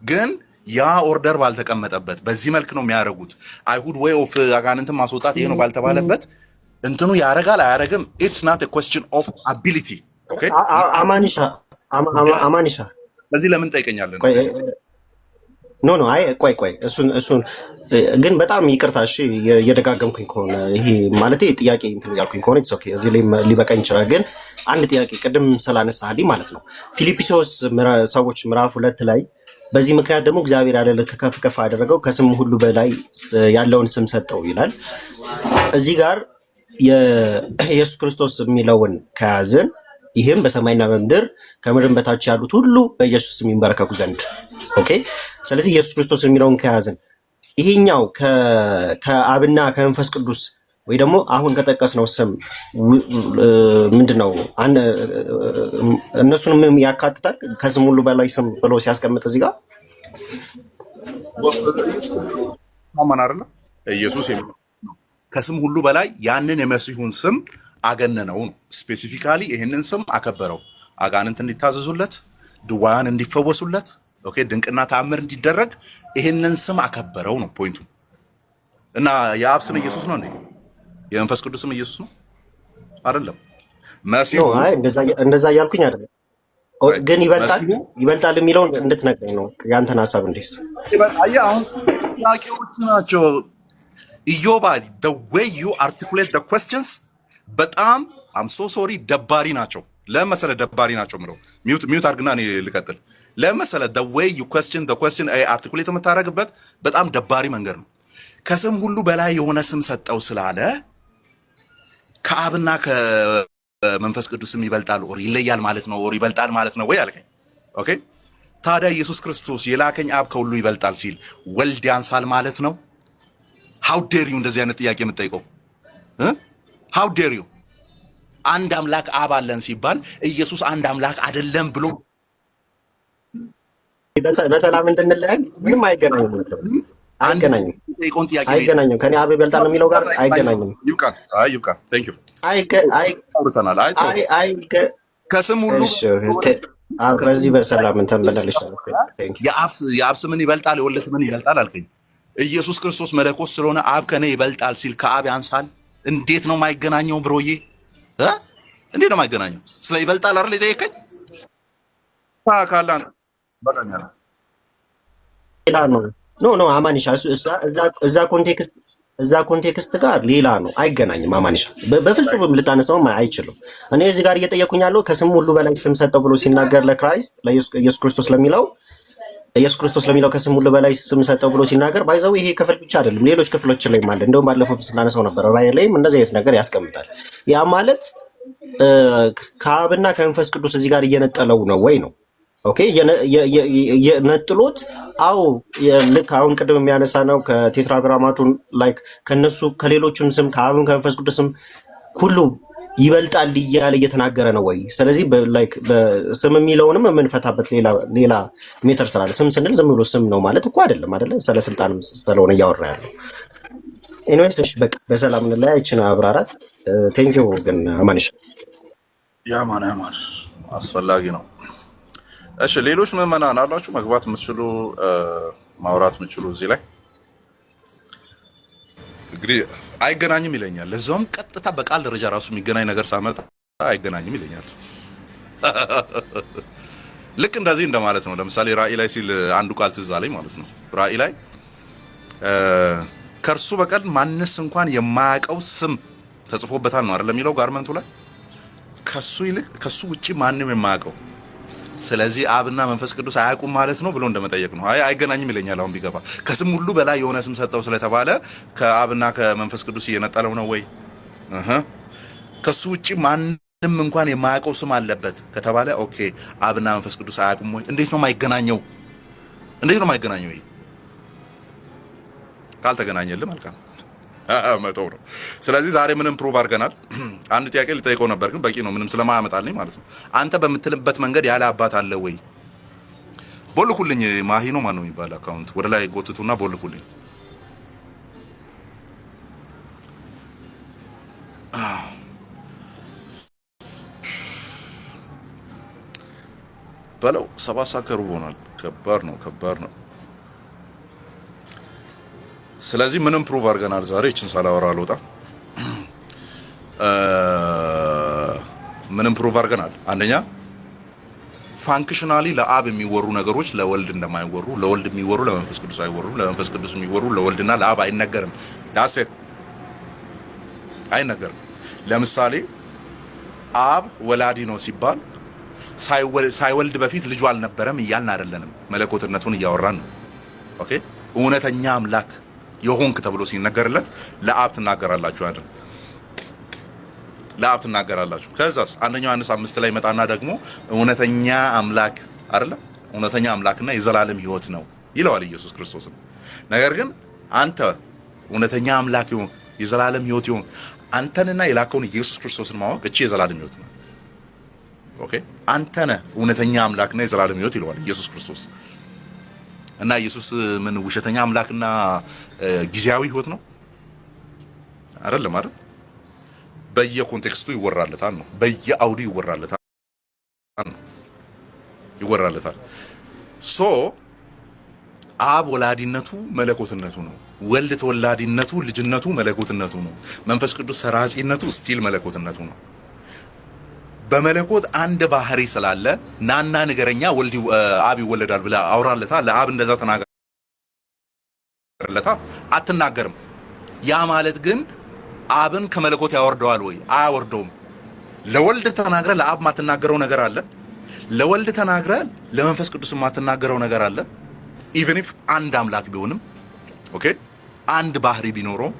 ግን ያ ኦርደር ባልተቀመጠበት በዚህ መልክ ነው የሚያደርጉት። አይሁድ ወይ ኦፍ አጋንንትን ማስወጣት ይሄ ነው ባልተባለበት እንትኑ ያደርጋል አያደርግም it's not a question of ability okay አማኒሻ ስለዚህ ለምን ጠይቀኛለን? ኖ አይ ቆይ እሱን ግን በጣም ይቅርታ እሺ፣ እየደጋገምኩኝ ከሆነ ይሄ ማለት ጥያቄ እንትን ያልኩኝ ከሆነ ኢትስ ኦኬ፣ እዚህ ላይ ሊበቃኝ ይችላል። ግን አንድ ጥያቄ ቅድም ስላነሳህልኝ ማለት ነው ፊልጵስዩስ ሰዎች ምዕራፍ 2 ላይ በዚህ ምክንያት ደግሞ እግዚአብሔር ያለ ልክ ከፍ ከፍ አደረገው ከስም ሁሉ በላይ ያለውን ስም ሰጠው ይላል። እዚህ ጋር የኢየሱስ ክርስቶስ የሚለውን ከያዝን ይህም በሰማይና በምድር ከምድር በታች ያሉት ሁሉ በኢየሱስ ስም ይንበረከኩ ዘንድ ኦኬ። ስለዚህ ኢየሱስ ክርስቶስ የሚለውን ከያዝን ይሄኛው ከአብና ከመንፈስ ቅዱስ ወይ ደግሞ አሁን ከጠቀስነው ስም ምንድነው እነሱንም ያካትታል ከስም ሁሉ በላይ ስም ብሎ ሲያስቀምጥ እዚህ ጋር ማን አይደለ ኢየሱስ ከስም ሁሉ በላይ ያንን የመሲሁን ስም አገነነው ነው። ስፔሲፊካሊ ይሄንን ስም አከበረው። አጋንንት እንዲታዘዙለት፣ ድዋያን እንዲፈወሱለት፣ ኦኬ ድንቅና ተአምር እንዲደረግ ይሄንን ስም አከበረው ነው ፖይንቱ። እና የአብ ስም ኢየሱስ ነው እንዴ? የመንፈስ ቅዱስ ስም ኢየሱስ ነው አይደለም? መሲሁ አይ እንደዛ ያልኩኝ አይደለም። ግን ይበልጣል የሚለውን እንድትነግረኝ ነው ያንተን ሐሳብ እንዴስ አያ አሁን ጥያቄዎች ናቸው። ኢዮባ the way you articulate the questions በጣም I'm so sorry ደባሪ ናቸው። ለመሰለ ደባሪ ናቸው ምለው ሚውት አድርግና እኔ ልቀጥል። ለመሰለ the way you question the question articulate የምታደርግበት በጣም ደባሪ መንገድ ነው። ከስም ሁሉ በላይ የሆነ ስም ሰጠው ስላለ ከአብና ከመንፈስ ቅዱስም ይበልጣል ኦር ይለያል ማለት ነው ኦር ይበልጣል ማለት ነው ወይ አልከኝ። ኦኬ ታዲያ ኢየሱስ ክርስቶስ የላከኝ አብ ከሁሉ ይበልጣል ሲል ወልድ ያንሳል ማለት ነው? how dare you እንደዚህ አይነት ጥያቄ የምትጠይቀው? how dare you አንድ አምላክ አብ አለን ሲባል ኢየሱስ አንድ አምላክ አይደለም ብሎ በሰላም እንድንለያይ ምንም አይገናኝም። ከኔ አብ ይበልጣል የሚለው ጋር አይገናኝም። ይብቃ thank you አውርተናል። ከስም ሁሉ በዚህ በሰላም እንትን ብለልሽ የአብ ስምን ይበልጣል የወልድ ስምን ይበልጣል አልከኝ። ኢየሱስ ክርስቶስ መለኮት ስለሆነ አብ ከኔ ይበልጣል ሲል ከአብ ያንሳል እንዴት ነው የማይገናኘው ብሮዬ? እንዴት ነው የማይገናኘው? ስለ ይበልጣል አይደል የጠየቀኝ? ካላን በቃኛል። ሌላ ነው። ኖ አማኒሻ እዛ ኮንቴክስት ጋር ሌላ ነው፣ አይገናኝም። አማኒሻ በፍጹም ልታነሳውም አይችልም። እኔ እዚህ ጋር እየጠየኩኝ ያለው ከስም ሁሉ በላይ ስም ሰጠው ብሎ ሲናገር ለክራይስት ለኢየሱስ ክርስቶስ ለሚለው ከስም ሁሉ በላይ ስም ሰጠው ብሎ ሲናገር ባይዘው ይሄ ክፍል ብቻ አይደለም፣ ሌሎች ክፍሎች ላይም አለ። እንደውም ባለፈው ስናነሳው ነበር፣ ራእይ ላይም እንደዚህ አይነት ነገር ያስቀምጣል። ያ ማለት ከአብና ከመንፈስ ቅዱስ እዚህ ጋር እየነጠለው ነው ወይ ነው? ኦኬ ነጥሎት። አዎ ልክ አሁን ቅድም የሚያነሳ ነው ከቴትራግራማቱን ላይክ ከነሱ ከሌሎቹም ስም ከአብም ከመንፈስ ቅዱስም ሁሉ ይበልጣል እያለ እየተናገረ ነው ወይ? ስለዚህ ላይክ በስም የሚለውንም የምንፈታበት ሌላ ሜተር ስላለ ስም ስንል ዝም ብሎ ስም ነው ማለት እኮ አይደለም አይደለ? ስለ ስልጣንም ስለሆነ እያወራ ያለው። ኤኒዌይስ እሺ በቃ በሰላም እንለያይችን አብራራት። ቴንኪው ግን አማንሽ ያማን አስፈላጊ ነው። እሺ ሌሎች ምዕመናን አላችሁ መግባት የምትችሉ ማውራት የምትችሉ እዚህ ላይ እንግዲህ አይገናኝም ይለኛል። ለዛውም ቀጥታ በቃል ደረጃ ራሱ የሚገናኝ ነገር ሳመጣ አይገናኝም ይለኛል። ልክ እንደዚህ እንደማለት ነው። ለምሳሌ ራእይ ላይ ሲል አንዱ ቃል ትዝ አለኝ ማለት ነው። ራእይ ላይ ከእርሱ በቀር ማንስ እንኳን የማያውቀው ስም ተጽፎበታል ነው አይደል የሚለው ጋርመንቱ ላይ ከሱ ውጪ ማንም የማያውቀው። ስለዚህ አብና መንፈስ ቅዱስ አያውቁም ማለት ነው ብሎ እንደመጠየቅ ነው። አይገናኝም ይለኛል። አሁን ቢገባ ከስም ሁሉ በላይ የሆነ ስም ሰጠው ስለተባለ ከአብና ከመንፈስ ቅዱስ እየነጠለው ነው ወይ? ከሱ ውጪ ማንም እንኳን የማያውቀው ስም አለበት ከተባለ ኦኬ አብና መንፈስ ቅዱስ አያውቁም ወይ? እንዴት ነው የማይገናኘው? ይሄ ካልተገናኘልህ መልካም መተው ነው። ስለዚህ ዛሬ ምንም ፕሩቭ አድርገናል። አንድ ጥያቄ ልጠይቀው ነበር ግን በቂ ነው፣ ምንም ስለማያመጣልኝ ማለት ነው። አንተ በምትልበት መንገድ ያለ አባት አለ ወይ? ቦልኩልኝ። ማሂ ነው ማን ነው የሚባል አካውንት ወደ ላይ ጎትቱና ቦልኩልኝ። በለው 7 ሰዓት ከሩብ ሆኗል። ከባድ ነው። ስለዚህ ምንም ፕሩቭ አድርገናል ዛሬ። እቺን ሳላወራ አልወጣም። ምንም ፕሩቭ አድርገናል። አንደኛ ፋንክሽናሊ ለአብ የሚወሩ ነገሮች ለወልድ እንደማይወሩ፣ ለወልድ የሚወሩ ለመንፈስ ቅዱስ አይወሩ፣ ለመንፈስ ቅዱስ የሚወሩ ለወልድና ለአብ አይነገርም። ዳሴት አይነገርም። ለምሳሌ አብ ወላዲ ነው ሲባል ሳይወልድ በፊት ልጁ አልነበረም እያልን አይደለንም። መለኮትነቱን እያወራን ነው። ኦኬ እውነተኛ አምላክ የሆንክ ተብሎ ሲነገርለት ለአብ ትናገራላችሁ አይደል? ለአብ ትናገራላችሁ። ከዛስ አንደኛው ዮሐንስ 5 ላይ መጣና ደግሞ እውነተኛ አምላክ አይደለ? እውነተኛ አምላክና የዘላለም ሕይወት ነው ይለዋል ኢየሱስ ክርስቶስ። ነገር ግን አንተ እውነተኛ አምላክ ይሁን የዘላለም ሕይወት ይሁን አንተንና የላከውን ኢየሱስ ክርስቶስን ማወቅ እቺ የዘላለም ሕይወት ነው። ኦኬ አንተ ነህ እውነተኛ አምላክና የዘላለም ሕይወት ይለዋል ኢየሱስ ክርስቶስ። እና ኢየሱስ ምን ውሸተኛ አምላክና ጊዜያዊ ሕይወት ነው አይደለም አይደል? በየኮንቴክስቱ ይወራለታል ነው፣ በየአውዱ ይወራለታል። ሶ አብ ወላዲነቱ መለኮትነቱ ነው። ወልድ ተወላዲነቱ ልጅነቱ መለኮትነቱ ነው። መንፈስ ቅዱስ ሰራጺነቱ ስቲል መለኮትነቱ ነው። በመለኮት አንድ ባህሪ ስላለ ናና ንገረኛ ወልድ አብ ይወለዳል ብለህ አውራለታ። ለአብ እንደዛ ተናገርለታ አትናገርም። ያ ማለት ግን አብን ከመለኮት ያወርደዋል ወይ? አያወርደውም። ለወልድ ተናግረ ለአብ ማትናገረው ነገር አለ። ለወልድ ተናግረ ለመንፈስ ቅዱስ ማትናገረው ነገር አለ። ኢቭን ኢፍ አንድ አምላክ ቢሆንም ኦኬ አንድ ባህሪ ቢኖረው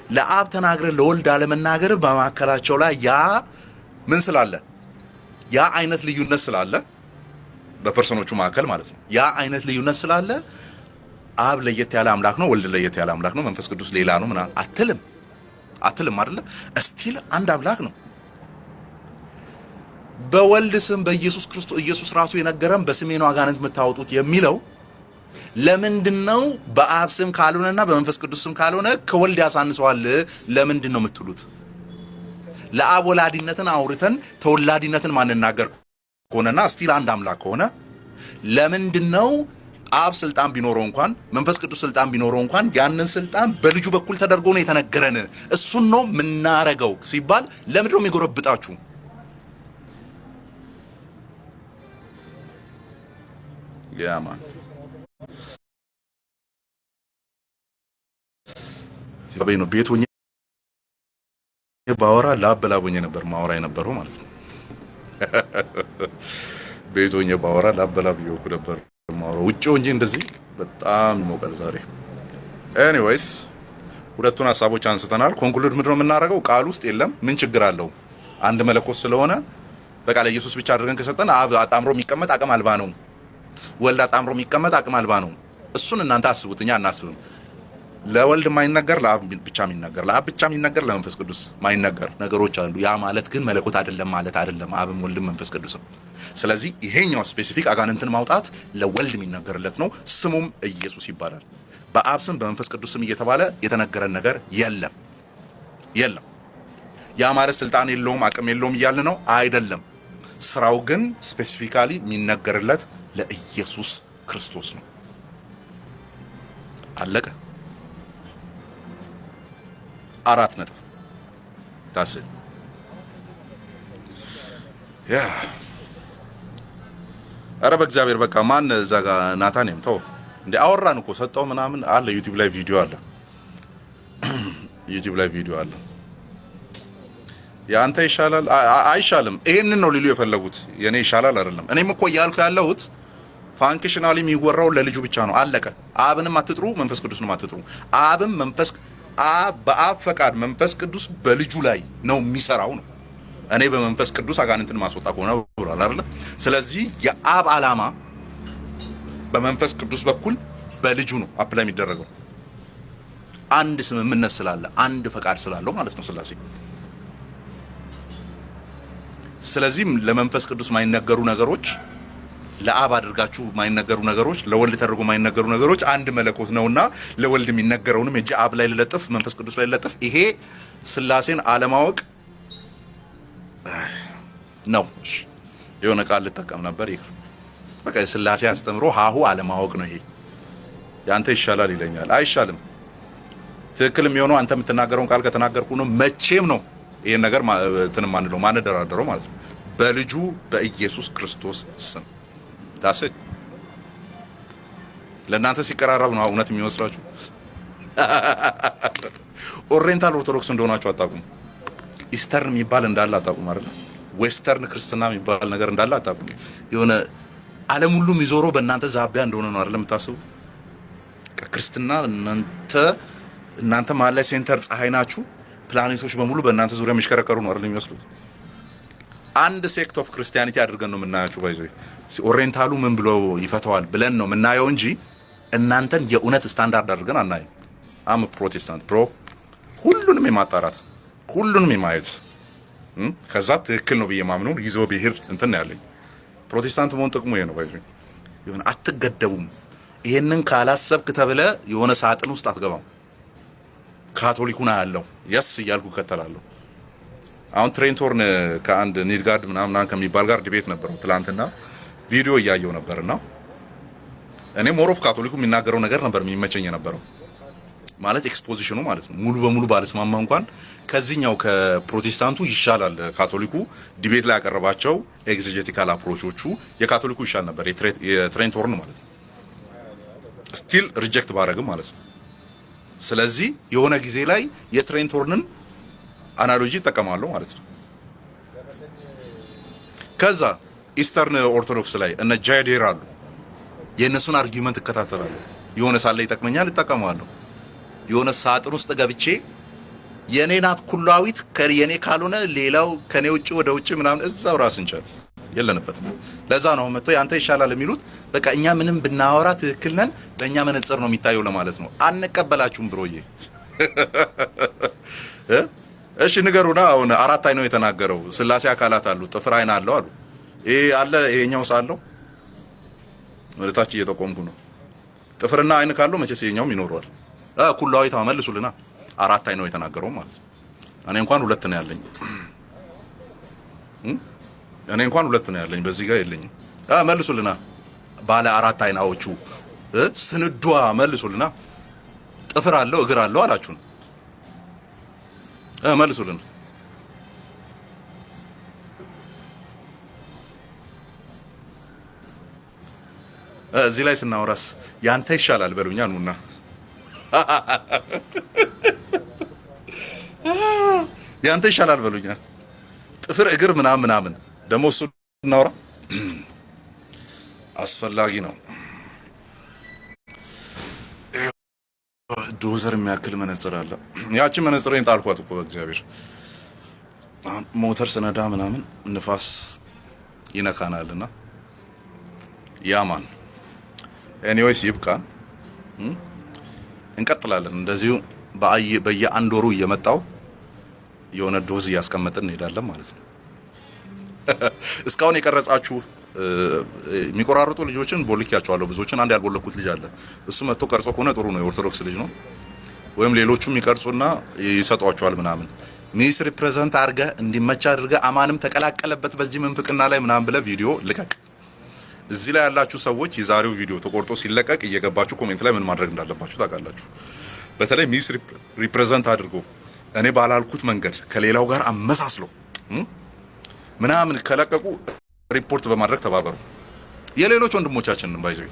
ለአብ ተናግረ ለወልድ አለመናገር በማከላቸው ላይ ያ ምን ስላለ? ያ አይነት ልዩነት ስላለ በፐርሰኖቹ መካከል ማለት ነው። ያ አይነት ልዩነት ስላለ አብ ለየት ያለ አምላክ ነው፣ ወልድ ለየት ያለ አምላክ ነው፣ መንፈስ ቅዱስ ሌላ ነው ምናምን አትልም አይደለ? እስቲል አንድ አምላክ ነው። በወልድ ስም በኢየሱስ ክርስቶስ ኢየሱስ ራሱ የነገረን በስሜ ነው አጋንንት የምታወጡት የሚለው ለምንድነው? በአብ ስም ካልሆነና በመንፈስ ቅዱስ ስም ካልሆነ ከወልድ ያሳንሰዋል ለምንድን ነው የምትሉት? ለአብ ወላዲነትን አውርተን ተወላዲነትን ማንናገር ከሆነና እስቲል አንድ አምላክ ከሆነ ለምንድነው አብ ስልጣን ቢኖረው እንኳን መንፈስ ቅዱስ ስልጣን ቢኖረው እንኳን ያንን ስልጣን በልጁ በኩል ተደርጎ ነው የተነገረን። እሱን ነው ምናረገው ሲባል ለምንድን ነው የሚጎረብጣችሁ? ያማን ያበይ ነው ቤት ሆኜ ባወራ ላበላቦኝ ነበር ማወራ የነበረው ማለት ነው። ቤት ሆኜ ባወራ ላበላብየው ነበር ማወራ። ውጭ ሆኜ እንደዚህ በጣም ይሞቃል ዛሬ። ኤኒዌይስ ሁለቱን ሐሳቦች አንስተናል። ኮንክሉድ ምንድነው የምናደርገው? ቃል ውስጥ የለም ምን ችግር አለው? አንድ መለኮት ስለሆነ በቃ ለኢየሱስ ብቻ አድርገን ከሰጠን አብ አጣምሮ የሚቀመጥ አቅም አልባ ነው። ወልድ አጣምሮ የሚቀመጥ አቅም አልባ ነው። እሱን እናንተ አስቡት፣ እኛ አናስብም። ለወልድ ማይነገር ለአብ ብቻ የሚነገር፣ ለአብ ብቻ የሚነገር ለመንፈስ ቅዱስ ማይነገር ነገሮች አሉ። ያ ማለት ግን መለኮት አይደለም ማለት አይደለም። አብም ወልድም መንፈስ ቅዱስም። ስለዚህ ይሄኛው ስፔሲፊክ አጋንንትን ማውጣት ለወልድ የሚነገርለት ነው። ስሙም ኢየሱስ ይባላል። በአብ ስም በመንፈስ ቅዱስ ስም እየተባለ የተነገረን ነገር የለም የለም። ያ ማለት ስልጣን የለውም አቅም የለውም እያልን ነው አይደለም። ስራው ግን ስፔሲፊካሊ የሚነገርለት ለኢየሱስ ክርስቶስ ነው። አለቀ። 4 ነጥብ ታስል ያ አረ በእግዚአብሔር በቃ ማን እዛ ጋር ናታንም ተው እንዴ አወራን እኮ ሰጠው ምናምን አለ። ዩቲዩብ ላይ ቪዲዮ አለ፣ ዩቲዩብ ላይ ቪዲዮ አለ። ያንተ ይሻላል አይሻልም? ይሄንን ነው ሊሉ የፈለጉት። የኔ ይሻላል አይደለም። እኔም እኮ እያልኩ ያለሁት ፋንክሽናሊ የሚወራው ለልጁ ብቻ ነው። አለቀ። አብንም አትጥሩ፣ መንፈስ ቅዱስንም አትጥሩ። አብም መንፈስ በአብ ፈቃድ መንፈስ ቅዱስ በልጁ ላይ ነው የሚሰራው ነው። እኔ በመንፈስ ቅዱስ አጋንንትን ማስወጣ ከሆነ ብሏል አይደል? ስለዚህ የአብ ዓላማ በመንፈስ ቅዱስ በኩል በልጁ ነው አፕላይ የሚደረገው። አንድ ስምምነት ስላለ አንድ ፈቃድ ስላለው ማለት ነው ስላሴ። ስለዚህም ለመንፈስ ቅዱስ ማይነገሩ ነገሮች ለአብ አድርጋችሁ ማይነገሩ ነገሮች፣ ለወልድ ተደርጎ ማይነገሩ ነገሮች አንድ መለኮት ነውና ለወልድ የሚነገረውንም እጂ አብ ላይ ለለጥፍ መንፈስ ቅዱስ ላይ ለለጥፍ። ይሄ ስላሴን አለማወቅ ነው። እሺ የሆነ ቃል ልጠቀም ነበር ይሄ በቃ ስላሴ አስተምሮ ሀሁ አለማወቅ ነው። ይሄ ያንተ ይሻላል ይለኛል። አይሻልም። ትክክል የሚሆነው አንተ የምትናገረውን ቃል ከተናገርኩ ነው። መቼም ነው ይሄን ነገር እንትንም አንለው ማንደራደረው ማለት ነው። በልጁ በኢየሱስ ክርስቶስ ስም ታስ ለእናንተ ሲቀራረብ ነው እውነት የሚመስላችሁ። ኦሪየንታል ኦርቶዶክስ እንደሆናችሁ አታውቁም። ኢስተርን የሚባል እንዳለ አታውቁም አይደል? ዌስተርን ክርስትና የሚባል ነገር እንዳለ አታውቁም። የሆነ ዓለም ሁሉ የሚዞረው በእናንተ ዛቢያ እንደሆነ ነው አይደል የምታስቡ? ክርስትና እናንተ መሀል ላይ ሴንተር ፀሐይ ናችሁ። ፕላኔቶች በሙሉ በእናንተ ዙሪያ የሚሽከረከሩ ነው አይደል የሚመስሉት? አንድ ሴክት ኦፍ ክርስቲያኒቲ አድርገን ነው የምናያችሁ። ባይዘይ ኦሪየንታሉ ምን ብሎ ይፈታዋል ብለን ነው የምናየው እንጂ እናንተን የእውነት ስታንዳርድ አድርገን አናይም። አም ፕሮቴስታንት ብሮ ሁሉንም የማጣራት ሁሉንም የማየት ከዛ ትክክል ነው ብዬ ማምነው ይዞ ብሄር እንትን ያለኝ ፕሮቴስታንት መሆን ጥቅሙ ይሄ ነው። ባይዘይ የሆነ አትገደቡም። ይሄንን ካላሰብክ ተብለ የሆነ ሳጥን ውስጥ አትገባም። ካቶሊኩና ያለው የስ እያልኩ ከተላለሁ። አሁን ትሬንቶርን ከአንድ ኒድጋርድ ምናምን ከሚባል ጋር ዲቤት ነበረው ትላንትና ቪዲዮ እያየው ነበርና እኔ ሞሮፍ ካቶሊኩ የሚናገረው ነገር ነበር የሚመቸኝ የነበረው ማለት ኤክስፖዚሽኑ ማለት ነው። ሙሉ በሙሉ ባለስማማ እንኳን ከዚህኛው ከፕሮቴስታንቱ ይሻላል። ካቶሊኩ ዲቤት ላይ ያቀረባቸው ኤግዜጀቲካል አፕሮቾቹ የካቶሊኩ ይሻል ነበር፣ የትሬንቶርን ማለት ነው። ስቲል ሪጀክት ባረግም ማለት ነው። ስለዚህ የሆነ ጊዜ ላይ የትሬንቶርንን አናሎጂ ይጠቀማሉ ማለት ነው። ከዛ ኢስተርን ኦርቶዶክስ ላይ እነ ጃይዴር አሉ። የእነሱን አርጊውመንት እከታተላለሁ። የሆነ ሳለ ይጠቅመኛል እጠቀማለሁ። የሆነ ሳጥን ውስጥ ገብቼ የኔ ናት ኩላዊት ከየኔ ካልሆነ ሌላው ከኔ ውጪ ወደ ውጪ ምናምን እዛው ራስን ቻል የለንበትም። ለዛ ነው መጥቶ ያንተ ይሻላል የሚሉት። በቃ እኛ ምንም ብናወራ ትክክል ነን፣ በእኛ መነጽር ነው የሚታየው ለማለት ነው። አንቀበላችሁም ብሮዬ። እሺ ንገሩና። አሁን 4 አይን ነው የተናገረው። ስላሴ አካላት አሉ፣ ጥፍር አይን አለው አሉ። ይሄ አለ፣ ይሄኛው ሳለው ወደታች እየጠቆምኩ ነው። ጥፍርና አይን ካለው መቼስ ይሄኛውም ይኖረዋል። ኩላዊት መልሱልና 4 አይን ነው የተናገረው ማለት ነው። እኔ እንኳን 2 ነው ያለኝ። እኔ እንኳን 2 ነው ያለኝ፣ በዚህ ጋር የለኝም። መልሱልና ባለ 4 አይናዎቹ ስንዷ መልሱልና ጥፍር አለው እግር አለው አላችሁን መልሱልን እዚህ ላይ ስናወራስ ያንተ ይሻላል በሉኛ ነውና ያንተ ይሻላል በሉኛ ጥፍር እግር ምናምን ደሞ እሱ እናወራ አስፈላጊ ነው ዶዘር የሚያክል መነጽር አለ ያቺ መነጽሬን ጣልኳት እኮ በእግዚአብሔር ሞተር ስነዳ ምናምን ንፋስ ይነካናልና ያማን ኤኒዌይስ ይብቃን እንቀጥላለን እንደዚሁ በየአንድ ወሩ እየመጣው የሆነ ዶዝ ያስቀመጥን እንሄዳለን ማለት ነው እስካሁን የቀረጻችሁ የሚቆራርጡ ልጆችን ቦልኪያቸዋለሁ ብዙዎችን አንድ ያልቦለኩት ልጅ አለ እሱ መጥቶ ቀርጾ ከሆነ ጥሩ ነው የኦርቶዶክስ ልጅ ነው ወይም ሌሎቹም ይቀርጹና ይሰጧቸዋል ምናምን ሚስ ሪፕሬዘንት አድርገ እንዲመቻ አድርገ አማንም ተቀላቀለበት በዚህ መንፍቅና ላይ ምናምን ብለ ቪዲዮ ልቀቅ እዚህ ላይ ያላችሁ ሰዎች የዛሬው ቪዲዮ ተቆርጦ ሲለቀቅ እየገባችሁ ኮሜንት ላይ ምን ማድረግ እንዳለባችሁ ታውቃላችሁ በተለይ ሚስ ሪፕሬዘንት አድርጎ እኔ ባላልኩት መንገድ ከሌላው ጋር አመሳስለው ምናምን ከለቀቁ ሪፖርት በማድረግ ተባበሩ የሌሎች ወንድሞቻችንን ባይዘው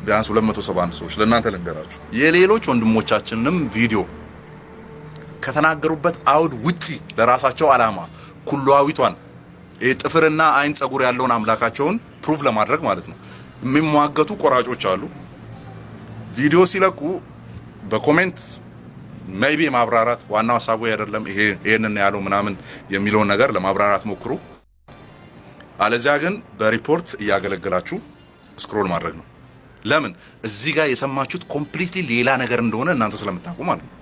ቢያንስ 271 ሰዎች ለእናንተ ልንገራችሁ የሌሎች ወንድሞቻችንንም ቪዲዮ ከተናገሩበት አውድ ውጪ ለራሳቸው አላማ ኩሏዊቷን ጥፍርና አይን ጸጉር ያለውን አምላካቸውን ፕሩቭ ለማድረግ ማለት ነው የሚሟገቱ ቆራጮች አሉ ቪዲዮ ሲለቁ በኮሜንት ሜይቢ ማብራራት ዋናው ሐሳቡ አይደለም ይሄንን ያለው ምናምን የሚለውን ነገር ለማብራራት ሞክሩ አለዚያ ግን በሪፖርት እያገለገላችሁ ስክሮል ማድረግ ነው ለምን እዚህ ጋር የሰማችሁት ኮምፕሊትሊ ሌላ ነገር እንደሆነ እናንተ ስለምታውቁ ማለት ነው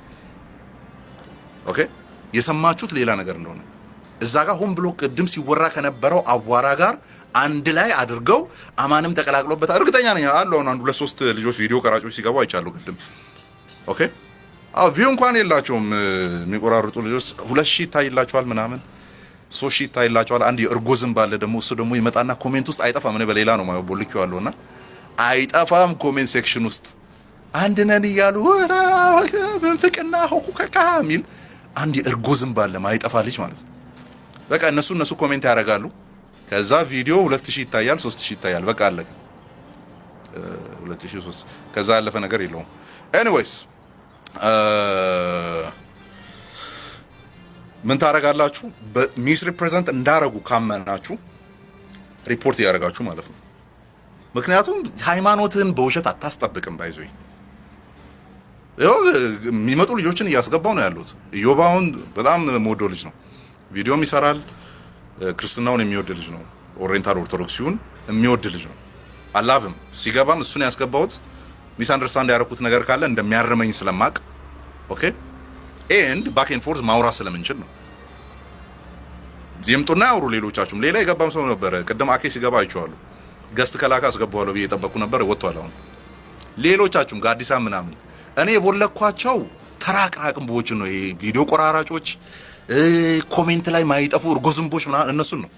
ኦኬ የሰማችሁት ሌላ ነገር እንደሆነ እዛ ጋር ሆን ብሎ ቅድም ሲወራ ከነበረው አዋራ ጋር አንድ ላይ አድርገው አማንም ተቀላቅሎበት እርግጠኛ ነኝ አለው አንድ ሁለት ሶስት ልጆች ቪዲዮ ቀራጮች ሲገቡ አይቻሉ ቅድም ኦኬ ቪው እንኳን የላቸውም የሚቆራርጡ ልጆች 2000 ይታይላቸዋል ምናምን 3000 ይታይላቸዋል አንድ እርጎዝም ባለ ደግሞ እሱ ደግሞ ይመጣና ኮሜንት ውስጥ አይጠፋም እኔ በሌላ ነው ቦልኪው አለውና አይጠፋም ኮሜንት ሴክሽን ውስጥ አንድ ነን ይያሉ መንፍቅና ሆኩከካ ሚል አንድ እርጎዝም ባለ ማይጠፋ ልጅ ማለት በቃ እነሱ ኮሜንት ያደርጋሉ ከዛ ቪዲዮ 2000 ይታያል 3000 ይታያል በቃ አለቀ 2003 ከዛ ያለፈ ነገር የለውም ኤኒዌይስ ምን ታረጋላችሁ ሚስ ሪፕሬዘንት እንዳረጉ ካመናችሁ ሪፖርት ያደርጋችሁ ማለት ነው ምክንያቱም ሃይማኖትን በውሸት አታስጠብቅም ባይዞይ የሚመጡ ልጆችን እያስገባው ነው ያሉት ኢዮባውን በጣም ሞዶ ልጅ ነው ቪዲዮም ይሰራል ክርስትናውን የሚወድ ልጅ ነው ኦሪየንታል ኦርቶዶክሲውን የሚወድ ልጅ ነው አላቭም ሲገባም እሱን ያስገባውት ሚስ አንደርስታንድ ያደረኩት ነገር ካለ እንደሚያርመኝ ስለማቅ ኦኬ ኤንድ ባክ ኤንድ ፎርዝ ማውራት ስለምንችል ነው ይምጡና ያውሩ ሌሎቻችሁም ሌላ የገባም ሰው ነበር ቅድም አኬ ሲገባ አይቼዋለሁ ገስት ከላካ አስገባዋለሁ ብዬ የጠበቅኩ ነበር ወጥቷል አሁን ሌሎቻችሁም ጋዲሳ ምናምን እኔ የቦለኳቸው ተራቅራቅምቦች ነው ይሄ ቪዲዮ ቆራራጮች ኮሜንት ላይ ማይጠፉ እርጎዝምቦች ምናምን እነሱን ነው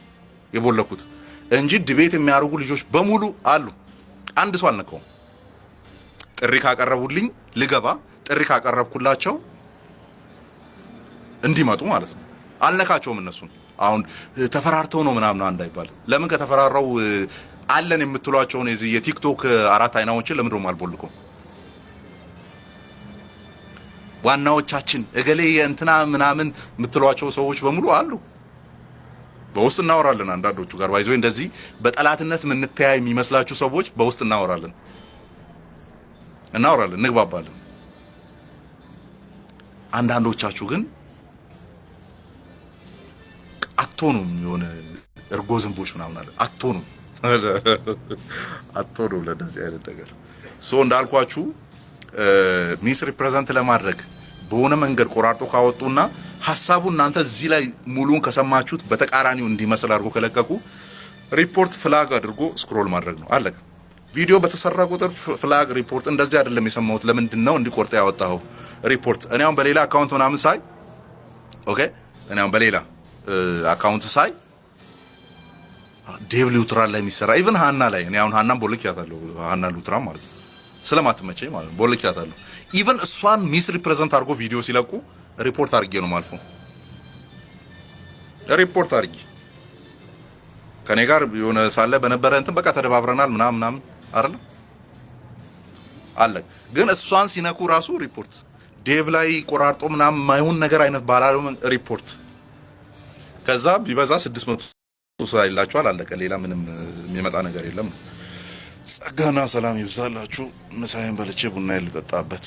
የቦለኩት እንጂ ዲቤት የሚያርጉ ልጆች በሙሉ አሉ አንድ ሰው አልነካውም ጥሪ ካቀረቡልኝ ልገባ ጥሪ ካቀረብኩላቸው እንዲመጡ ማለት ነው አልነካቸውም እነሱን አሁን ተፈራርተው ነው ምናምን አንድ አይባል ለምን ከተፈራራው አለን የምትሏቸው ነው እዚህ የቲክቶክ አራት አይናዎችን ለምን ደሞ አልቦልኩም ዋናዎቻችን እገሌ የእንትና ምናምን የምትሏቸው ሰዎች በሙሉ አሉ በውስጥ እናወራለን አንዳንዶቹ ጋር ባይዞ እንደዚህ በጠላትነት ምንተያይ የሚመስላችሁ ሰዎች በውስጥ እናወራለን እንግባባለን አንዳንዶቻችሁ ግን አትሆኑም የሆነ እርጎዝምቦች ምናምን አለ አትሆኑም ለደዚህ አይነት ነገር ሶ እንዳልኳችሁ ሚስ ሪፕሬዘንት ለማድረግ በሆነ መንገድ ቆራርጦ ካወጡና ሐሳቡ እናንተ እዚህ ላይ ሙሉን ከሰማችሁት በተቃራኒው እንዲመስል አድርጎ ከለቀቁ ሪፖርት ፍላግ አድርጎ ስክሮል ማድረግ ነው አለቀ ቪዲዮ በተሰራ ቁጥር ፍላግ ሪፖርት እንደዚህ አይደለም የሰማሁት ለምንድን ነው እንዲቆርጥ ያወጣው ሪፖርት እኔ አሁን በሌላ አካውንት ምናምን ሳይ ኦኬ እኔ አሁን በሌላ አካውንት ሳይ ዴቭ ሉትራን ላይ የሚሰራ ኢቭን ሃና ላይ እኔ አሁን ሃናን ቦልኪያታለሁ። ሃና ሉትራን ማለት ነው ስለማትመቸኝ ማለት ነው ቦልኪያታለሁ። ኢቭን እሷን ሚስ ሪፕሬዘንት አድርጎ ቪዲዮ ሲለቁ ሪፖርት አድርጌ ነው ማልፎ ሪፖርት አድርጌ ከኔ ጋር የሆነ ሳለ በነበረ እንትን በቃ ተደባብረናል ምናምን አይደል አለ። ግን እሷን ሲነኩ ራሱ ሪፖርት ዴቭ ላይ ቆራርጦ ምናምን ማይሆን ነገር አይነት ባላለው ሪፖርት ከዛ ቢበዛ 600 ሳይላችኋል አለቀ። ሌላ ምንም የሚመጣ ነገር የለም። ጸጋና ሰላም ይብዛላችሁ። ምሳዬን በልቼ ቡና ልጠጣበት።